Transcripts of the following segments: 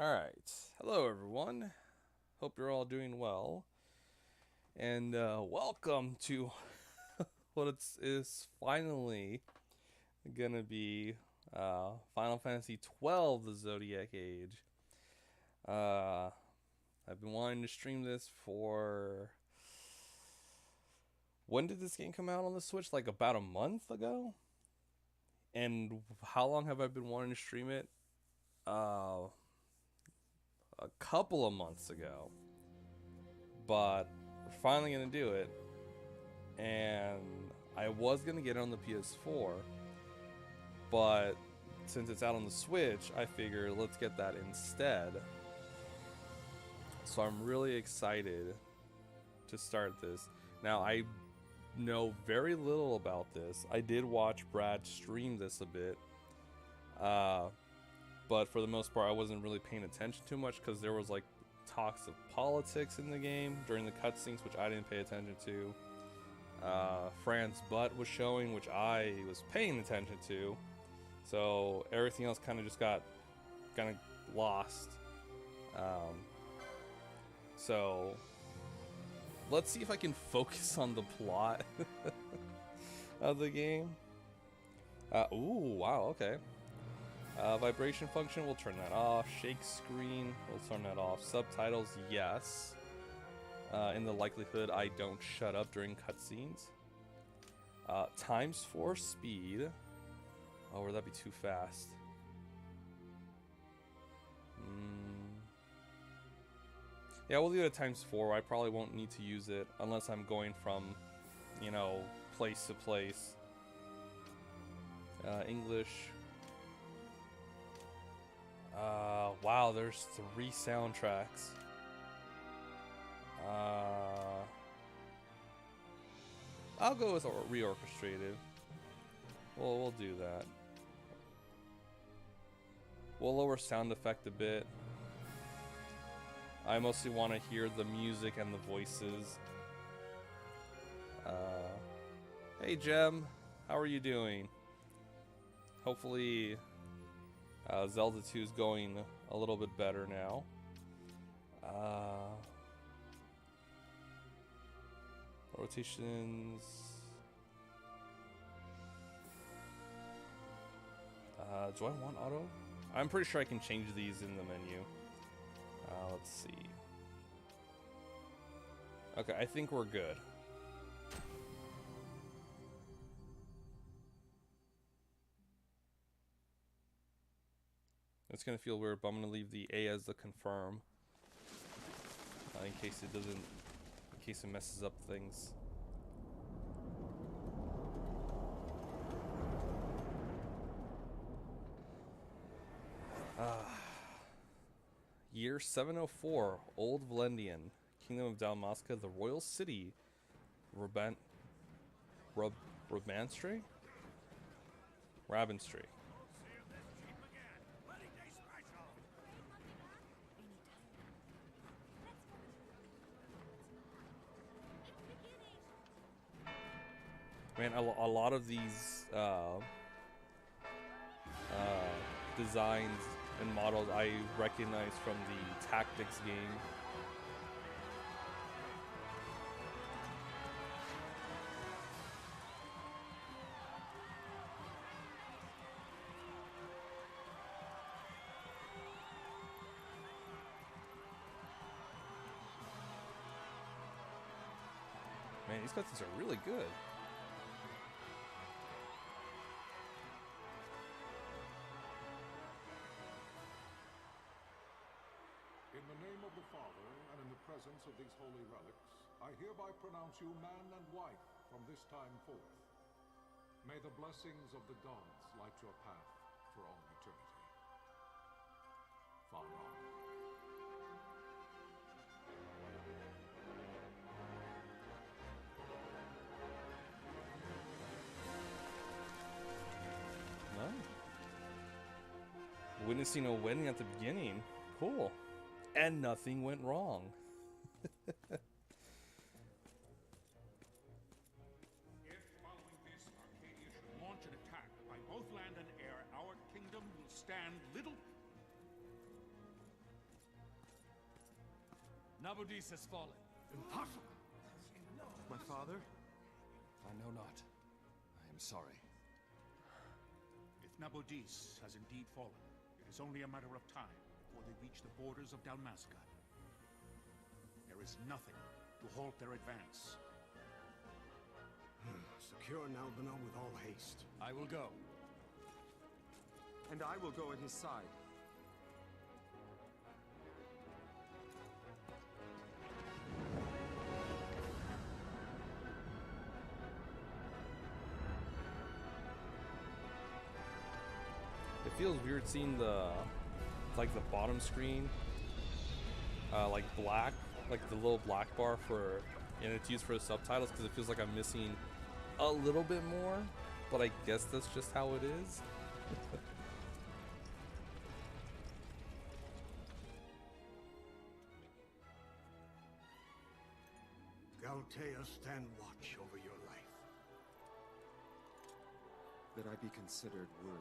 Alright, hello everyone. Hope you're all doing well. And welcome to is finally gonna be Final Fantasy XII, the Zodiac Age. Uh, I've been wanting to stream this for. When did this game come out on the Switch? Like about a month ago? And how long have I been wanting to stream it? Uh, a couple of months ago. But we're finally gonna do it. And I was gonna get it on the PS4, but since it's out on the Switch, I figure let's get that instead. So I'm really excited to start this. Now I know very little about this. I did watch Brad stream this a bit, but for the most part, I wasn't really paying attention too much because there was like talks of politics in the game during the cutscenes, which I didn't pay attention to. Fran's butt was showing, which I was paying attention to. So everything else kind of just got kind of lost. So let's see if I can focus on the plot of the game. Ooh, wow, okay. Vibration function, we'll turn that off. Shake screen, we'll turn that off. Subtitles, yes. In the likelihood I don't shut up during cutscenes. Times 4 speed. Oh, would that be too fast? Yeah, we'll do it at times 4. I probably won't need to use it unless I'm going from, you know, place to place. English. Wow, there's 3 soundtracks. I'll go with reorchestrated. We'll do that. We'll lower sound effect a bit. I mostly want to hear the music and the voices. Hey Gem, how are you doing? Hopefully Zelda 2 is going a little bit better now. Rotations. Do I want auto? I'm pretty sure I can change these in the menu. Let's see. Okay, I think we're good. It's gonna feel weird, but I'm gonna leave the A as the confirm. In case it doesn't, in case it messes up things. Year 704, Old Valendian, Kingdom of Dalmasca, the Royal City, Rabanstray? Rabanstray. Man, a lot of these designs and models I recognize from the Tactics game. Man, these cutscenes are really good. In the name of the Father, and in the presence of these holy relics, I hereby pronounce you man and wife from this time forth. May the blessings of the gods light your path for all eternity. Far on. No. Witnessing a wedding at the beginning. Cool. And nothing went wrong. If following this, Arcadia should launch an attack by both land and air, our kingdom will stand little. Nabudis has fallen. Impossible! My father? I know not. I am sorry. If Nabudis has indeed fallen, it is only a matter of time before they reach the borders of Dalmasca. There is nothing to halt their advance. Secure Nalbina with all haste. I will go. And I will go at his side. It feels weird seeing the bottom screen like black, like the little black bar for, and it's used for the subtitles, because it feels like I'm missing a little bit more, but I guess that's just how it is. Galtea, stand watch over your life. That I be considered worthy.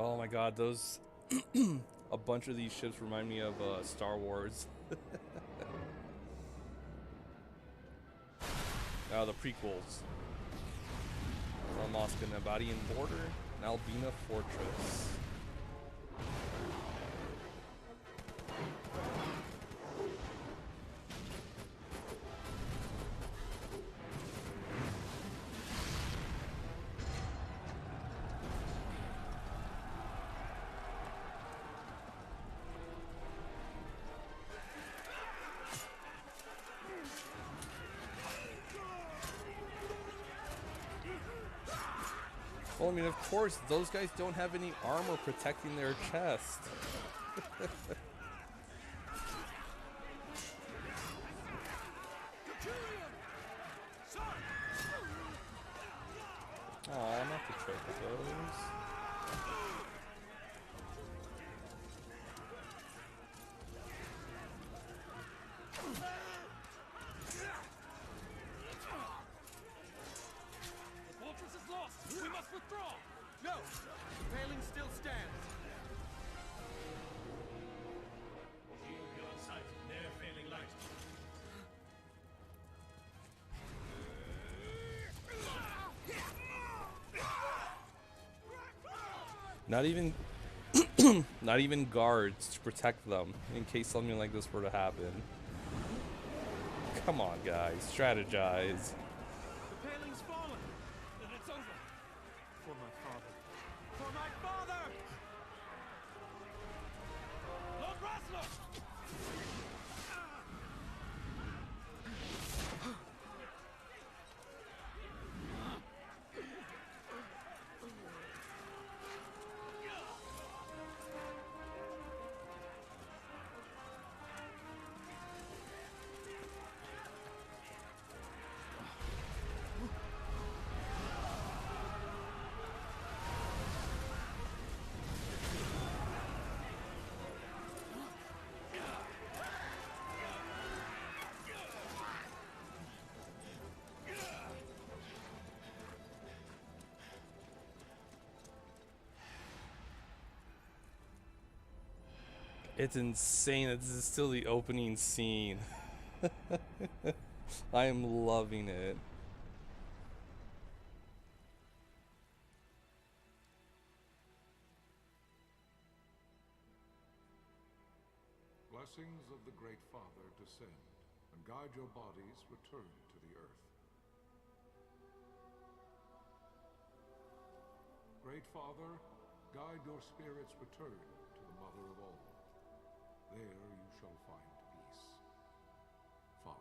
Oh my god, those a bunch of these ships remind me of Star Wars. The prequels. Dalmasca Nabadian border, and Albina fortress. Well, I mean, of course, those guys don't have any armor protecting their chest. Aw, not the choke of those. The fortress is lost! We must withdraw! No! The paling still stands! Shield beyond sight. They're failing light. Not even, not even guards to protect them in case something like this were to happen. Come on, guys, strategize. The paling's fallen! Then it's over. For my father. For my father! Lord Raslo! It's insane that this is still the opening scene. I am loving it. Blessings of the Great Father descend, and guide your bodies return to the earth. Great Father, guide your spirits return to the Mother of all. There you shall find peace. Pharaoh.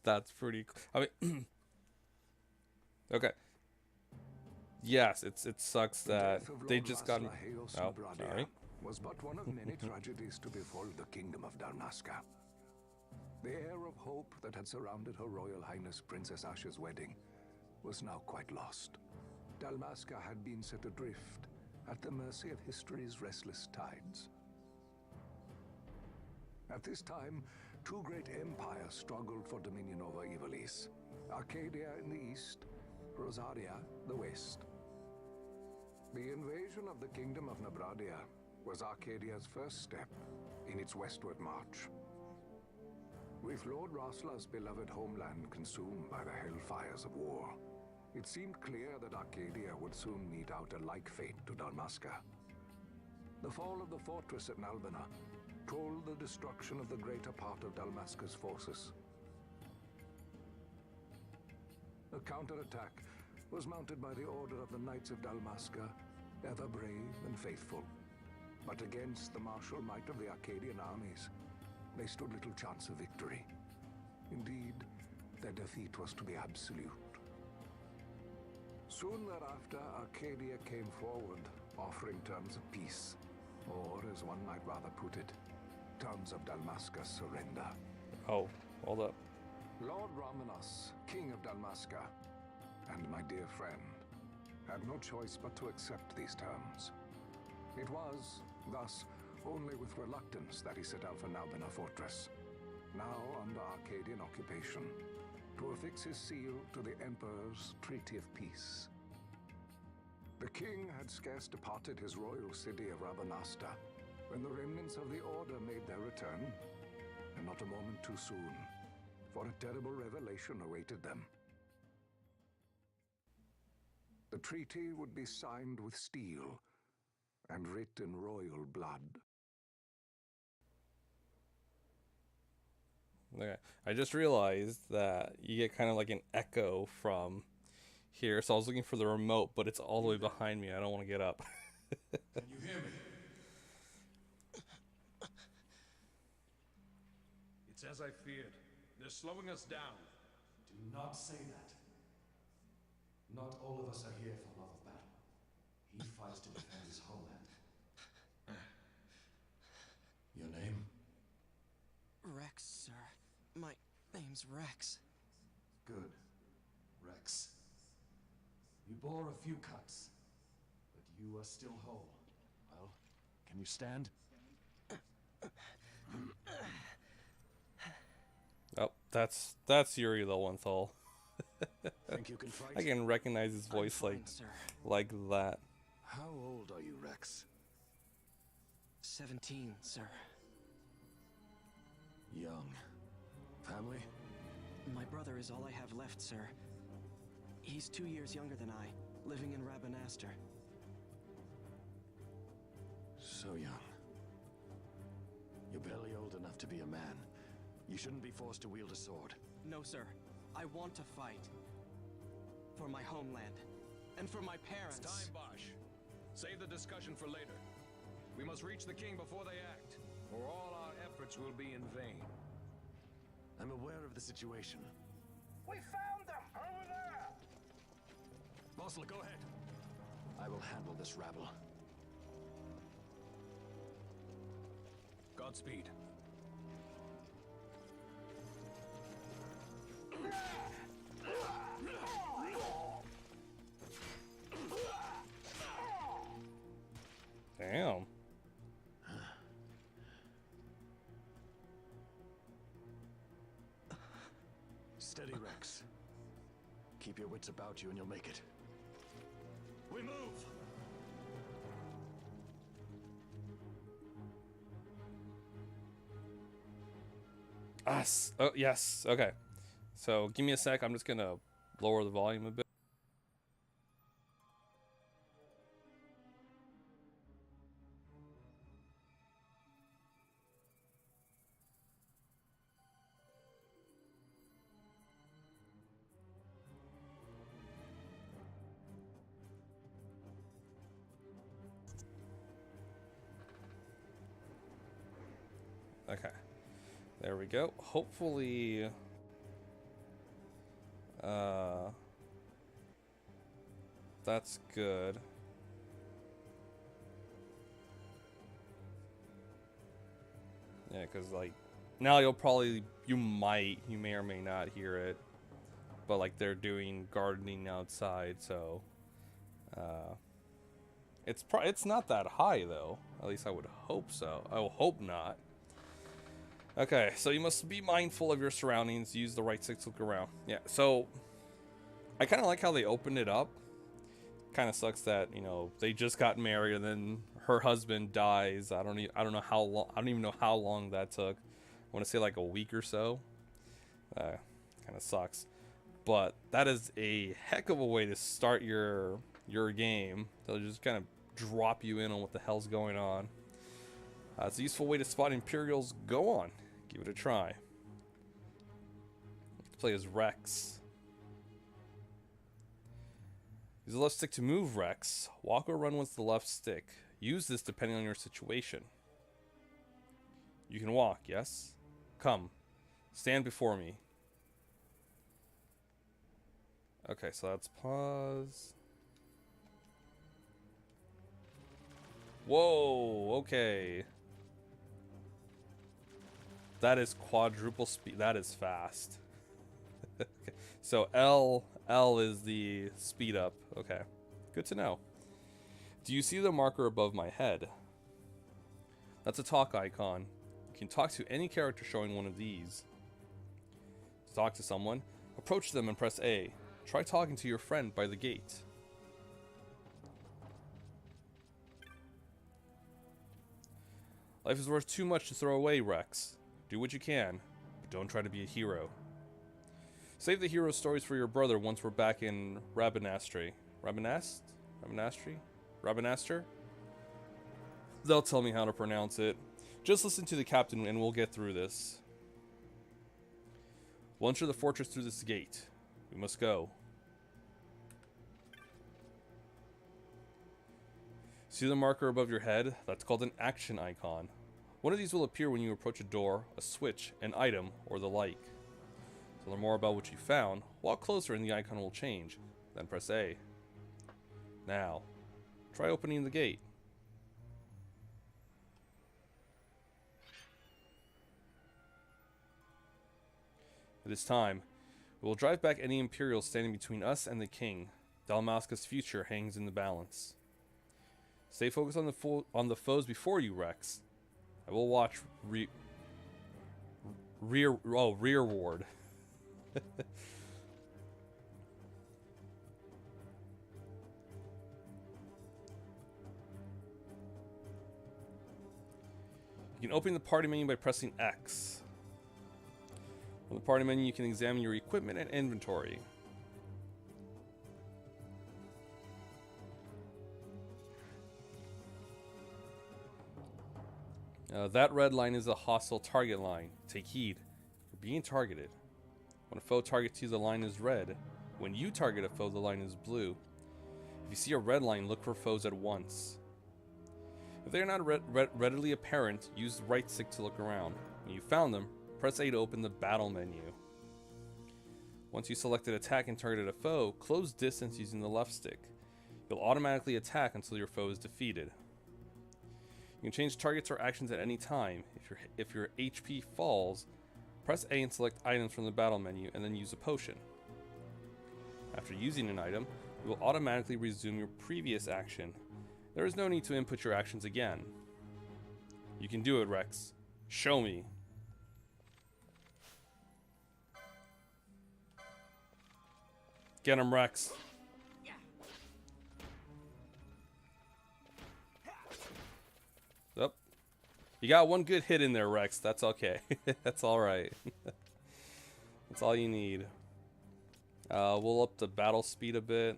That's pretty cool. I mean, okay. yes, it sucks The that death of they Lord just got. Raslaheos Oh, Nabradia sorry. was but one of many tragedies to befall the kingdom of Dalmasca. The air of hope that had surrounded Her Royal Highness Princess Asha's wedding was now quite lost. Dalmasca had been set adrift at the mercy of history's restless tides. At this time, two great empires struggled for dominion over Ivalice. Arcadia in the east, Rosaria the west. The invasion of the Kingdom of Nabradia was Arcadia's first step in its westward march. With Lord Rasla's beloved homeland consumed by the hellfires of war, it seemed clear that Arcadia would soon mete out a like fate to Dalmasca. The fall of the fortress at Nalbina told the destruction of the greater part of Dalmasca's forces. A counterattack was mounted by the order of the Knights of Dalmasca, ever brave and faithful. But against the martial might of the Arcadian armies, they stood little chance of victory. Indeed, their defeat was to be absolute. Soon thereafter, Arcadia came forward, offering terms of peace, or, as one might rather put it, terms of Dalmasca's surrender. Oh, hold up. Lord Ramenos, King of Dalmasca, and my dear friend, had no choice but to accept these terms. It was, thus, only with reluctance that he set out for Nalbina Fortress, now under Arcadian occupation, to affix his seal to the Emperor's Treaty of Peace. The king had scarce departed his royal city of Rabanasta when the remnants of the Order made their return, and not a moment too soon, for a terrible revelation awaited them. The treaty would be signed with steel and writ in royal blood. Okay. I just realized that you get kind of like an echo from here, so I was looking for the remote, but it's all the way behind me. I don't want to get up. Can you hear me? It's as I feared. They're slowing us down. Do not say that. Not all of us are here for love of battle. He fights to defend his homeland. Your name? Rex, sir. My name's Rex. Good. Rex. You bore a few cuts, but you are still whole. Well, can you stand? Oh, that's Yuri Lowenthal. Think you can fight? I can recognize his voice I'm fine, sir. like that. How old are you, Rex? 17, sir. Young. Family? My brother is all I have left, sir. He's 2 years younger than I, living in Rabanastre. So young. You're barely old enough to be a man. You shouldn't be forced to wield a sword. No, sir. I want to fight. For my homeland. And for my parents. It's time, Bosch. Save the discussion for later. We must reach the king before they act, or all our efforts will be in vain. I'm aware of the situation. We found them! Over there! Mossel, go ahead. I will handle this rabble. Godspeed. Damn. Steady, Rex. Keep your wits about you and you'll make it. We move! Us. Oh, yes. Okay. So, give me a sec. I'm just going to lower the volume a bit. Okay. There we go. Hopefully, that's good. Yeah, because, like, now you may or may not hear it, but, like, they're doing gardening outside, so, it's not that high, though. At least I would hope so. I will hope not. Okay, so you must be mindful of your surroundings, use the right stick to look around. Yeah, so, I kind of like how they opened it up. Kind of sucks that, you know, they just got married and then her husband dies. I don't know how long. I don't even know how long that took. I want to say like a week or so. Kind of sucks, but that is a heck of a way to start your game. They'll just kind of drop you in on what the hell's going on. It's a useful way to spot Imperials. Go on, give it a try. Let's play as Rex. Use the left stick to move, Rex. Walk or run with the left stick. Use this depending on your situation. You can walk, yes? Come. Stand before me. Okay, so that's pause. Whoa, okay. That is quadruple speed. That is fast. Okay. So L is the speed up. Okay, good to know. Do you see the marker above my head? That's a talk icon. You can talk to any character showing one of these. To talk to someone, approach them and press A. Try talking to your friend by the gate. Life is worth too much to throw away, Rex. Do what you can, but don't try to be a hero. Save the hero stories for your brother once we're back in Rabanastre. Rabanaster? They'll tell me how to pronounce it. Just listen to the captain and we'll get through this. We'll enter the fortress through this gate. We must go. See the marker above your head? That's called an action icon. One of these will appear when you approach a door, a switch, an item, or the like. To learn more about what you found, walk closer and the icon will change. Then press A. Now, try opening the gate. It is time. We will drive back any Imperials standing between us and the King. Dalmasca's future hangs in the balance. Stay focused on the foes before you, Rex. I will watch rearward. You can open the party menu by pressing X. On the party menu, you can examine your equipment and inventory. That red line is a hostile target line. Take heed. You're being targeted. When a foe targets you, the line is red. When you target a foe, the line is blue. If you see a red line, look for foes at once. If they are not readily apparent, use the right stick to look around. When you found them, press A to open the battle menu. Once you selected attack and targeted a foe, close distance using the left stick. You'll automatically attack until your foe is defeated. You can change targets or actions at any time. If your HP falls, press A and select items from the battle menu and then use a potion. After using an item, you will automatically resume your previous action. There is no need to input your actions again. You can do it, Rex. Show me. Get him, Rex. Yep. You got one good hit in there, Rex. That's okay. That's alright. That's all you need. We'll up the battle speed a bit.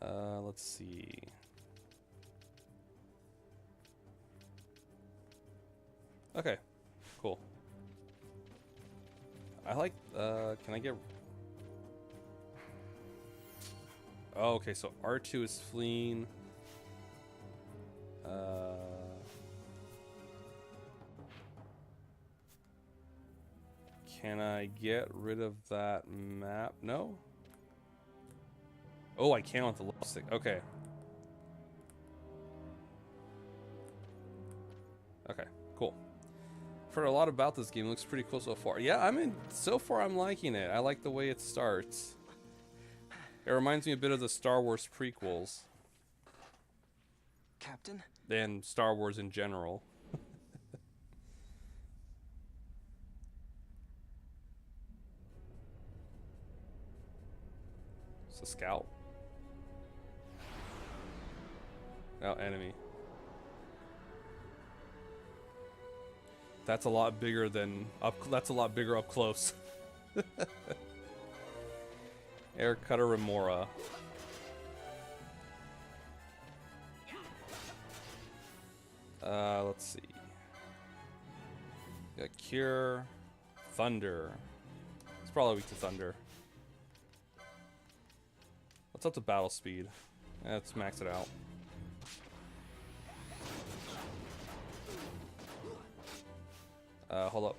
Let's see. Okay, cool. I like, can I get... Oh, okay, so R2 is fleeing. Can I get rid of that map? No? Oh, I can with the left stick. Okay. Okay, cool. I've heard a lot about this game. It looks pretty cool so far. Yeah, so far I'm liking it. I like the way it starts. It reminds me a bit of the Star Wars prequels. Captain? And Star Wars in general. It's a scout. Oh, enemy. That's a lot bigger than up. That's a lot bigger up close. Air Cutter Remora. Let's see. Got Cure, Thunder. It's probably weak to Thunder. What's up to battle speed? Let's max it out. Hold up.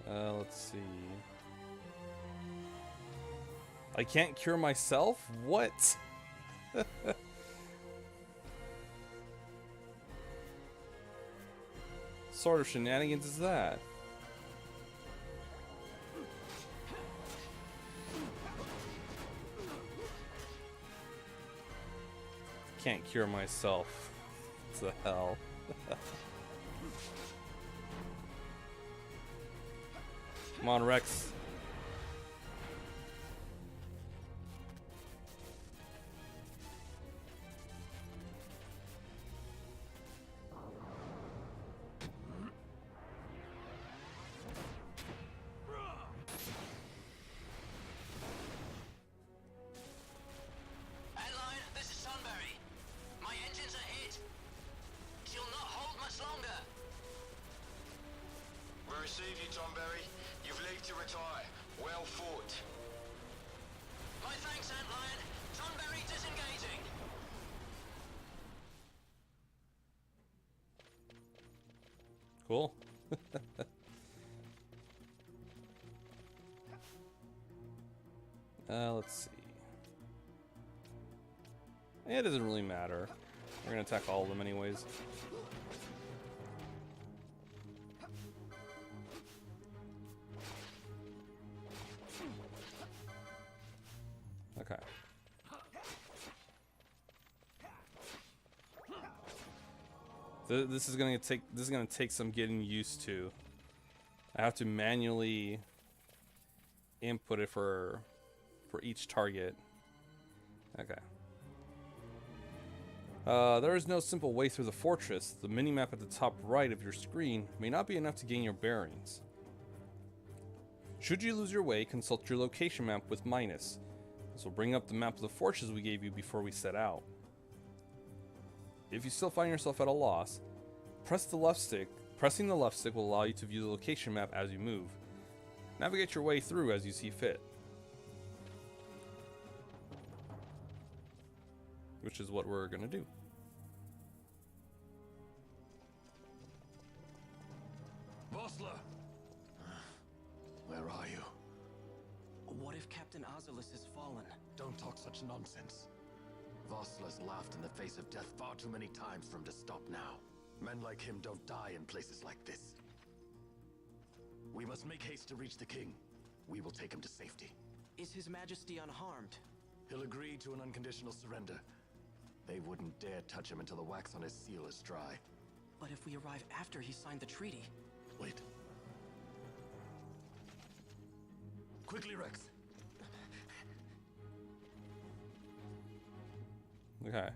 Let's see. I can't cure myself? What? Sort of shenanigans is that? Can't cure myself. What the hell? Come on, Rex. Receive you, Tomberry. You've leave to retire. Well fought. My thanks, Antlion. Tomberry disengaging. Cool. Let's see. It doesn't really matter. We're gonna attack all of them anyways. Okay. This is gonna take some getting used to. I have to manually input it for each target. Okay. There is no simple way through the fortress. The minimap at the top right of your screen may not be enough to gain your bearings. Should you lose your way, consult your location map with minus. This will bring up the map of the fortress we gave you before we set out. If you still find yourself at a loss, press the left stick. Pressing the left stick will allow you to view the location map as you move. Navigate your way through as you see fit. Which is what we're gonna do. Vossler! Where are you? What if Captain Azulis has fallen? Don't talk such nonsense. Vossler's laughed in the face of death far too many times for him to stop now. Men like him don't die in places like this. We must make haste to reach the king. We will take him to safety. Is His Majesty unharmed? He'll agree to an unconditional surrender. They wouldn't dare touch him until the wax on his seal is dry. But if we arrive after he signed the treaty... Wait. Quickly, Rex. Okay.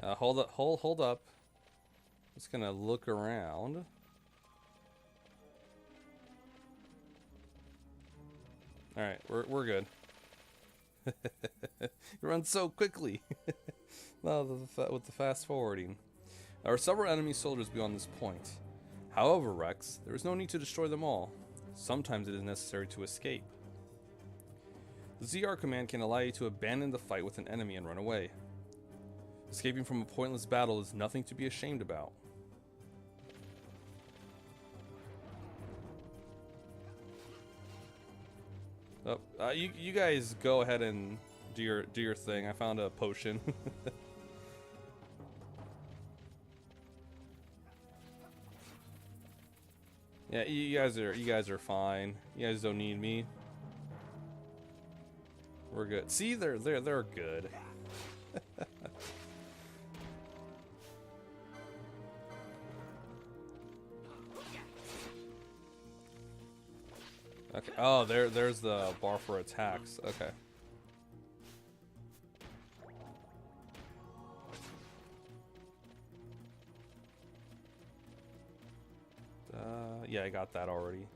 Hold up. Just gonna look around. All right, we're good. You run so quickly. No, with the fast forwarding. There are several enemy soldiers beyond this point. However, Rex, there is no need to destroy them all. Sometimes it is necessary to escape. The ZR command can allow you to abandon the fight with an enemy and run away. Escaping from a pointless battle is nothing to be ashamed about. Oh, you guys go ahead and do your thing. I found a potion. Yeah, you guys are fine. You guys don't need me. We're good. See, they're good. Okay. Oh, there's the bar for attacks. Okay. Yeah, I got that already.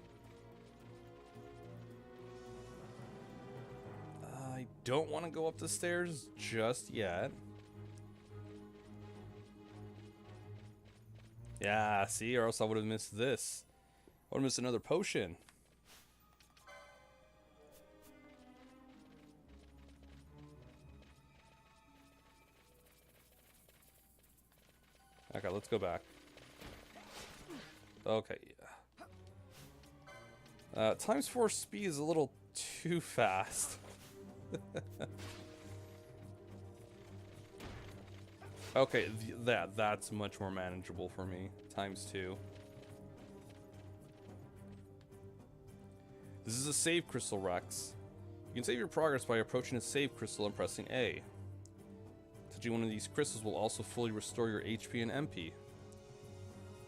I don't want to go up the stairs just yet. Yeah, see, or else I would have missed this. I would have missed another potion. Okay, let's go back. Okay. Times 4 speed is a little too fast. Okay, that's much more manageable for me. Times 2. This is a save crystal, Rex. You can save your progress by approaching a save crystal and pressing A. Touching one of these crystals will also fully restore your HP and MP.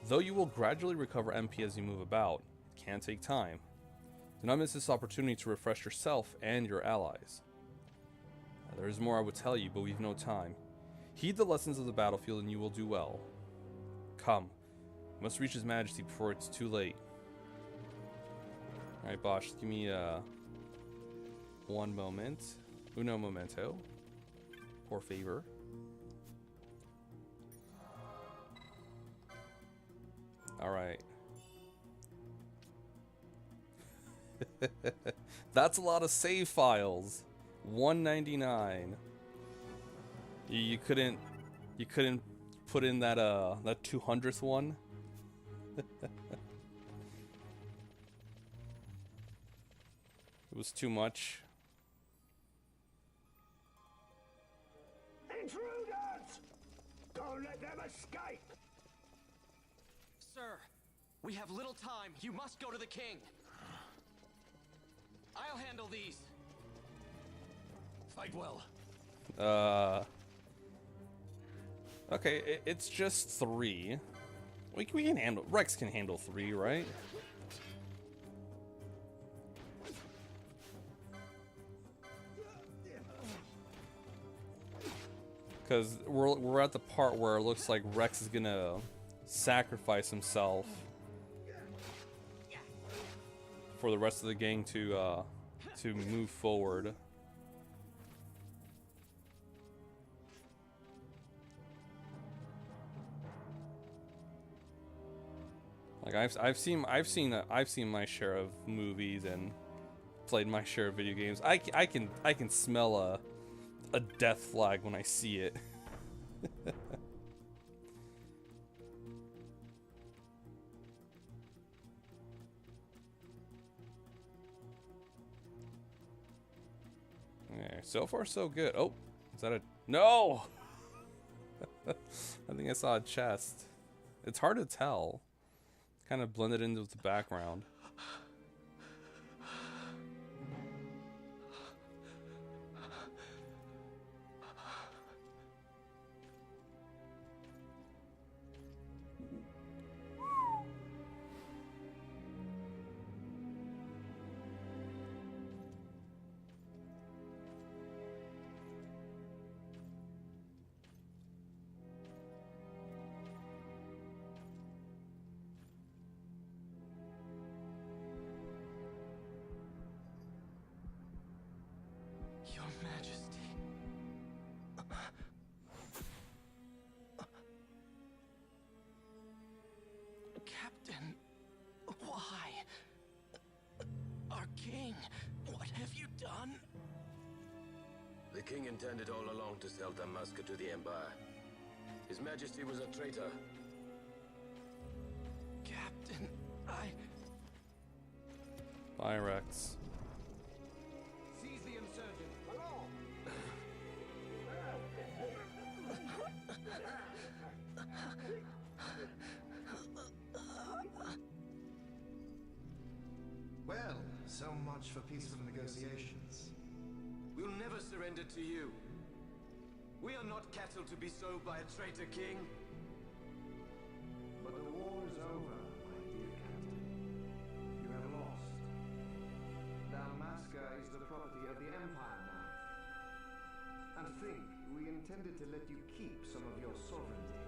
Though you will gradually recover MP as you move about, it can take time. Do not miss this opportunity to refresh yourself and your allies. There is more I would tell you, but we've no time. Heed the lessons of the battlefield and you will do well. Come. We must reach His Majesty before it's too late. Alright, Bosch, give me one moment. Uno momento. Por favor. Alright. That's a lot of save files. 199. You couldn't put in that 200th one. It was too much. Intruders! Don't let them escape! Sir, we have little time. You must go to the king. I'll handle these. Fight well. Okay, it's just 3. We can handle. Rex can handle 3, right? Because we're at the part where it looks like Rex is gonna sacrifice himself for the rest of the gang to move forward. Like I've seen my share of movies and played my share of video games. I can smell a death flag when I see it. Yeah, so far so good. Oh, is that a no? I think I saw a chest. It's hard to tell. Kind of blended into the background. Your Majesty. Captain, why? Our king, what have you done? The king intended all along to sell Damaska to the Empire. His Majesty was a traitor. Captain, Bye, Rex. Well, so much for peaceful negotiations. We'll never surrender to you. We are not cattle to be sold by a traitor king. But the war is over, my dear captain. You have lost. Dalmasca is the property of the Empire now. And think, we intended to let you keep some of your sovereignty,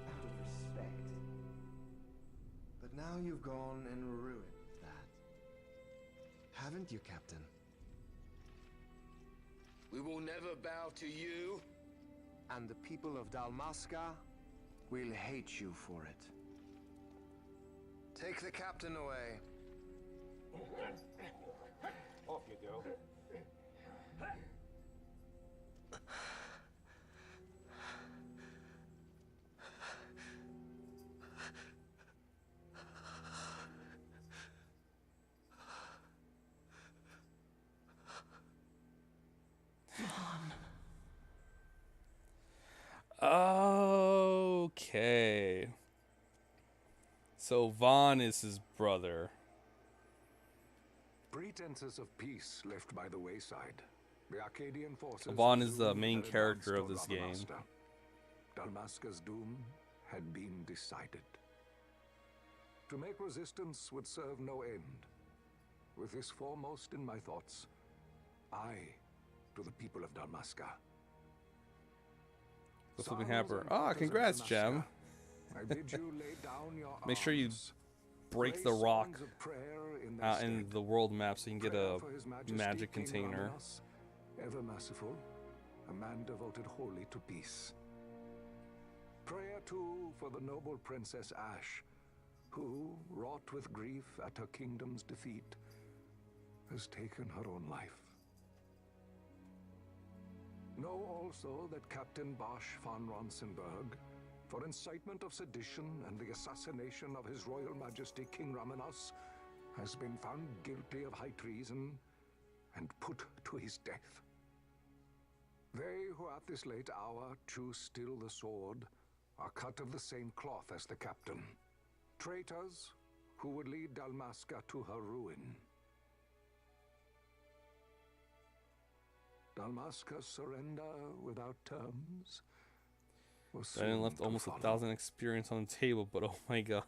out of respect. But now you've gone and ruined that. Haven't you, Captain? We will never bow to you. And the people of Dalmasca will hate you for it. Take the captain away. Off you go. Okay. So Vaughn is his brother. Pretenses of peace left by the wayside. The Arcadian forces. Vaughn is the main character of this game. Dalmasca's doom had been decided. To make resistance would serve no end. With this foremost in my thoughts, I to the people of Dalmasca. The flipping hamper. Ah, congrats, Gem. I bid you lay down your Make sure you arms. break the rock out in the world map so you can get a magic container. Ever merciful, a man devoted wholly to peace. Prayer too for the noble Princess Ash, who, wrought with grief at her kingdom's defeat, has taken her own life. Know also that Captain Bosch von Ronsenberg, for incitement of sedition and the assassination of His Royal Majesty King Ramenos, has been found guilty of high treason and put to his death. They who at this late hour choose still the sword are cut of the same cloth as the captain. Traitors who would lead Dalmasca to her ruin. Dalmasca's surrender without terms was I left almost 1,000 experience on the table, but oh my god.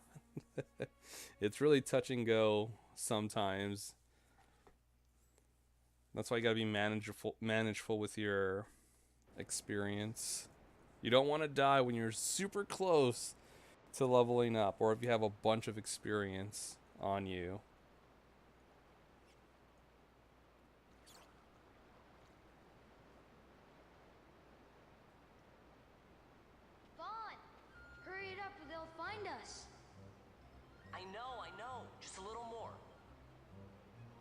It's really touch and go sometimes. That's why you gotta be manageful with your experience. You don't want to die when you're super close to leveling up, or if you have a bunch of experience on you. Vaughn, hurry it up or they'll find us. I know. Just a little more.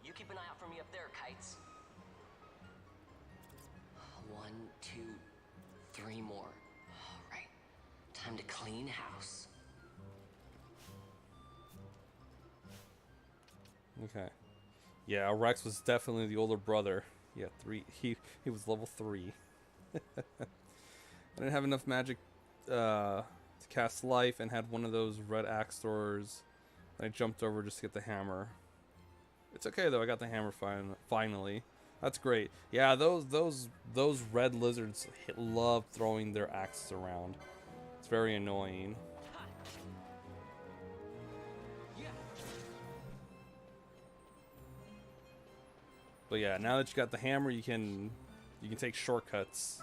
You keep an eye out for me up there, Kites. 1, 2, 3 more. All right. Time to clean house. Okay. Yeah, Rex was definitely the older brother. Yeah, 3. He was level 3. I didn't have enough magic to cast life and had one of those red axe throwers. I jumped over just to get the hammer. It's okay though, I got the hammer finally. That's great. Yeah, those red lizards love throwing their axes around. It's very annoying. But yeah, now that you got the hammer, you can take shortcuts.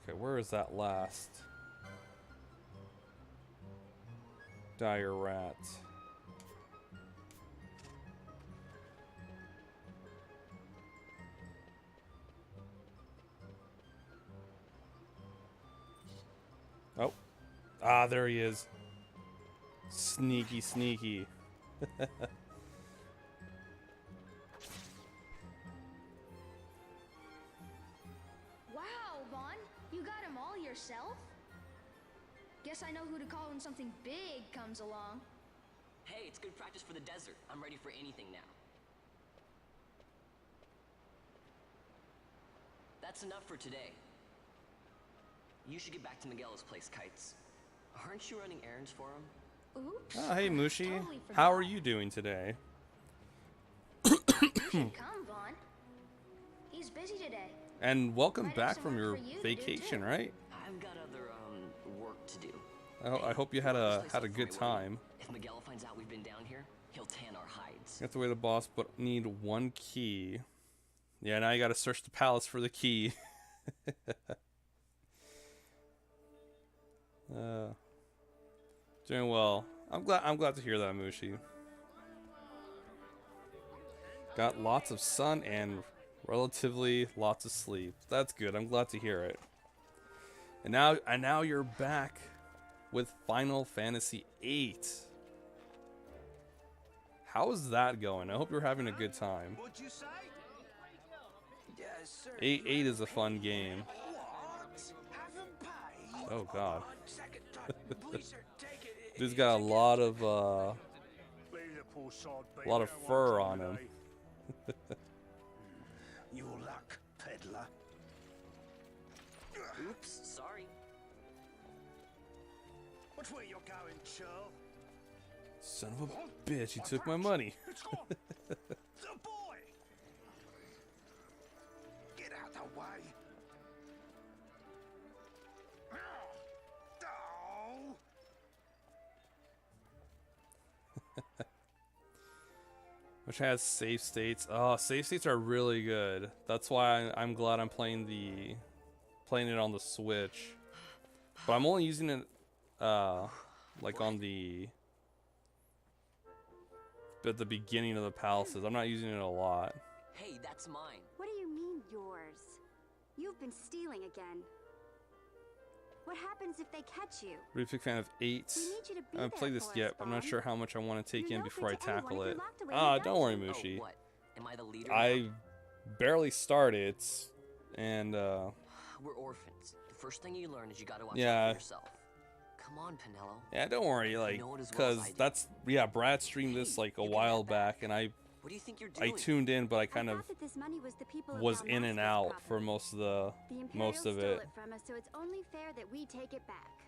Okay, where is that last dire rat? Oh. Ah, there he is. Sneaky, sneaky. Wow, Vaughn, you got him all yourself? Guess I know who to call when something big comes along. Hey, it's good practice for the desert. I'm ready for anything now. That's enough for today. You should get back to Miguelo's place, Kites. Aren't you running errands for him? Oops. Oh, hey, Mushi. Totally How are forgot. you doing today? You should come, Vaughn. He's busy today. And welcome Might have back some from work your for you to do, vacation, too. right? I've got other, work to do. I hope you had a good time. If Miguel finds out we've been down here, he'll tan our hides. You have to wait the boss, but need one key. Yeah, now you gotta search the palace for the key. Doing well. I'm glad to hear that, Mushi. Got lots of sun and relatively lots of sleep. That's good. I'm glad to hear it. And now you're back with Final Fantasy VIII. How is that going? I hope you're having a good time. What'd you say? Yes, sir. 8 is a fun game. What? Haven't paid? Oh god. 1 second, please, sir, take it. Dude's got a lot of Leave the poor sod be. a lot of No fur one's on him. Your luck, peddler. Oops, sorry. Which way you're going, churl? Son of a bitch, he took my money. It's gone. The boy. Get out the way. Oh. Which has save states. Oh, save states are really good. That's why I'm glad I'm playing it on the Switch. But I'm only using it like on at the beginning of the palaces. I'm not using it a lot. Hey, that's mine. What do you mean, yours? You've been stealing again. What happens if they catch you? Really big fan of 8. We need you to be I haven't played there this for yet. us, I'm not Vaughn. sure how much I want to take You're in no before I good to anyone tackle if it. you're locked away in a Don't worry, dungeon. Mushi. Oh, what? Am I the leader? I barely started, and We're orphans. The first thing you learn is you gotta watch out yeah. for yourself. Come on, Pinello. Yeah, don't worry, like, know it as well as cause I do. that's Brad streamed this like a while back, and I What do you think you're doing? tuned in, but I kind of thought that this money was the people of was in and Dalmasca's out property. for most of The Imperials it. stole it from us, so it's only fair that we take it back.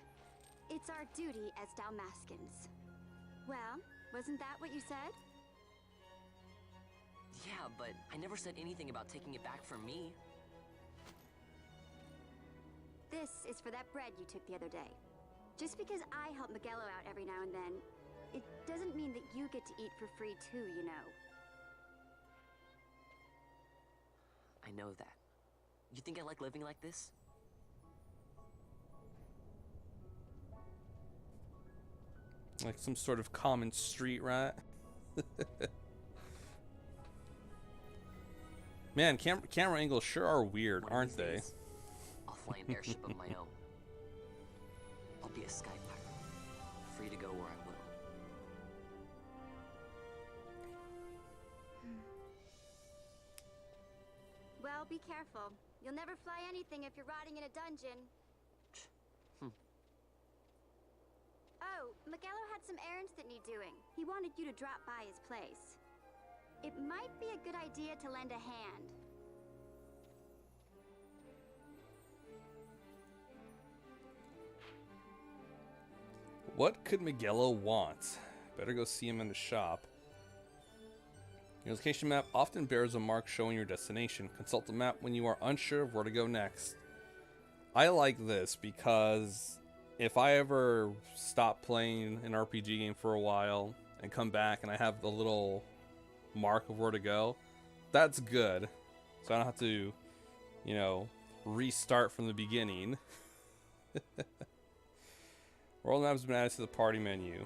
It's our duty as Dalmascans. Well, wasn't that what you said? Yeah, but I never said anything about taking it back from me. This is for that bread you took the other day. Just because I help Miguelo out every now and then, it doesn't mean that you get to eat for free too, you know. I know that. You think I like living like this? Like some sort of common street rat. Man, camera angles sure are weird, One of aren't these they? days, I'll fly an airship of my own. I'll be a sky pirate, free to go where I will. Well, be careful. You'll never fly anything if you're rotting in a dungeon. Oh, Miguelo had some errands that need doing. He wanted you to drop by his place. It might be a good idea to lend a hand. What could Miguelo want? Better go see him in the shop. Your location map often bears a mark showing your destination. Consult the map when you are unsure of where to go next. I like this because if I ever stop playing an RPG game for a while and come back and I have the little mark of where to go, that's good. So I don't have to, you know, restart from the beginning. World map has been added to the party menu.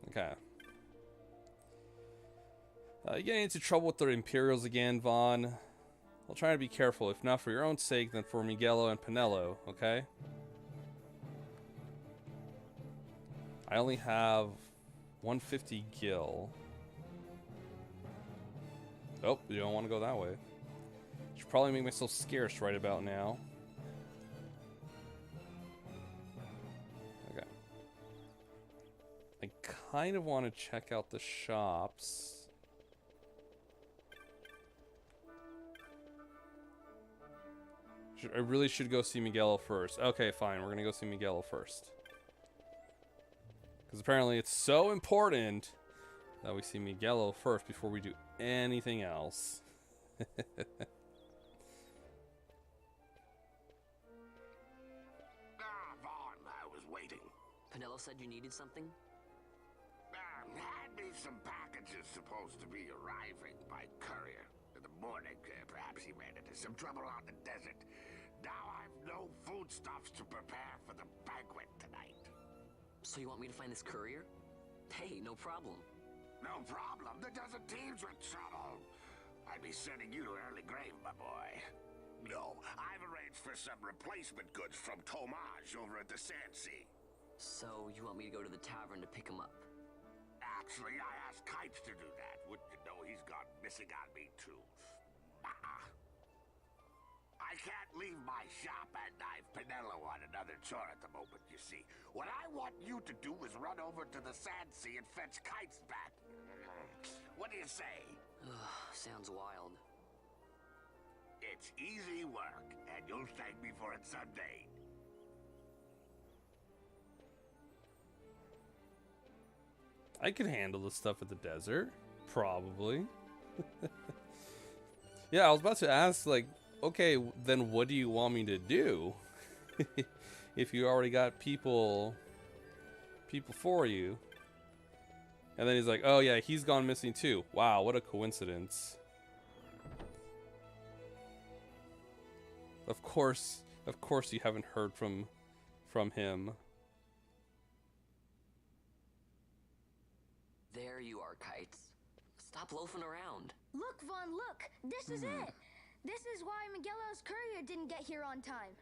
Okay. You're getting into trouble with the Imperials again, Vaughn. I'll try to be careful, if not for your own sake, then for Miguelo and Pinello, okay? I only have 150 gil. Oh, you don't want to go that way. Should probably make myself scarce right about now. kind of want to check out the shops. I really should go see Miguelo first. Okay, fine. We're going to go see Miguelo first. Because apparently it's so important that we see Miguelo first before we do anything else. Vaughn, I was waiting. Pinello said you needed something? Had me some packages supposed to be arriving by courier. In the morning, perhaps he ran into some trouble out in the desert. Now I've no foodstuffs to prepare for the banquet tonight. So you want me to find this courier? Hey, no problem. No problem. The desert teems with trouble. I'd be sending you to early grave, my boy. No, I've arranged for some replacement goods from Tomage over at the Sandsea. So you want me to go to the tavern to pick him up? Actually, I asked Kites to do that. Wouldn't you know he's gone missing on me, too. I can't leave my shop and I've Pinello on another chore at the moment, you see. What I want you to do is run over to the Sandsea and fetch Kites back. What do you say? Sounds wild. It's easy work, and you'll thank me for it someday. I could handle the stuff at the desert. Probably. Yeah, I was about to ask, like, okay, then what do you want me to do? If you already got people for you. And then he's like, oh yeah, he's gone missing too. Wow, what a coincidence. Of course you haven't heard from him. There you are, Kites. Stop loafing around. Look, Vaughn, look! This is it! This is why Miguelo's courier didn't get here on time.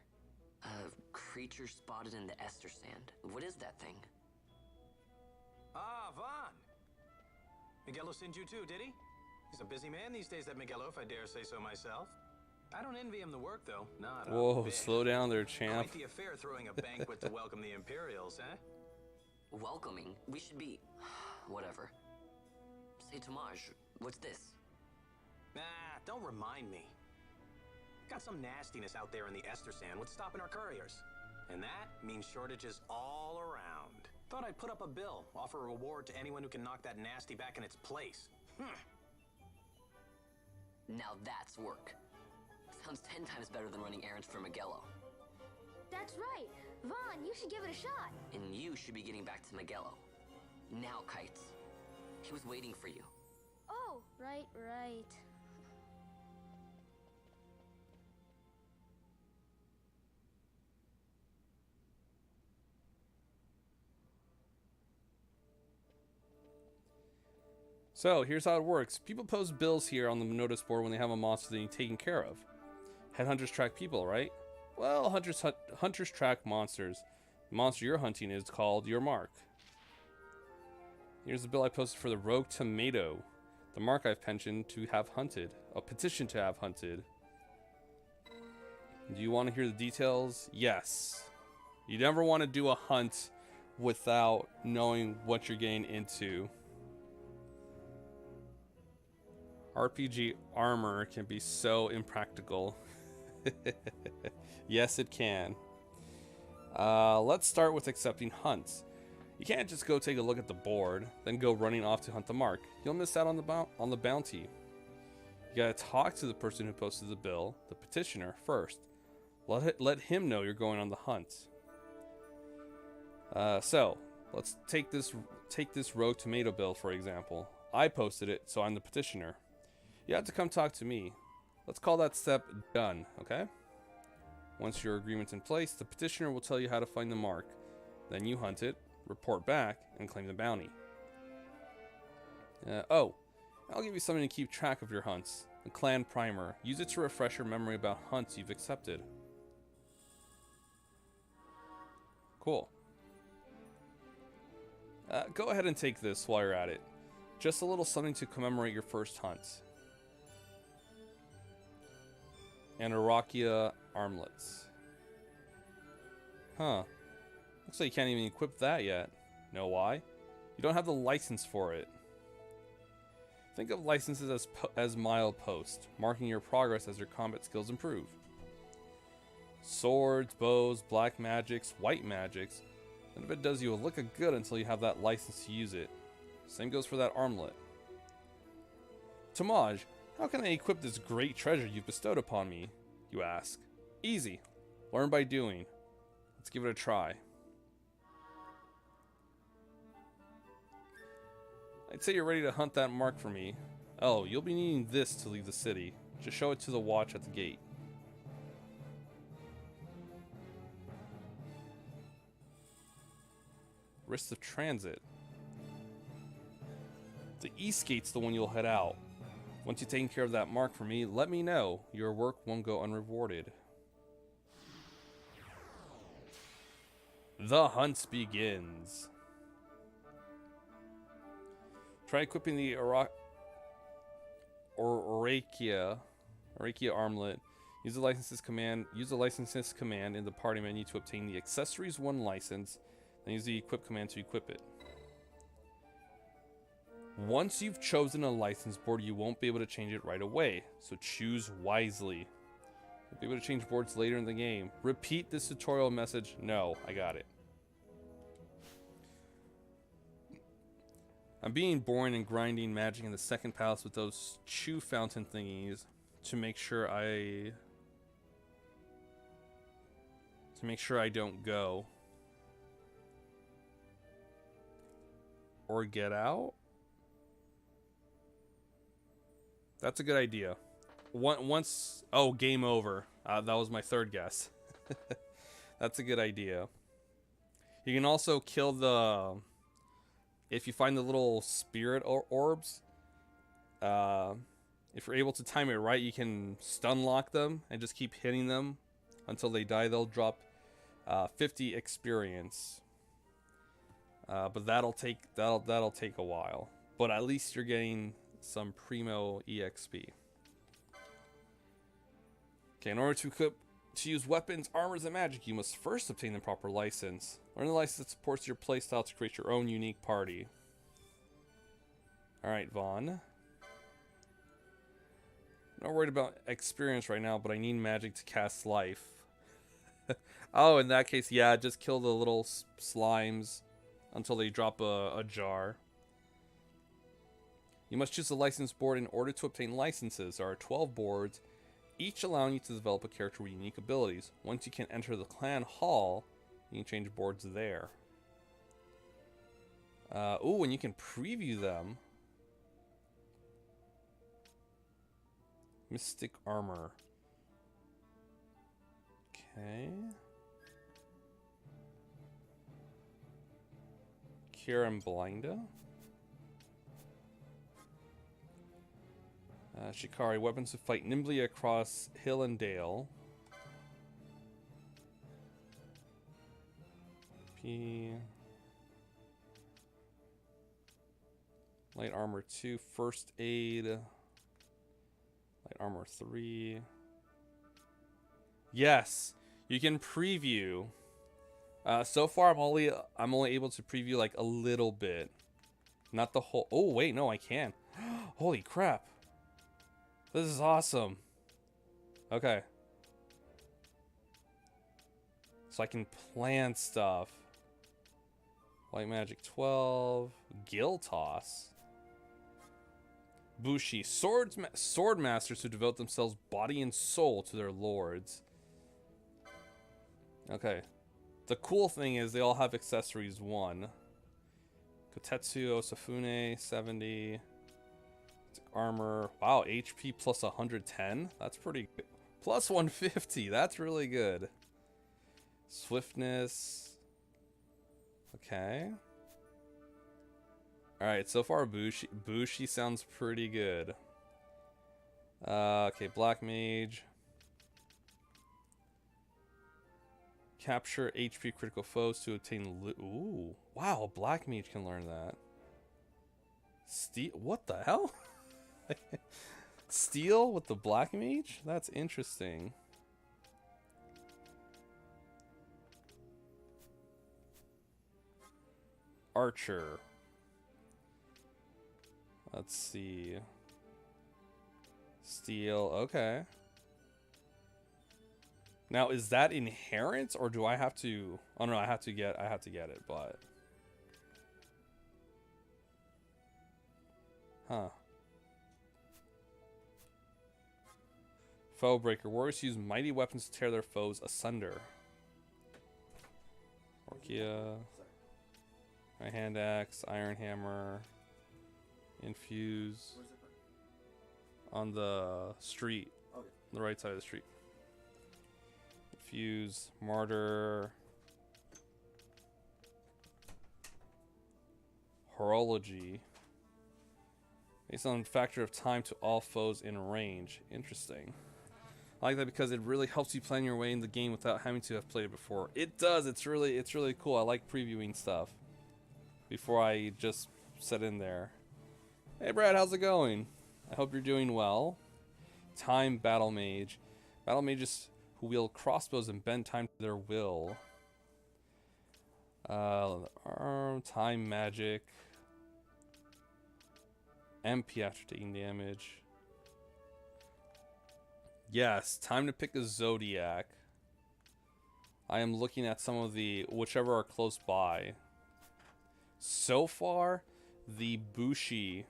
Creature spotted in the Ester Sand. What is that thing? Ah, Vaughn! Miguelo sent you too, did he? He's a busy man these days, that Miguelo, if I dare say so myself. I don't envy him the work, though. Not a Whoa, bit. slow down there, champ. Quite the affair throwing a banquet to welcome the Imperials, eh? Welcoming? We should be... whatever. Say, Tomage, what's this? Nah, don't remind me. Got some nastiness out there in the Ester Sand. What's stopping our couriers? And that means shortages all around. Thought I'd put up a bill, offer a reward to anyone who can knock that nasty back in its place. Now that's work. Sounds 10 times better than running errands for Miguelo. That's right. Vaughn, you should give it a shot. And you should be getting back to Miguelo. Now, Kites. He was waiting for you. Oh, right. So, here's how it works. People post bills here on the notice board when they have a monster they need taken care of. Headhunters track people, right? Well, hunters track monsters. The monster you're hunting is called your mark. Here's the bill I posted for the rogue tomato. The mark I've petitioned to have hunted. A petition to have hunted. Do you want to hear the details? Yes. You never want to do a hunt without knowing what you're getting into. RPG armor can be so impractical. Yes, it can. Let's start with accepting hunts. You can't just go take a look at the board, then go running off to hunt the mark. You'll miss out on the bounty. You gotta talk to the person who posted the bill, the petitioner, first. Let him know you're going on the hunt. So let's take this rogue tomato bill for example. I posted it, so I'm the petitioner. You have to come talk to me. Let's call that step done, okay? Once your agreement's in place, the petitioner will tell you how to find the mark. Then you hunt it, report back, and claim the bounty. Oh, I'll give you something to keep track of your hunts. A clan primer. Use it to refresh your memory about hunts you've accepted. Cool. Go ahead and take this while you're at it. Just a little something to commemorate your first hunt. And Arakia armlets. Huh. Looks like you can't even equip that yet. Know why? You don't have the license for it. Think of licenses as mileposts, marking your progress as your combat skills improve. Swords, bows, black magics, white magics. None of it does you a lick of good until you have that license to use it. Same goes for that armlet. Tamaj, how can I equip this great treasure you've bestowed upon me? You ask. Easy. Learn by doing. Let's give it a try. I'd say you're ready to hunt that mark for me. Oh, you'll be needing this to leave the city. Just show it to the watch at the gate. Risks of transit. The east gate's the one you'll head out. Once you've taken care of that mark for me, let me know. Your work won't go unrewarded. The hunt begins. Try equipping the Orakia armlet. Use the licenses command in the party menu to obtain the accessories 1 license. Then use the equip command to equip it. Once you've chosen a license board, you won't be able to change it right away, so choose wisely. You'll be able to change boards later in the game. Repeat this tutorial message. No, I got it. I'm being boring and grinding magic in the second palace with those chew fountain thingies to make sure I don't go or get out. That's a good idea. Once, oh, game over. That was my third guess. That's a good idea. You can also kill the, if you find the little spirit orbs, if you're able to time it right, you can stun lock them and just keep hitting them until they die. They'll drop 50 experience. But that'll take a while. But at least you're getting some primo EXP. Okay, in order to use weapons, armors, and magic, you must first obtain the proper license. Learn the license that supports your playstyle to create your own unique party. Alright, Vaughn. I'm not worried about experience right now, but I need magic to cast life. Oh, in that case, yeah, just kill the little slimes until they drop a jar. You must choose a license board in order to obtain licenses. There are 12 boards, each allowing you to develop a character with unique abilities. Once you can enter the clan hall, you can change boards there. Ooh, and you can preview them. Mystic armor. Okay. Cure and Blinda. Shikari, weapons to fight nimbly across hill and dale. P. Light armor 2, first aid. Light armor 3. Yes, you can preview. So far, I'm only able to preview like a little bit, not the whole. Oh wait, no, I can. Holy crap! This is awesome. Okay. So I can plan stuff. White magic 12. Gil toss. Bushi. Sword masters who devote themselves body and soul to their lords. Okay. The cool thing is they all have accessories 1. Kotetsu, Osafune, 70. Armor. Wow, HP plus 110. That's pretty good. Plus 150. That's really good. Swiftness. Okay. Alright, so far Bushi sounds pretty good. Okay, Black Mage. Capture HP critical foes to obtain ooh. Wow, Black Mage can learn that. What the hell? Steel with the Black Mage? That's interesting. Archer. Let's see. Steel, okay. Now, is that inherent, or do I have to? Oh no, I have to get it, but huh. Foe breaker. Warriors use mighty weapons to tear their foes asunder. Orkia. My hand axe, iron hammer, infuse. On the street, on the right side of the street. Infuse, martyr, horology. Based on factor of time to all foes in range. Interesting. I like that because it really helps you plan your way in the game without having to have played it before. It does. It's really cool. I like previewing stuff before I just set in there. Hey Brad, how's it going? I hope you're doing well. Time battle mage. Battle mages who wield crossbows and bend time to their will. Time magic. MP after taking damage. Yes, time to pick a Zodiac. I am looking at some of the whichever are close by. So far, the Bushi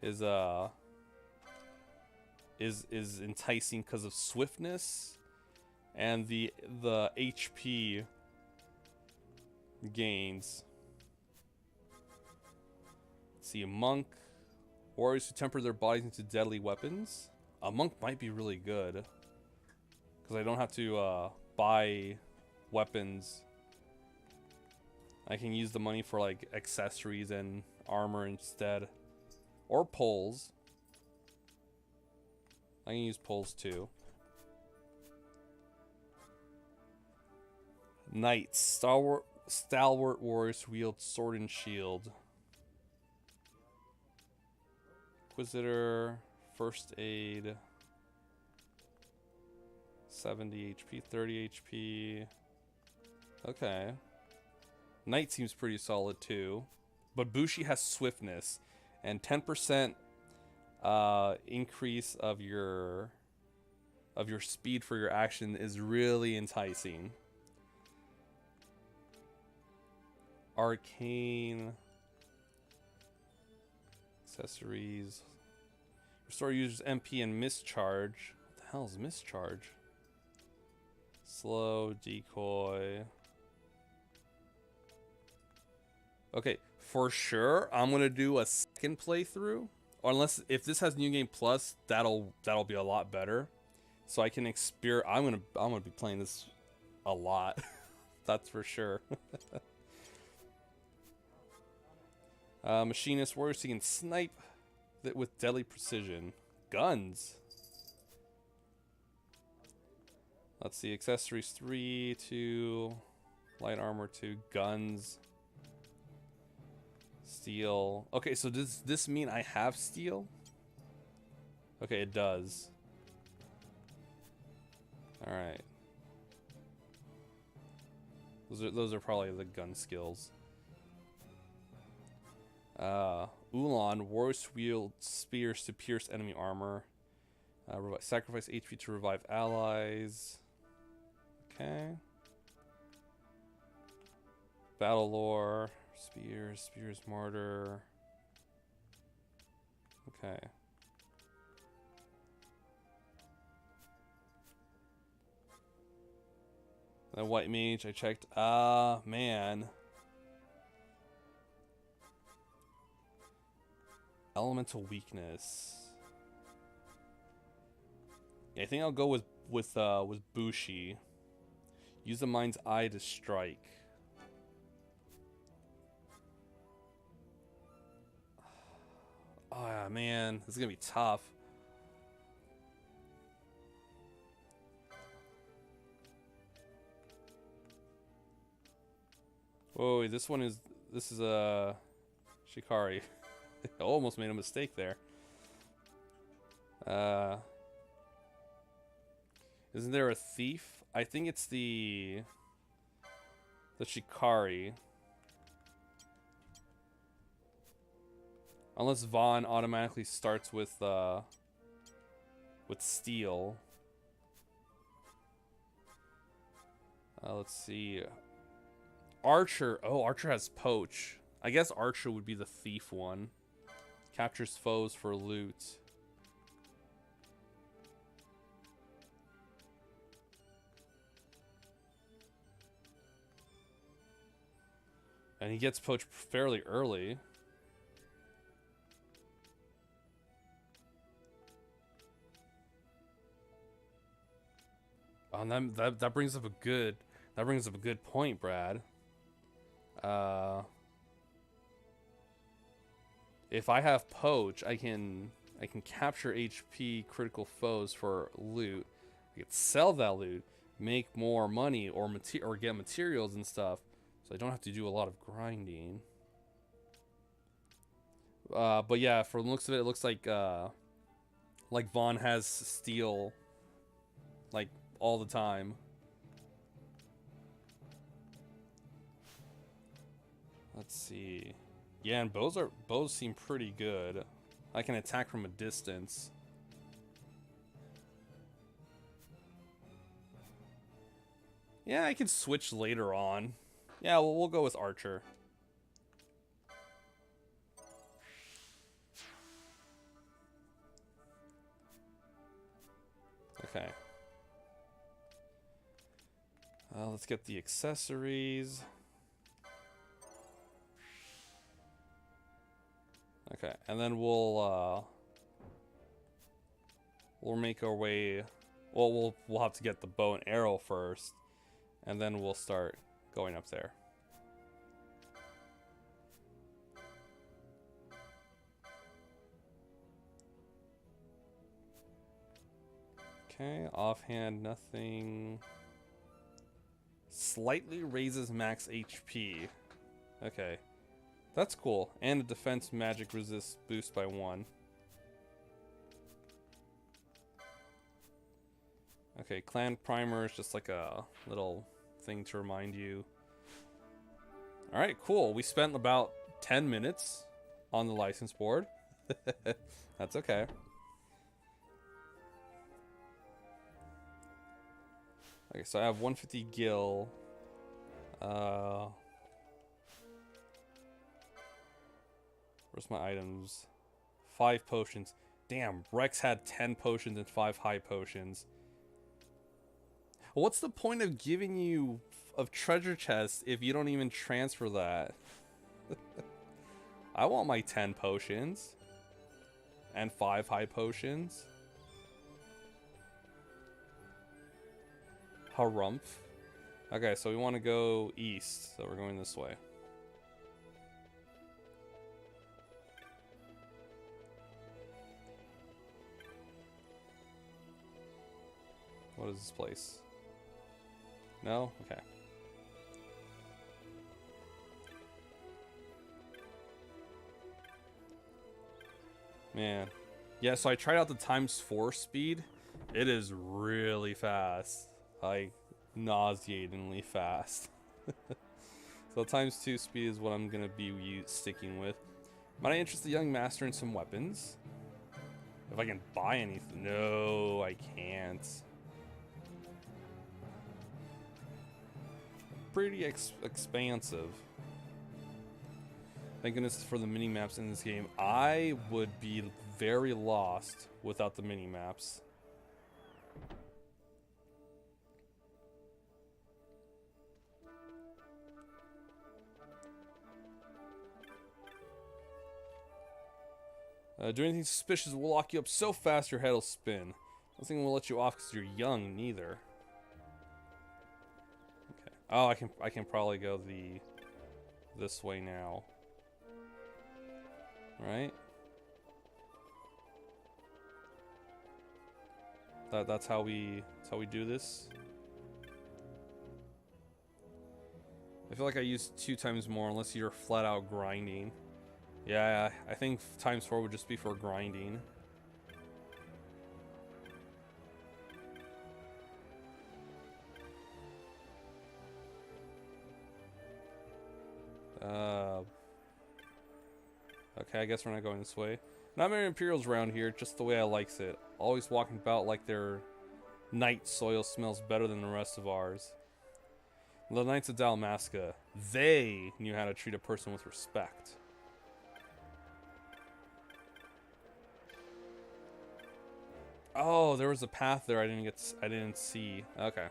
is enticing because of swiftness and the HP gains. Let's see, a monk. Warriors who temper their bodies into deadly weapons. A monk might be really good because I don't have to buy weapons. I can use the money for like accessories and armor instead, or poles. I can use poles too. Knights, stalwart warriors wield sword and shield. Inquisitor, first aid, 70 HP, 30 HP. Okay. Knight seems pretty solid too. But Bushi has swiftness and 10% increase of your speed for your action is really enticing. Arcane accessories. Restore users MP and mischarge. What the hell is mischarge? Slow, decoy. Okay, for sure I'm gonna do a second playthrough. Or unless if this has New Game Plus, that'll be a lot better. So I can experience. I'm gonna be playing this a lot. That's for sure. Machinist warriors, you can snipe with deadly precision. Guns. Let's see, accessories 3, 2, light armor 2, guns, steel. Okay, so does this mean I have steel? Okay, it does. All right. Those are probably the gun skills. Ulan, warriors wield spears to pierce enemy armor. Sacrifice HP to revive allies. Okay. Battle lore. Spears, martyr. Okay. The white mage, I checked. Man. Elemental weakness. Yeah, I think I'll go with Bushi. Use the mind's eye to strike. Oh man, this is gonna be tough. Whoa, this is Shikari. I almost made a mistake there. Isn't there a thief? I think it's the Shikari. Unless Vaughn automatically starts with steel. Let's see. Archer. Oh, Archer has poach. I guess Archer would be the thief one. Captures foes for loot. And he gets poached fairly early. And that brings up a good point, Brad. If I have poach, I can capture HP critical foes for loot. I can sell that loot, make more money, or get materials and stuff, so I don't have to do a lot of grinding. But yeah, from the looks of it, it looks like Vaughn has steel, like, all the time. Let's see. Yeah, and bows seem pretty good. I can attack from a distance. Yeah, I can switch later on. Yeah, well, we'll go with Archer. Okay. Let's get the accessories. Okay, and then we'll make our way. Well, we'll have to get the bow and arrow first, and then we'll start going up there. Okay, offhand, nothing. Slightly raises max HP. Okay. That's cool. And a defense magic resist boost by 1. Okay, clan primer is just like a little thing to remind you. Alright, cool. We spent about 10 minutes on the license board. That's okay. Okay, so I have 150 gil. Where's my items? 5 potions. Damn, Rex had 10 potions and 5 high potions. What's the point of giving you a treasure chest if you don't even transfer that? I want my 10 potions. And 5 high potions. Harumph. Okay, so we want to go east, so we're going this way. What is this place? No? Okay. Man. Yeah, so I tried out the ×4 speed. It is really fast. Like, nauseatingly fast. So ×2 speed is what I'm going to be sticking with. Might I interest the young master in some weapons? If I can buy anything. No, I can't. Pretty expansive. Thank goodness for the mini-maps in this game. I would be very lost without the mini-maps. Do anything suspicious will lock you up so fast your head will spin. Nothing will let you off because you're young, neither. Okay. Oh, I can probably go this way now. Right? That's how we do this. I feel like I used 2 times more unless you're flat out grinding. Yeah, I think ×4 would just be for grinding. Okay, I guess we're not going this way. Not many Imperials around here, just the way I likes it. Always walking about like their night soil smells better than the rest of ours. The Knights of Dalmasca, they knew how to treat a person with respect. Oh, there was a path there I didn't see. Okay.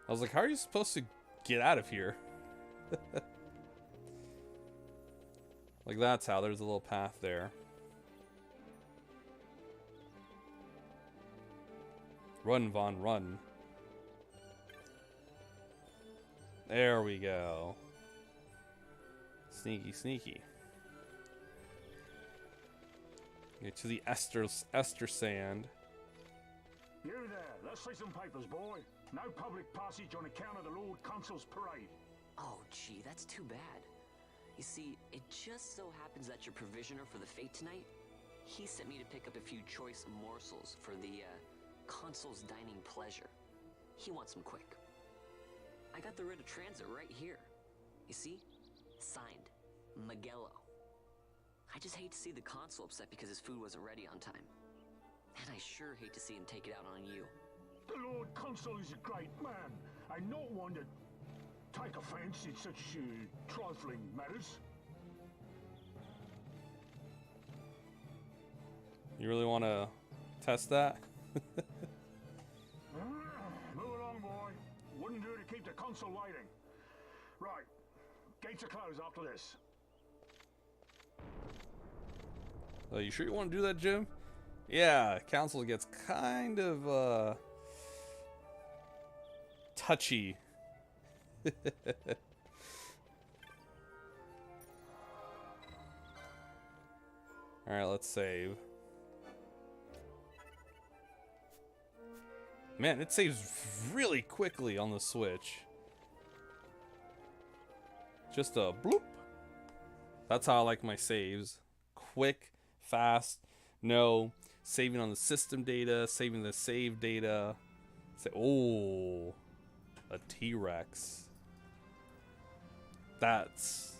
I was like, how are you supposed to get out of here? Like, that's how. There's a little path there. Run, Vaughn, run. There we go. Sneaky, sneaky. Get to the Esther Sand. You there, let's see some papers, boy. No public passage on account of the Lord Consul's parade. Oh, gee, that's too bad. You see, it just so happens that your provisioner for the fete tonight, he sent me to pick up a few choice morsels for the, Consul's dining pleasure. He wants them quick. I got the writ of transit right here. You see? Signed, Magello. I just hate to see the Consul upset because his food wasn't ready on time. And I sure hate to see him take it out on you. The Lord Consul is a great man, and not one to take offense in such trifling matters. You really want to test that? Move along, boy. Wouldn't do to keep the Consul waiting. Right. Gates are closed after this. You sure you want to do that, Jim? Yeah, Council gets kind of, touchy. Alright, let's save. Man, it saves really quickly on the Switch. Just a bloop. That's how I like my saves. Quick, fast, no saving on the system data, saving the save data. Oh, a T-Rex. That's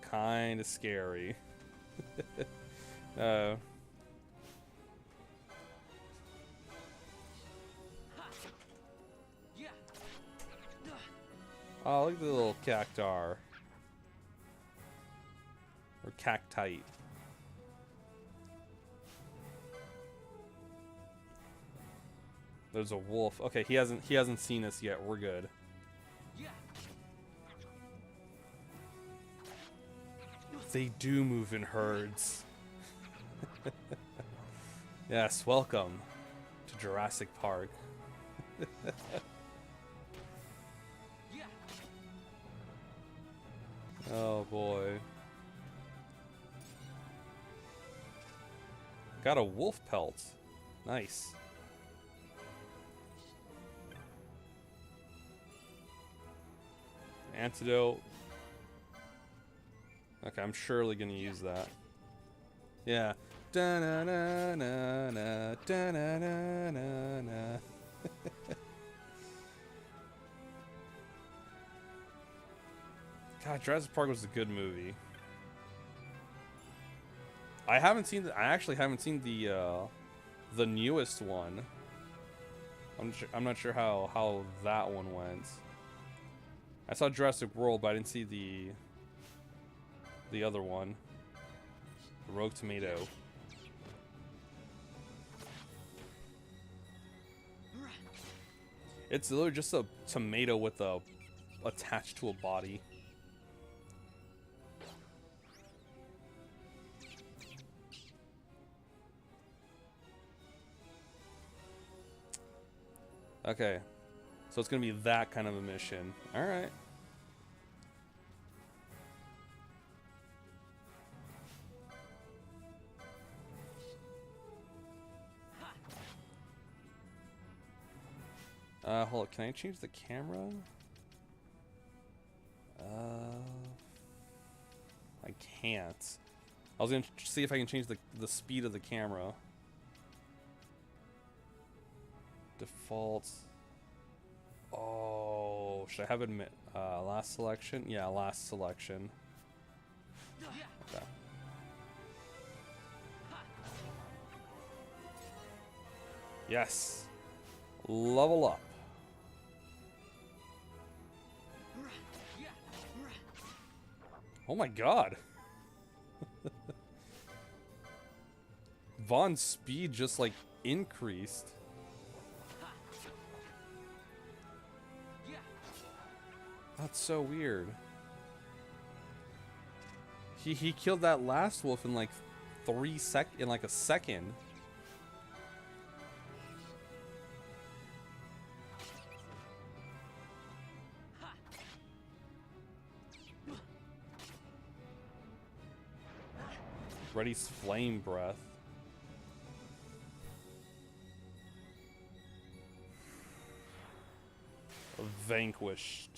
kind of scary. Oh, look at the little cactar. Or cactite. There's a wolf. Okay, he hasn't seen us yet. We're good. They do move in herds. Yes, welcome to Jurassic Park. Oh boy. Got a wolf pelt. Nice. Antidote. Okay, I'm surely gonna use that. Yeah. Da-na-na-na-na, da-na-na-na-na. God, Jurassic Park was a good movie. I actually haven't seen the newest one. I'm not sure how that one went. I saw Jurassic World, but I didn't see the other one. The Rogue Tomato. It's literally just a tomato with attached to a body. Okay, so it's gonna be that kind of a mission. All right. Hold on, can I change the camera? I can't. I was gonna see if I can change the speed of the camera. Default. Oh, should I have it last selection? Yeah, last selection. Okay. Yes. Level up. Oh my god. Vaughn's speed just like increased. That's so weird. He killed that last wolf in like in like a second. Ready's flame breath. Vanquished.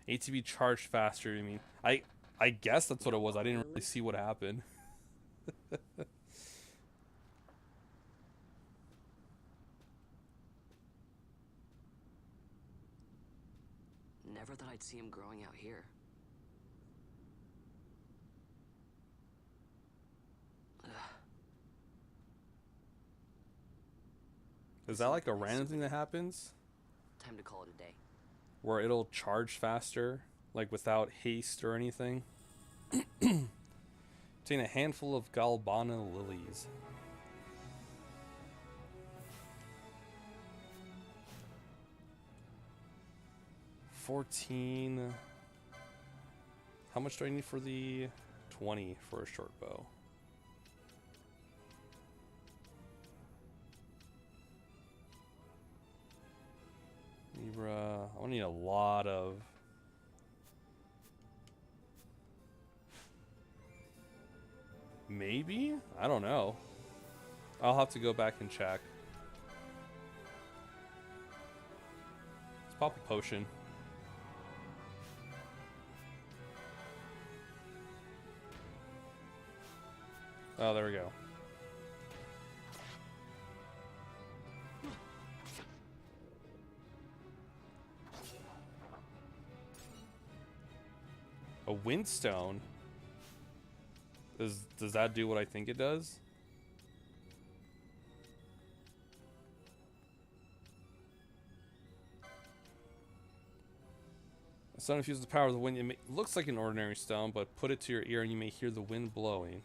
ATB charged faster, you mean? I guess that's what it was. I didn't really see what happened. Never thought I'd see him growing out here. Is that like a random thing that happens? Time to call it a day. Where it'll charge faster, like without haste or anything? Obtain a handful of Galbana lilies. $14. How much do I need for the 20 for a short bow? Libra. I need a lot of. Maybe? I don't know. I'll have to go back and check. Let's pop a potion. Oh, there we go. A windstone? Does that do what I think it does? A stone infuses the power of the wind. It looks like an ordinary stone, but put it to your ear and you may hear the wind blowing.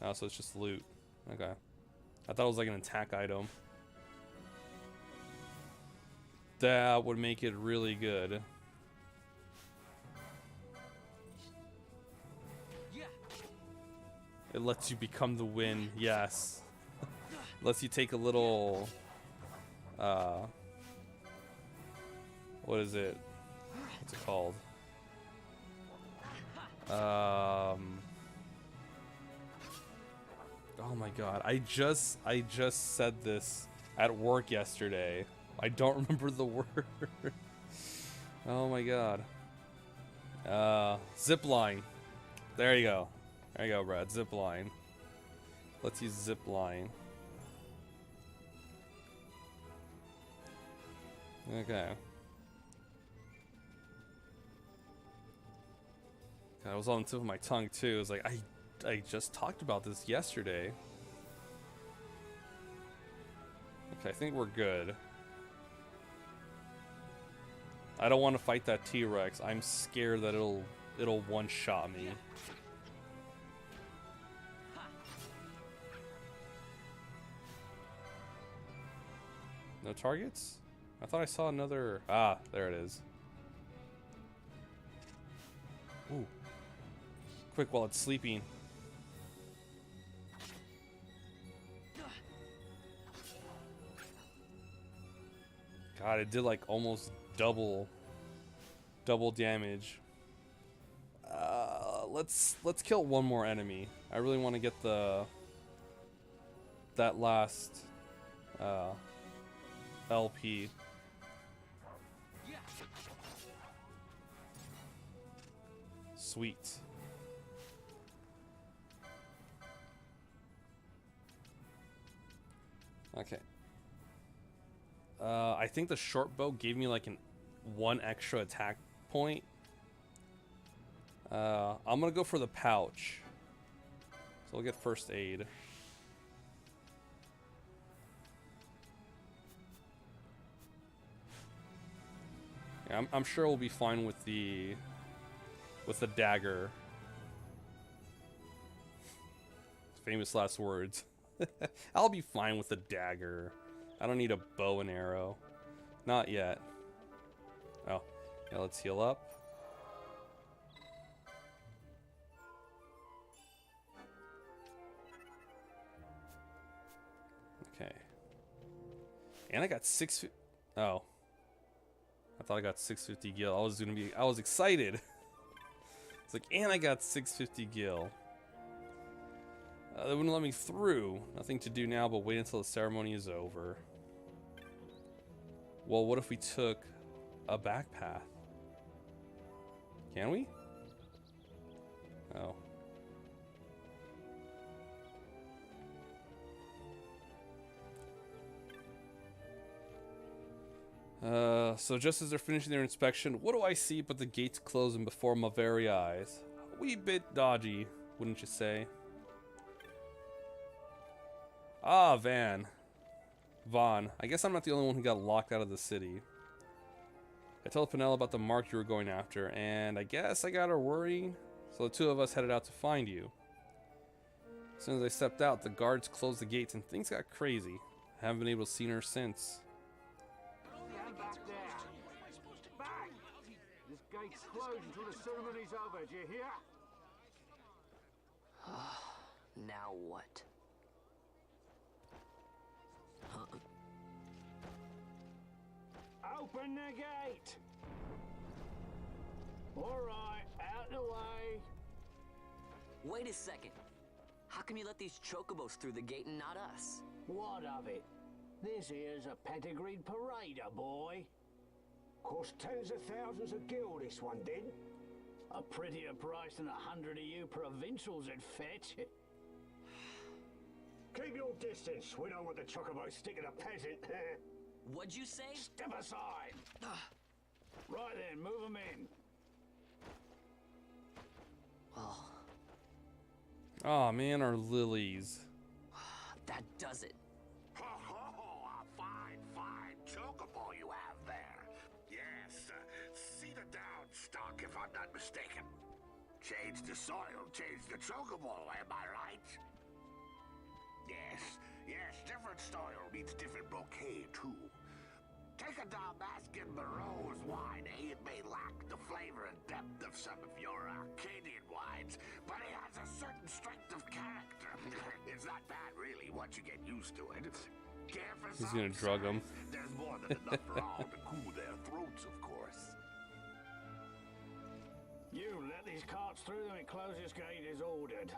Oh, so it's just loot. Okay. I thought it was like an attack item. That would make it really good. It lets you become the wind, yes. Lets you take a little, what is it? What's it called? Oh my god, I just said this at work yesterday. I don't remember the word. Oh my god. Zip line. There you go. There you go, Brad. Zip line. Let's use zip line. Okay. God, it was on the tip of my tongue too. It was like I just talked about this yesterday. Okay, I think we're good. I don't want to fight that T-Rex. I'm scared that it'll one-shot me. No targets? I thought I saw another... Ah, there it is. Ooh. Quick while it's sleeping. God, it did like almost double damage. Let's kill one more enemy. I really want to get that last LP. Sweet. Okay. I think the short bow gave me like one extra attack point I'm gonna go for the pouch. So we'll get first aid. Yeah, I'm sure we'll be fine with the dagger. Famous last words. I'll be fine with the dagger. I don't need a bow and arrow. Not yet. Oh, yeah, let's heal up. Okay. And I got 6. Oh. I thought I got 650 gil. I was excited. It's like, and I got 650 gil. They wouldn't let me through. Nothing to do now but wait until the ceremony is over. Well, what if we took a back path? Can we? Oh. So just as they're finishing their inspection, what do I see but the gates closing before my very eyes? A wee bit dodgy, wouldn't you say? Ah, Vaughn. I guess I'm not the only one who got locked out of the city. I told Penella about the mark you were going after, and I guess I got her worrying, so the two of us headed out to find you. As soon as I stepped out, the guards closed the gates and things got crazy. I haven't been able to see her since. This gate's closed until the ceremony's over, do you hear? Now what? Open the gate! Alright, out the way. Wait a second. How come you let these chocobos through the gate and not us? What of it? This here's a pedigreed parader, boy. Cost tens of thousands of gil, this one did. A prettier price than 100 of you provincials would fetch. Keep your distance. We don't want the chocobos sticking a peasant. What'd you say? Step aside. Right then, move them in. Oh. Aw, man, our lilies. That does it. Oh, a fine chocobo you have there. Yes, cedar down stock if I'm not mistaken. Change the soil, change the chocobo, am I right? Yes, different soil means different bouquet too. Take a Dalmascan Barrow's wine, It may lack the flavor and depth of some of your Arcadian wines, but it has a certain strength of character. It's not bad, really, once you get used to it. Care for He's gonna drug them. There's more than enough for all to cool their throats, of course. You let these carts through and closest gate is ordered.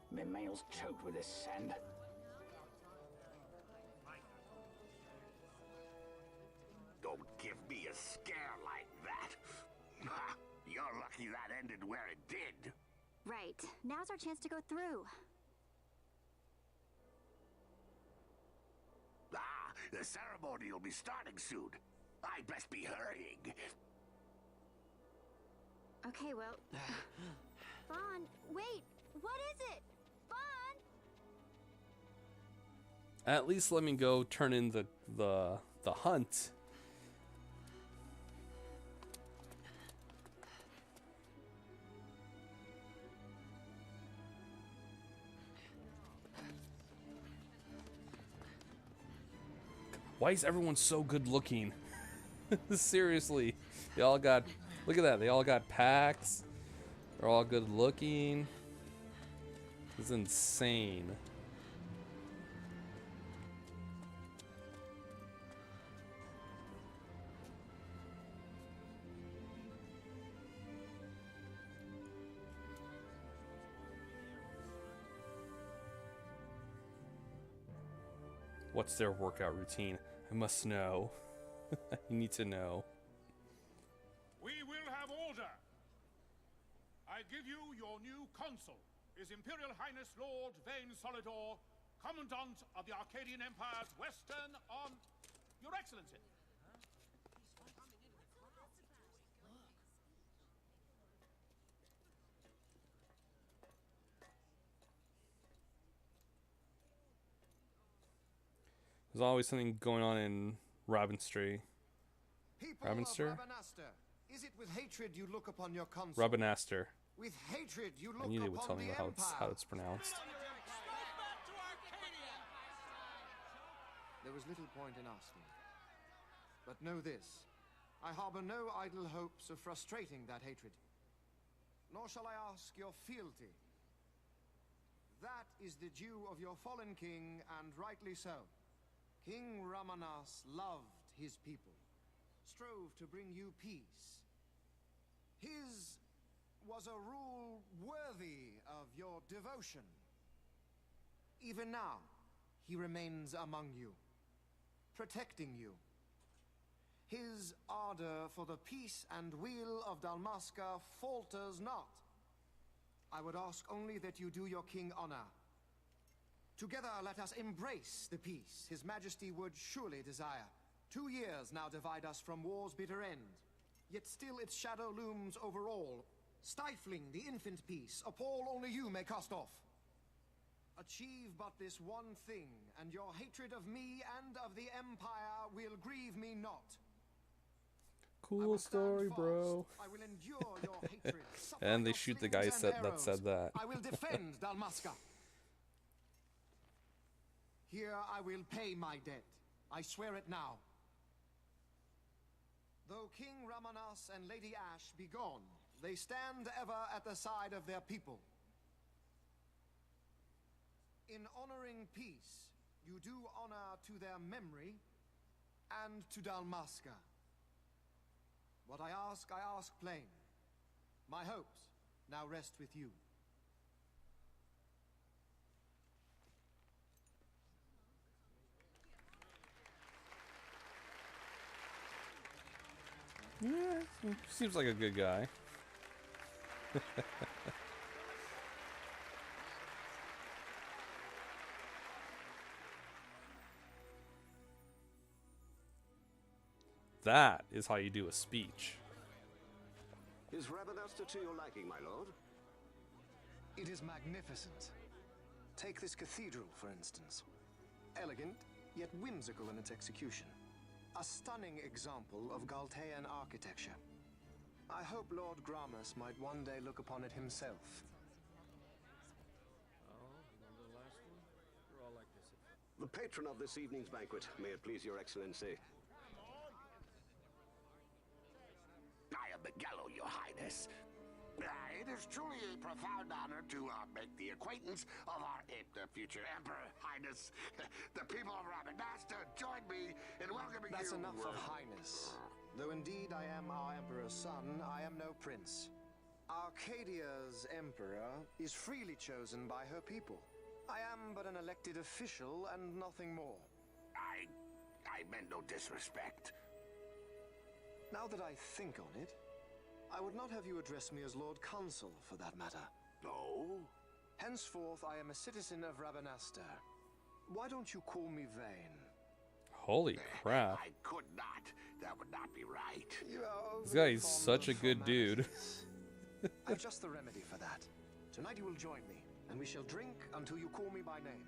My mail's choked with this sand. Don't give me a scare like that. You're lucky that ended where it did. Right. Now's our chance to go through. The ceremony will be starting soon. I best be hurrying. Okay, well... Vaughn, wait! What is it? Vaughn! At least let me go turn in the hunt. Why is everyone so good looking? Seriously. They all got, look at that. They all got packs. They're all good looking. This is insane. What's their workout routine? I must know. I need to know. We will have order. I give you your new consul, His Imperial Highness Lord Vane Solidor, Commandant of the Arcadian Empire's Western Your Excellency. There's always something going on in Robinstry. People Robinster? of Rabanaster, is it with hatred you look upon your consul? Robinaster. With hatred you look I knew they would tell upon me the how Empire. it's pronounced. There was little point in asking. But know this, I harbor no idle hopes of frustrating that hatred. Nor shall I ask your fealty. That is the due of your fallen king, and rightly so. King Ramanas loved his people, strove to bring you peace. His was a rule worthy of your devotion. Even now, he remains among you, protecting you. His ardor for the peace and weal of Dalmasca falters not. I would ask only that you do your king honor. Together let us embrace the peace His Majesty would surely desire. 2 years now divide us from war's bitter end, yet still its shadow looms over all, stifling the infant peace a pall only you may cast off. Achieve but this one thing, and your hatred of me and of the Empire will grieve me not. Cool story, bro. I will endure your hatred. And they shoot the guy that said that. I will defend Dalmasca. Here I will pay my debt. I swear it now. Though King Ramanas and Lady Ash be gone, they stand ever at the side of their people. In honoring peace, you do honor to their memory and to Dalmasca. What I ask plain. My hopes now rest with you. Yeah, seems like a good guy. That is how you do a speech. Is Rabanaster to your liking, my lord? It is magnificent. Take this cathedral, for instance. Elegant, yet whimsical in its execution. A stunning example of Galtean architecture. I hope Lord Gramus might one day look upon it himself. The patron of this evening's banquet, may it please your excellency. I am Miguelo, your highness. It is truly a profound honor to make the acquaintance of our future emperor, highness. The people of Rabanaster join me in welcoming That's you. enough of highness. Though indeed I am our emperor's son, I am no prince. Arcadia's emperor is freely chosen by her people. I am but an elected official and nothing more. I meant no disrespect. Now that I think on it, I would not have you address me as Lord Consul, for that matter. No? Henceforth, I am a citizen of Rabanaster. Why don't you call me Vane? Holy crap. I could not. That would not be right. This guy is such a good dude. I've just the remedy for that. Tonight you will join me, and we shall drink until you call me by name.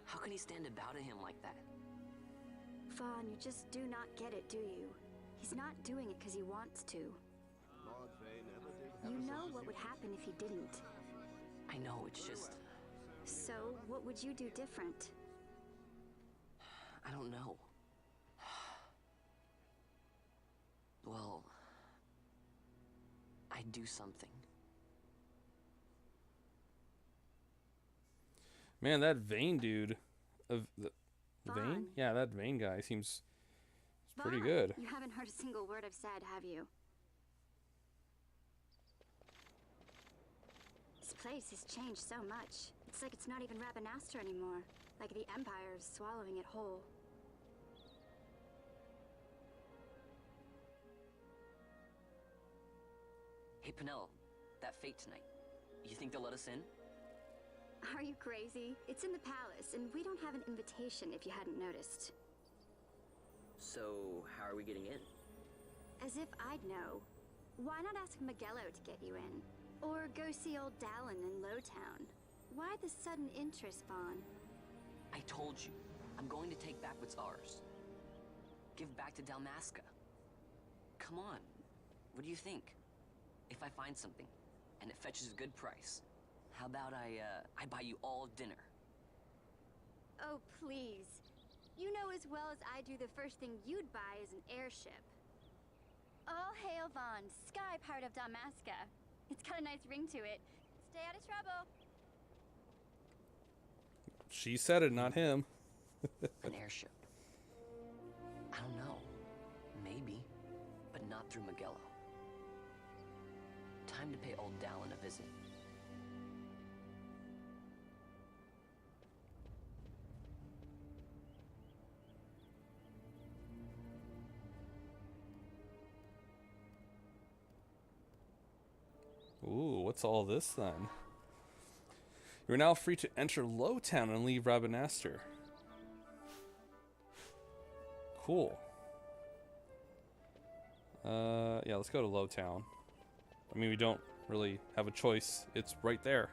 How can he stand about to him like that? Fawn, you just do not get it, do you? He's not doing it because he wants to. Lord Vane never did You know what would happen if he didn't. I know, it's just... So, what would you do different? I don't know. Well... I'd do something. Man, that Vane dude... Vane? Vaughn. Yeah, that Vane guy seems pretty Vaughn, good. You haven't heard a single word I've said, have you? This place has changed so much. It's like it's not even Rabanaster anymore. Like the Empire is swallowing it whole. Hey, Penel, that fate tonight. You think they'll let us in? Are you crazy? It's in the palace, and we don't have an invitation if you hadn't noticed. So, how are we getting in? As if I'd know. Why not ask Miguelo to get you in? Or go see old Dallin in Lowtown. Why the sudden interest, Vaughn? I told you, I'm going to take back what's ours. Give back to Dalmasca. Come on, what do you think? If I find something, and it fetches a good price, how about I buy you all dinner? Oh, please. You know as well as I do the first thing you'd buy is an airship. All hail Vaughn, sky part of Dalmasca. It's got a nice ring to it. Stay out of trouble. She said it, not him. An airship. I don't know. Maybe, but not through Magello. Time to pay old Dallin a visit. Ooh, what's all this then? You are now free to enter Lowtown and leave Rabanastre. Cool. Yeah, let's go to Lowtown. I mean, we don't really have a choice. It's right there.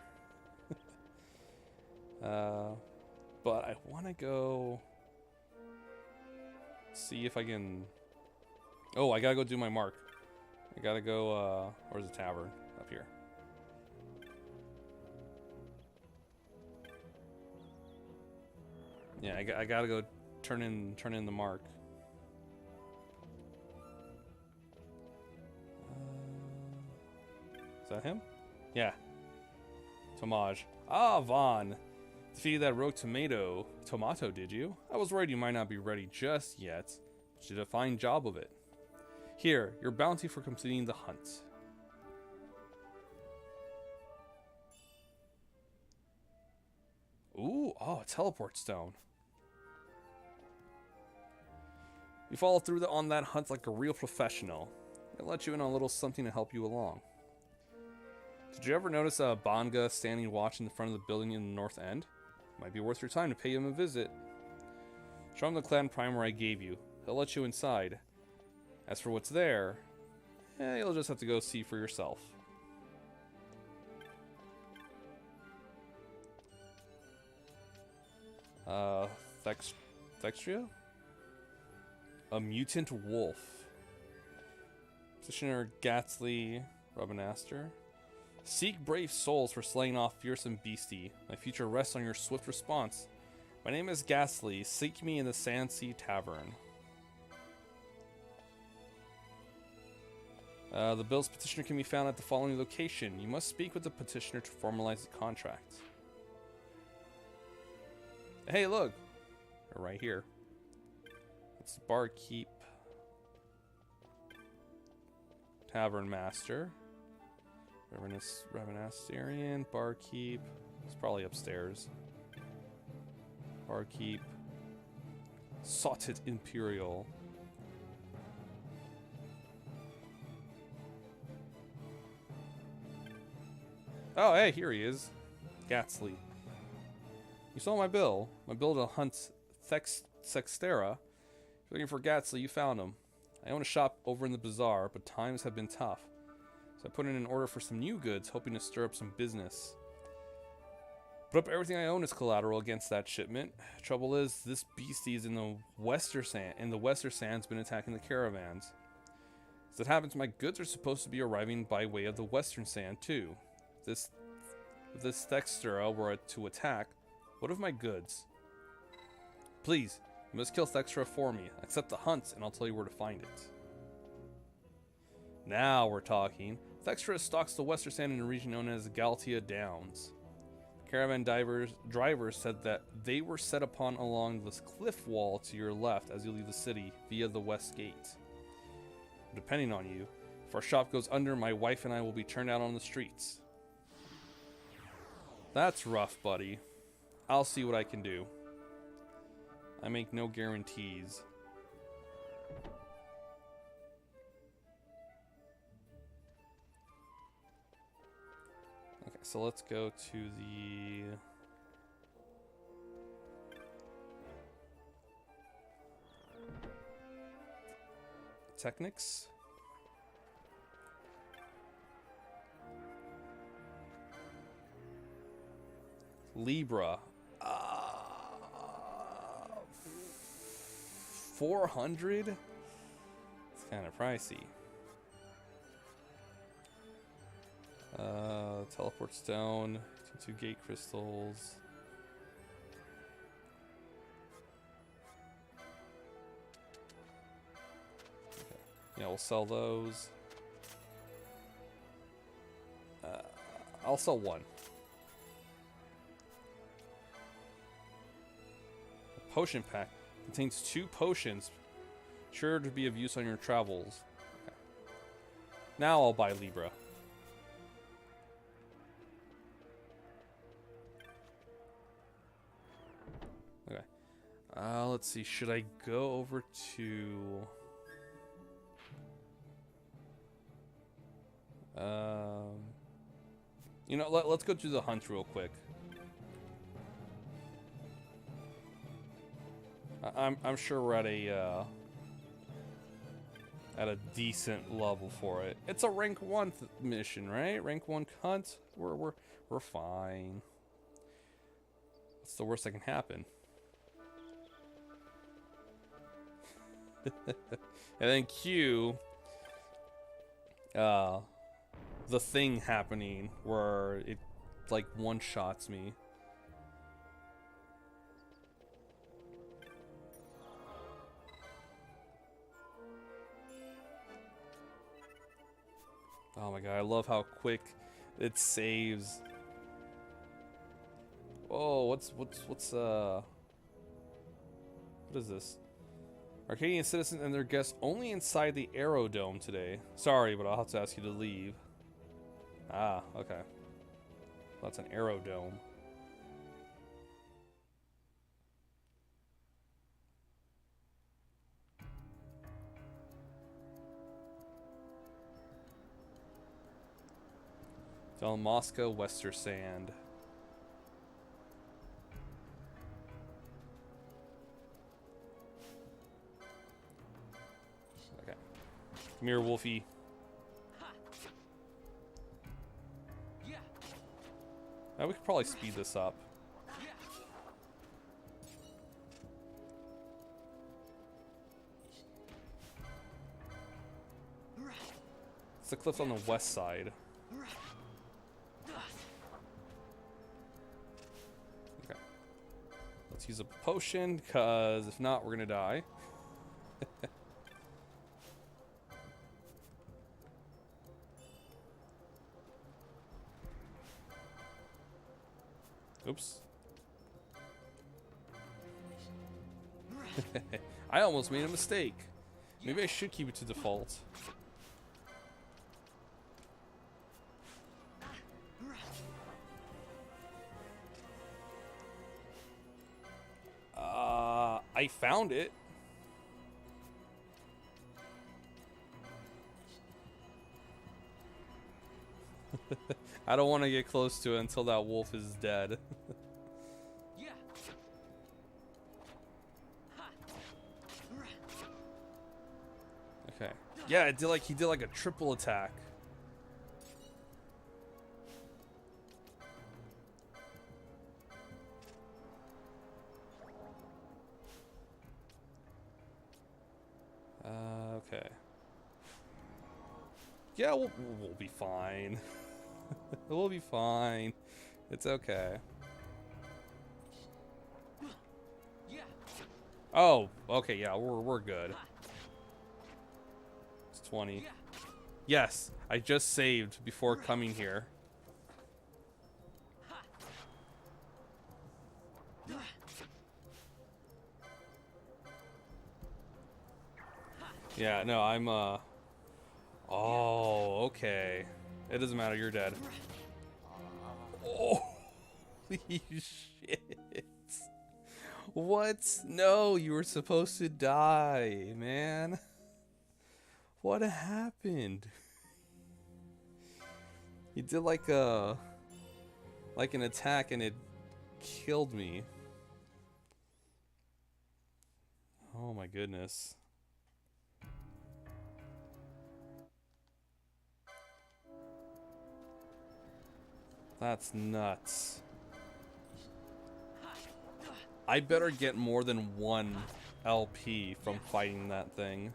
But I want to go see if I can... Oh, I gotta go do my mark. I gotta go, where's the tavern? Up here. Yeah, I gotta go turn in the mark. Is that him? Yeah. Tomage. Ah, Vaughn. Defeated that rogue tomato, did you? I was worried you might not be ready just yet. But you did a fine job of it. Here, your bounty for completing the hunt. Ooh, oh, a teleport stone. You followed through on that hunt like a real professional. I'll let you in on a little something to help you along. Did you ever notice a Bonga standing watch in the front of the building in the north end? Might be worth your time to pay him a visit. Show him the clan primer I gave you. He'll let you inside. As for what's there, you'll just have to go see for yourself. Thextria? A mutant wolf. Petitioner Gatsley Rabanastre. Seek brave souls for slaying off fearsome beastie. My future rests on your swift response. My name is Ghastly. Seek me in the Sandsea Tavern. The bill's petitioner can be found at the following location. You must speak with the petitioner to formalize the contract. Hey, look! They're right here. It's Barkeep. Tavern Master. Rabanasterian. Barkeep. It's probably upstairs. Barkeep. Sauted Imperial. Oh, hey, here he is. Gatsley. You saw my bill. My bill to hunt Sextera. If you're looking for Gatsley, you found him. I own a shop over in the bazaar, but times have been tough. So I put in an order for some new goods, hoping to stir up some business. Put up everything I own as collateral against that shipment. Trouble is, this beastie is in the Western Sands been attacking the caravans. As it happens, my goods are supposed to be arriving by way of the Western Sand, too. If this Thextera were to attack, what of my goods? Please, you must kill Thextera for me. Accept the hunt, and I'll tell you where to find it. Now we're talking. Thextera stalks the Western Sand in a region known as Galtia Downs. Caravan drivers said that they were set upon along this cliff wall to your left as you leave the city via the west gate. Depending on you, if our shop goes under, my wife and I will be turned out on the streets. That's rough, buddy. I'll see what I can do. I make no guarantees. Okay, so let's go to the... Technics. Libra. 400? It's kind of pricey. Teleport stone, 2 gate crystals. Okay. Yeah, we'll sell those. I'll sell one. A potion pack contains 2 potions, sure to be of use on your travels. Okay. Now I'll buy Libra. Okay. Let's see. Should I go over to... You know, let's go do the hunt real quick. I'm sure we're at a decent level for it. It's a rank 1 mission, right? Rank 1 hunt. We're fine. What's the worst that can happen? And then Q, the thing happening where it like one-shots me. Oh my god, I love how quick it saves. Oh, what is this? Arcadian citizens and their guests only inside the Aerodome today. Sorry, but I'll have to ask you to leave. Ah, okay. That's an Aerodome. Moscow, Wester Sand. Okay. Come here, Wolfie. We could probably speed this up. It's the cliffs on the west side. Okay. Let's use a potion, because if not, we're gonna die. Oops. I almost made a mistake. Maybe I should keep it to default. I found it. I don't want to get close to it until that wolf is dead. Okay. Yeah, it did he did like a triple attack. Okay. Yeah, we'll be fine. We'll be fine. It's okay. Oh, okay, yeah, we're good. It's 20. Yes, I just saved before coming here. Yeah, no, I'm oh, okay. It doesn't matter, you're dead. Oh, holy shit. What? No, you were supposed to die, man. What happened? You did like an attack and it killed me. Oh my goodness. That's nuts. I better get more than 1 LP from fighting that thing.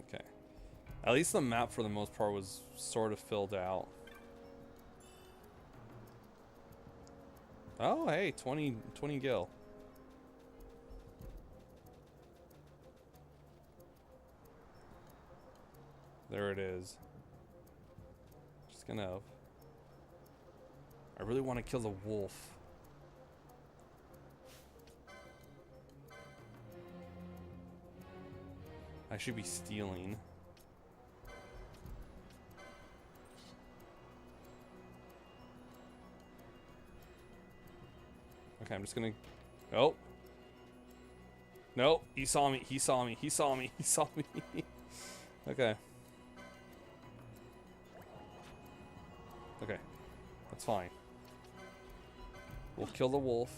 Okay. At least the map for the most part was sort of filled out. Oh, hey, 20 gil. There it is. Just gonna... I really want to kill the wolf. I should be stealing. Okay, I'm just gonna... Oh! No, he saw me, he saw me, he saw me, he saw me. Okay. Okay, that's fine. We'll kill the wolf.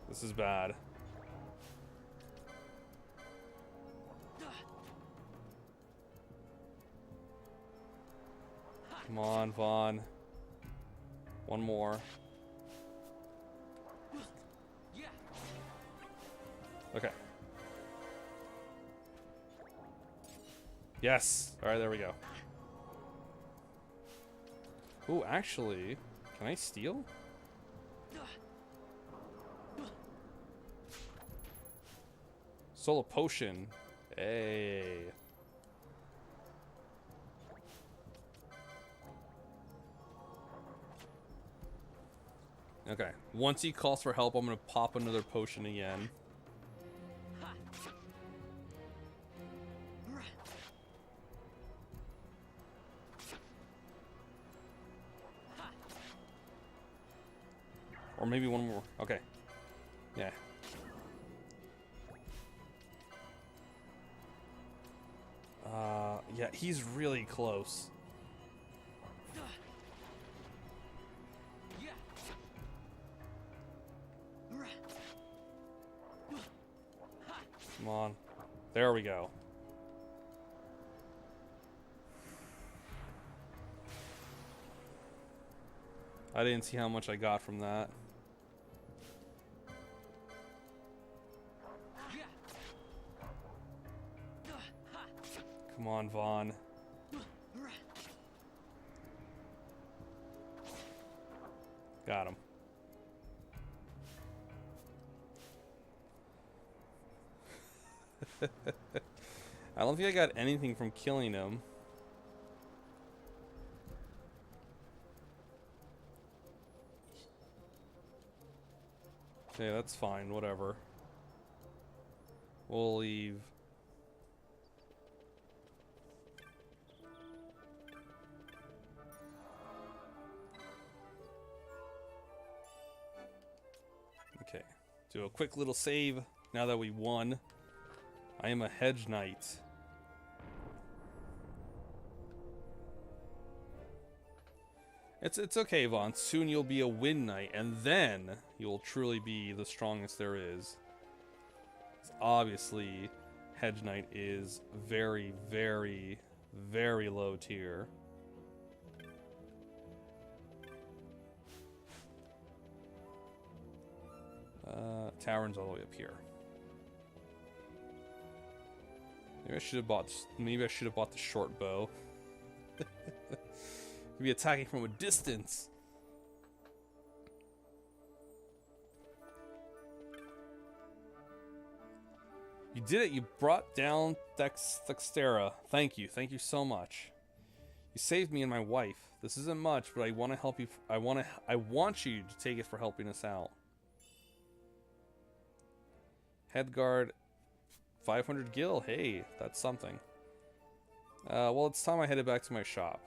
This is bad. Come on, Vaughn. One more. Okay. Yes. All right, there we go. Ooh, actually, can I steal? Solar potion. Hey. Okay. Once he calls for help, I'm gonna pop another potion again. Or maybe one more. Okay. Yeah. Yeah, he's really close. Come on. There we go. I didn't see how much I got from that. Come on, Vaughn. Got him. I don't think I got anything from killing him. Okay, that's fine, whatever. We'll leave. Okay, do a quick little save now that we won. I am a hedge knight. It's okay, Vaughn. Soon you'll be a win knight, and then you'll truly be the strongest there is. Obviously, hedge knight is very, very, very low tier. Tavern's all the way up here. Maybe I should have bought. Maybe I should have bought the short bow. Could be attacking from a distance. You did it. You brought down Dextera. Thank you. Thank you so much. You saved me and my wife. This isn't much, but I want to help you. I want you to take it for helping us out. Headguard, 500 gil. Hey, that's something. Well, it's time I headed back to my shop.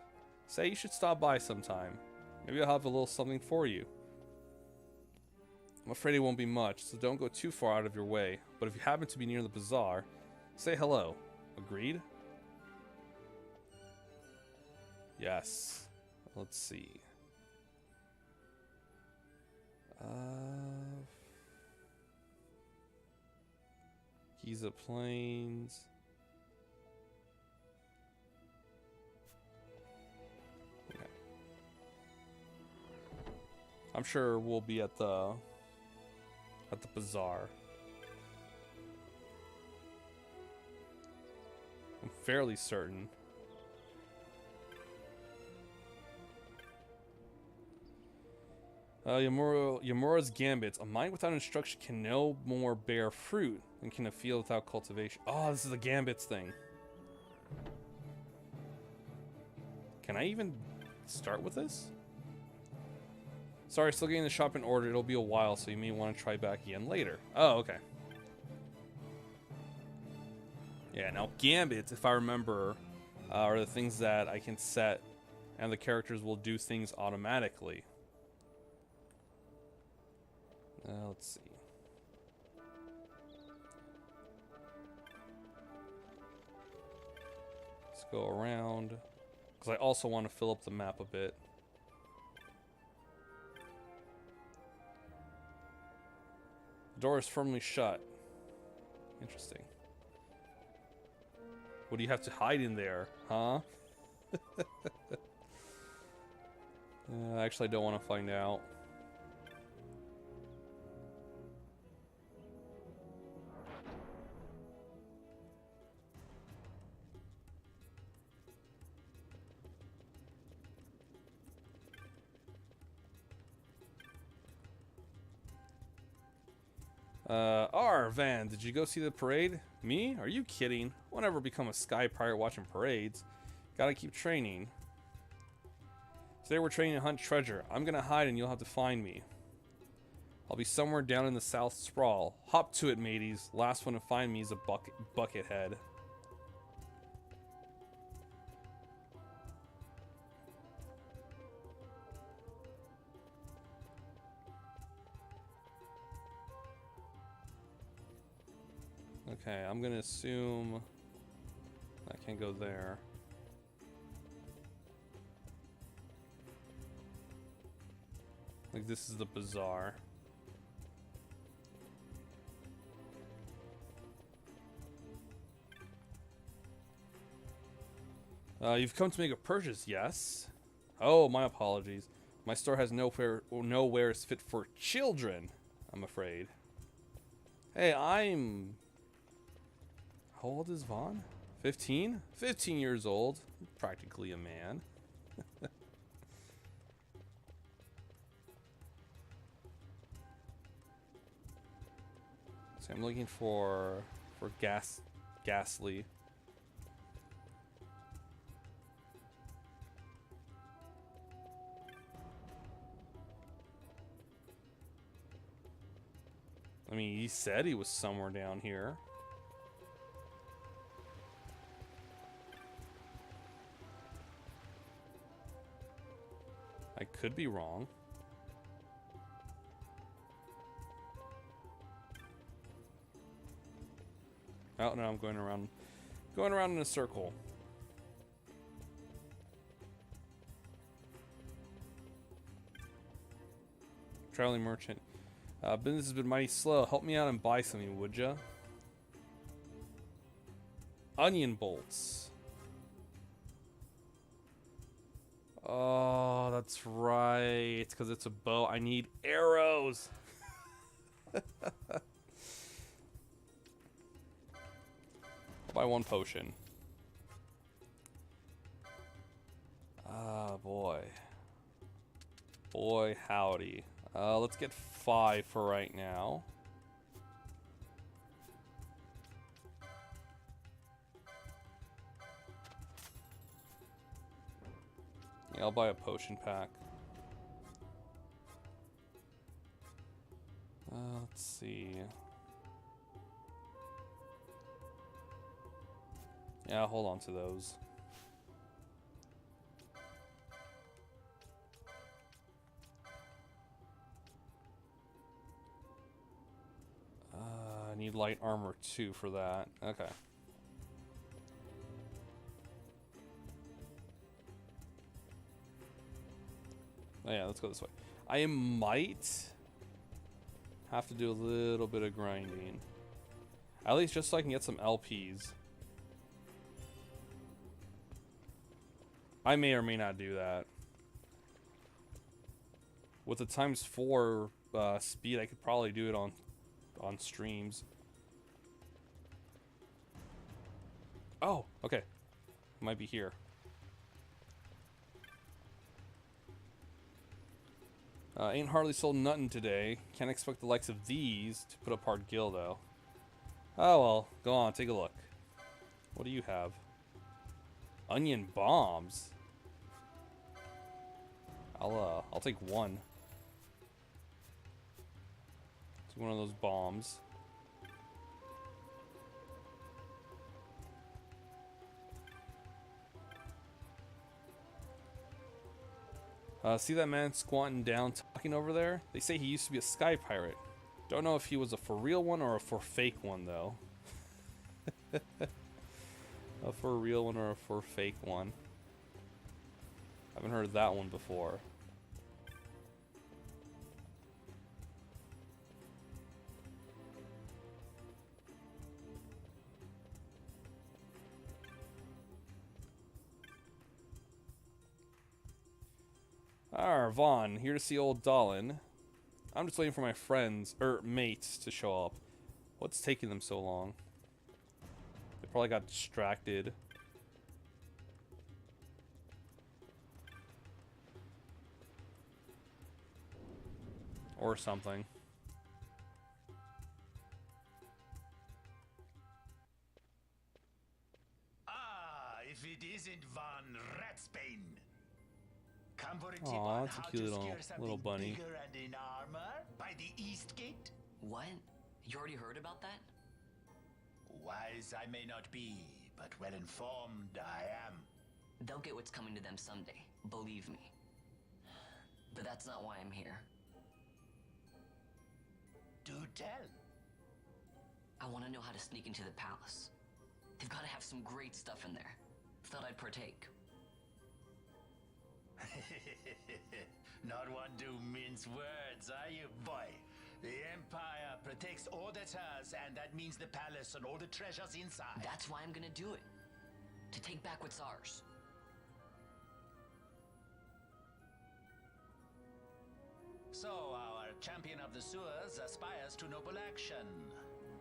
Say you should stop by sometime. Maybe I'll have a little something for you. I'm afraid it won't be much, so don't go too far out of your way. But if you happen to be near the bazaar, say hello. Agreed? Yes. Let's see. Giza Plains. Okay. I'm sure we'll be at the bazaar. I'm fairly certain. Yamura's Gambits. A mind without instruction can no more bear fruit than can a field without cultivation. Oh, this is the Gambits thing. Can I even start with this? Sorry, still getting the shop in order. It'll be a while, so you may want to try back again later. Oh, okay. Yeah, now Gambits, if I remember, are the things that I can set, and the characters will do things automatically. Let's see. Let's go around, because I also want to fill up the map a bit. The door is firmly shut. Interesting. What do you have to hide in there, huh? Actually, I don't want to find out. Van, did you go see the parade? Me? Are you kidding? Won't ever become a sky pirate watching parades. Gotta keep training. Today we're training to hunt treasure. I'm gonna hide and you'll have to find me. I'll be somewhere down in the South Sprawl. Hop to it, mateys. Last one to find me is a bucket head. Okay, I'm gonna assume I can't go there. Like, this is the bazaar. You've come to make a purchase, yes? Oh, my apologies. My store has no wares fit for children, I'm afraid. Hey, how old is Vaughn? 15? 15 years old. Practically a man. So I'm looking for Ghastly. I mean, he said he was somewhere down here. I could be wrong. Oh no, I'm going around in a circle. Traveling merchant. Business has been mighty slow. Help me out and buy something, would ya? Onion bolts. Oh, that's right. Because it's a bow. I need arrows. I'll buy one potion. Ah, boy. Boy, howdy. Let's get 5 for right now. Yeah, I'll buy a potion pack. Let's see. Yeah, I'll hold on to those. I need light armor 2 for that. Okay. Oh yeah, let's go this way. I might have to do a little bit of grinding. At least just so I can get some LPs. I may or may not do that. With the ×4 speed, I could probably do it on streams. Oh, okay. Might be here. Ain't hardly sold nothing today. Can't expect the likes of these to put up our gill, though. Oh well, go on, take a look. What do you have? Onion bombs. I'll take one. Take one of those bombs. See that man squatting down talking over there? They say he used to be a sky pirate. Don't know if he was a for real one or a for fake one, though. A for real one or a for fake one. Haven't heard that one before. Vaughn, here to see old Dolan. I'm just waiting for my friends, mates, to show up. What's taking them so long? They probably got distracted. Or something. Ah, if it isn't Von Ratsbane. Come for a tip Aw, on that's a how cute to little secure something little bunny. bigger and in armor by the East Gate? What? You already heard about that? Wise I may not be, but well informed I am. They'll get what's coming to them someday, believe me. But that's not why I'm here. Do tell. I want to know how to sneak into the palace. They've got to have some great stuff in there. Thought I'd partake. Not one to mince words, are you, boy? The Empire protects all that's hers, and that means the palace and all the treasures inside. That's why I'm gonna do it. To take back what's ours. So, our champion of the sewers aspires to noble action.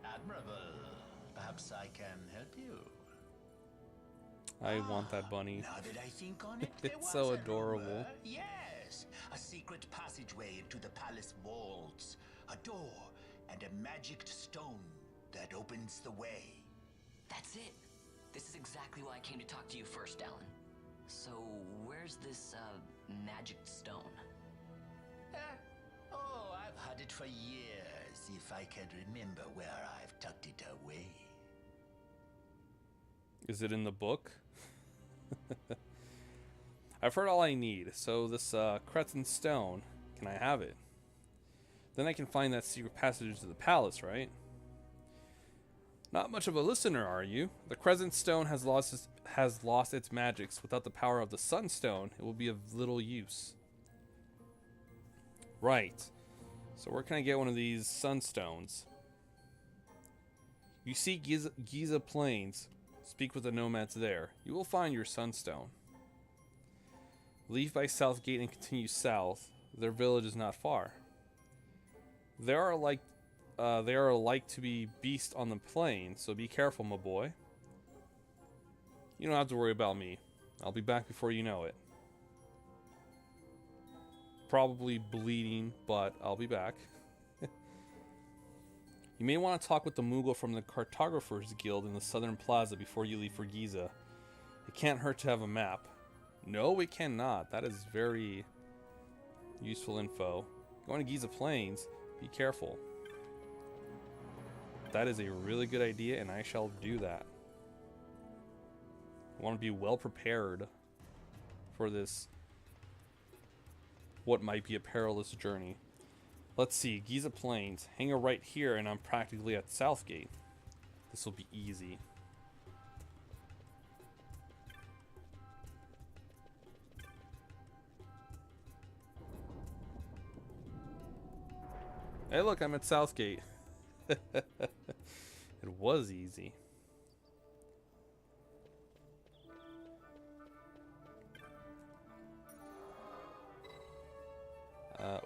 Admirable. Perhaps I can help you. I want that bunny. Now that I think on it, there It's was so a adorable. rumor. Yes, a secret passageway into the palace vaults, a door, and a magic stone that opens the way. That's it. This is exactly why I came to talk to you first, Alan. So, where's this, magic stone? Oh, I've had it for years, if I can remember where I've tucked it away. Is it in the book? I've heard all I need, so this XII stone, can I have it? Then I can find that secret passage to the palace, right? Not much of a listener, are you? The XII stone has lost its magics. Without the power of the Sunstone, it will be of little use. Right. So where can I get one of these Sunstones? You see Giza Plains. Speak with the nomads there. You will find your Sunstone. Leave by South Gate and continue south. Their village is not far. They are like to be beasts on the plain, so be careful, my boy. You don't have to worry about me. I'll be back before you know it. Probably bleeding, but I'll be back. You may want to talk with the Moogle from the Cartographers Guild in the Southern Plaza before you leave for Giza. It can't hurt to have a map. No, it cannot. That is very useful info. Going to Giza Plains, be careful. That is a really good idea, and I shall do that. I want to be well prepared for this, what might be a perilous journey. Let's see, Giza Plains. Hang a right here, and I'm practically at Southgate. This will be easy. Hey, look, I'm at Southgate. It was easy.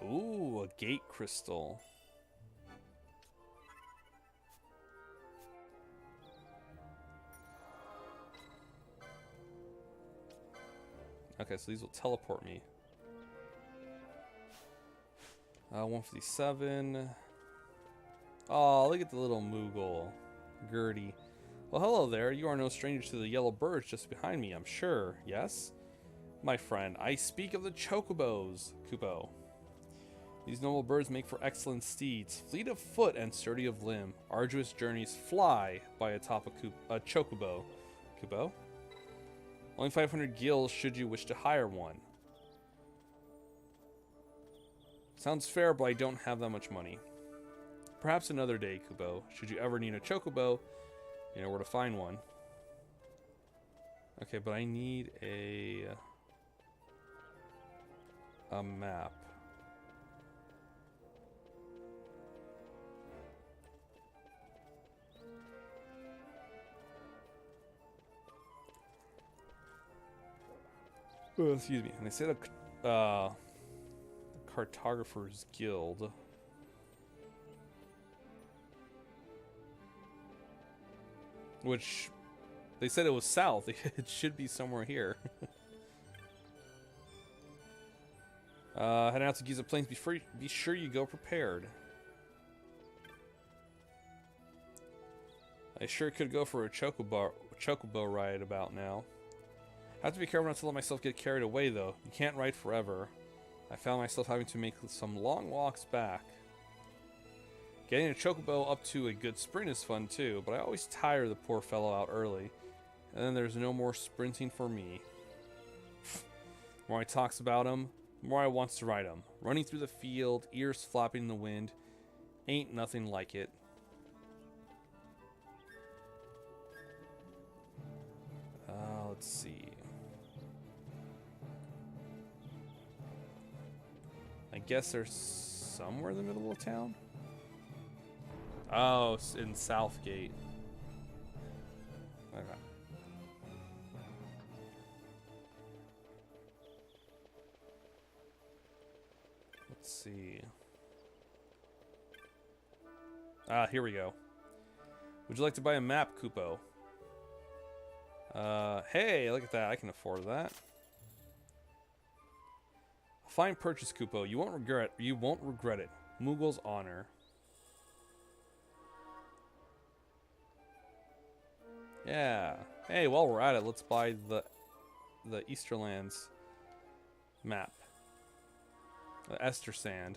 Ooh, a gate crystal. Okay, so these will teleport me. 157. Oh, look at the little Moogle. Gertie. Well, hello there. You are no stranger to the yellow birds just behind me, I'm sure. Yes? My friend, I speak of the chocobos, Kupo. These noble birds make for excellent steeds, fleet of foot and sturdy of limb. Arduous journeys fly by atop a chocobo. Kupo? Only 500 gills should you wish to hire one. Sounds fair, but I don't have that much money. Perhaps another day, Kupo. Should you ever need a chocobo, you know where to find one. Okay, but I need a map. Oh, excuse me. And they said a cartographer's guild. Which they said it was south. It should be somewhere here. Heading out to Giza Plains. Be sure you go prepared. I sure could go for a chocobo ride about now. I have to be careful not to let myself get carried away, though. You can't ride forever. I found myself having to make some long walks back. Getting a chocobo up to a good sprint is fun, too, but I always tire the poor fellow out early. And then there's no more sprinting for me. The more I talks about him, the more I wants to ride him. Running through the field, ears flapping in the wind. Ain't nothing like it. Let's see. I guess they're somewhere in the middle of town? Oh, it's in Southgate. Okay. Let's see. Here we go. Would you like to buy a map, Kupo? Hey, look at that. I can afford that. A fine purchase, Kupo. You won't regret it. Moogle's honor. Yeah. Hey, while we're at it, let's buy the Easterlands map. The Esther Sand.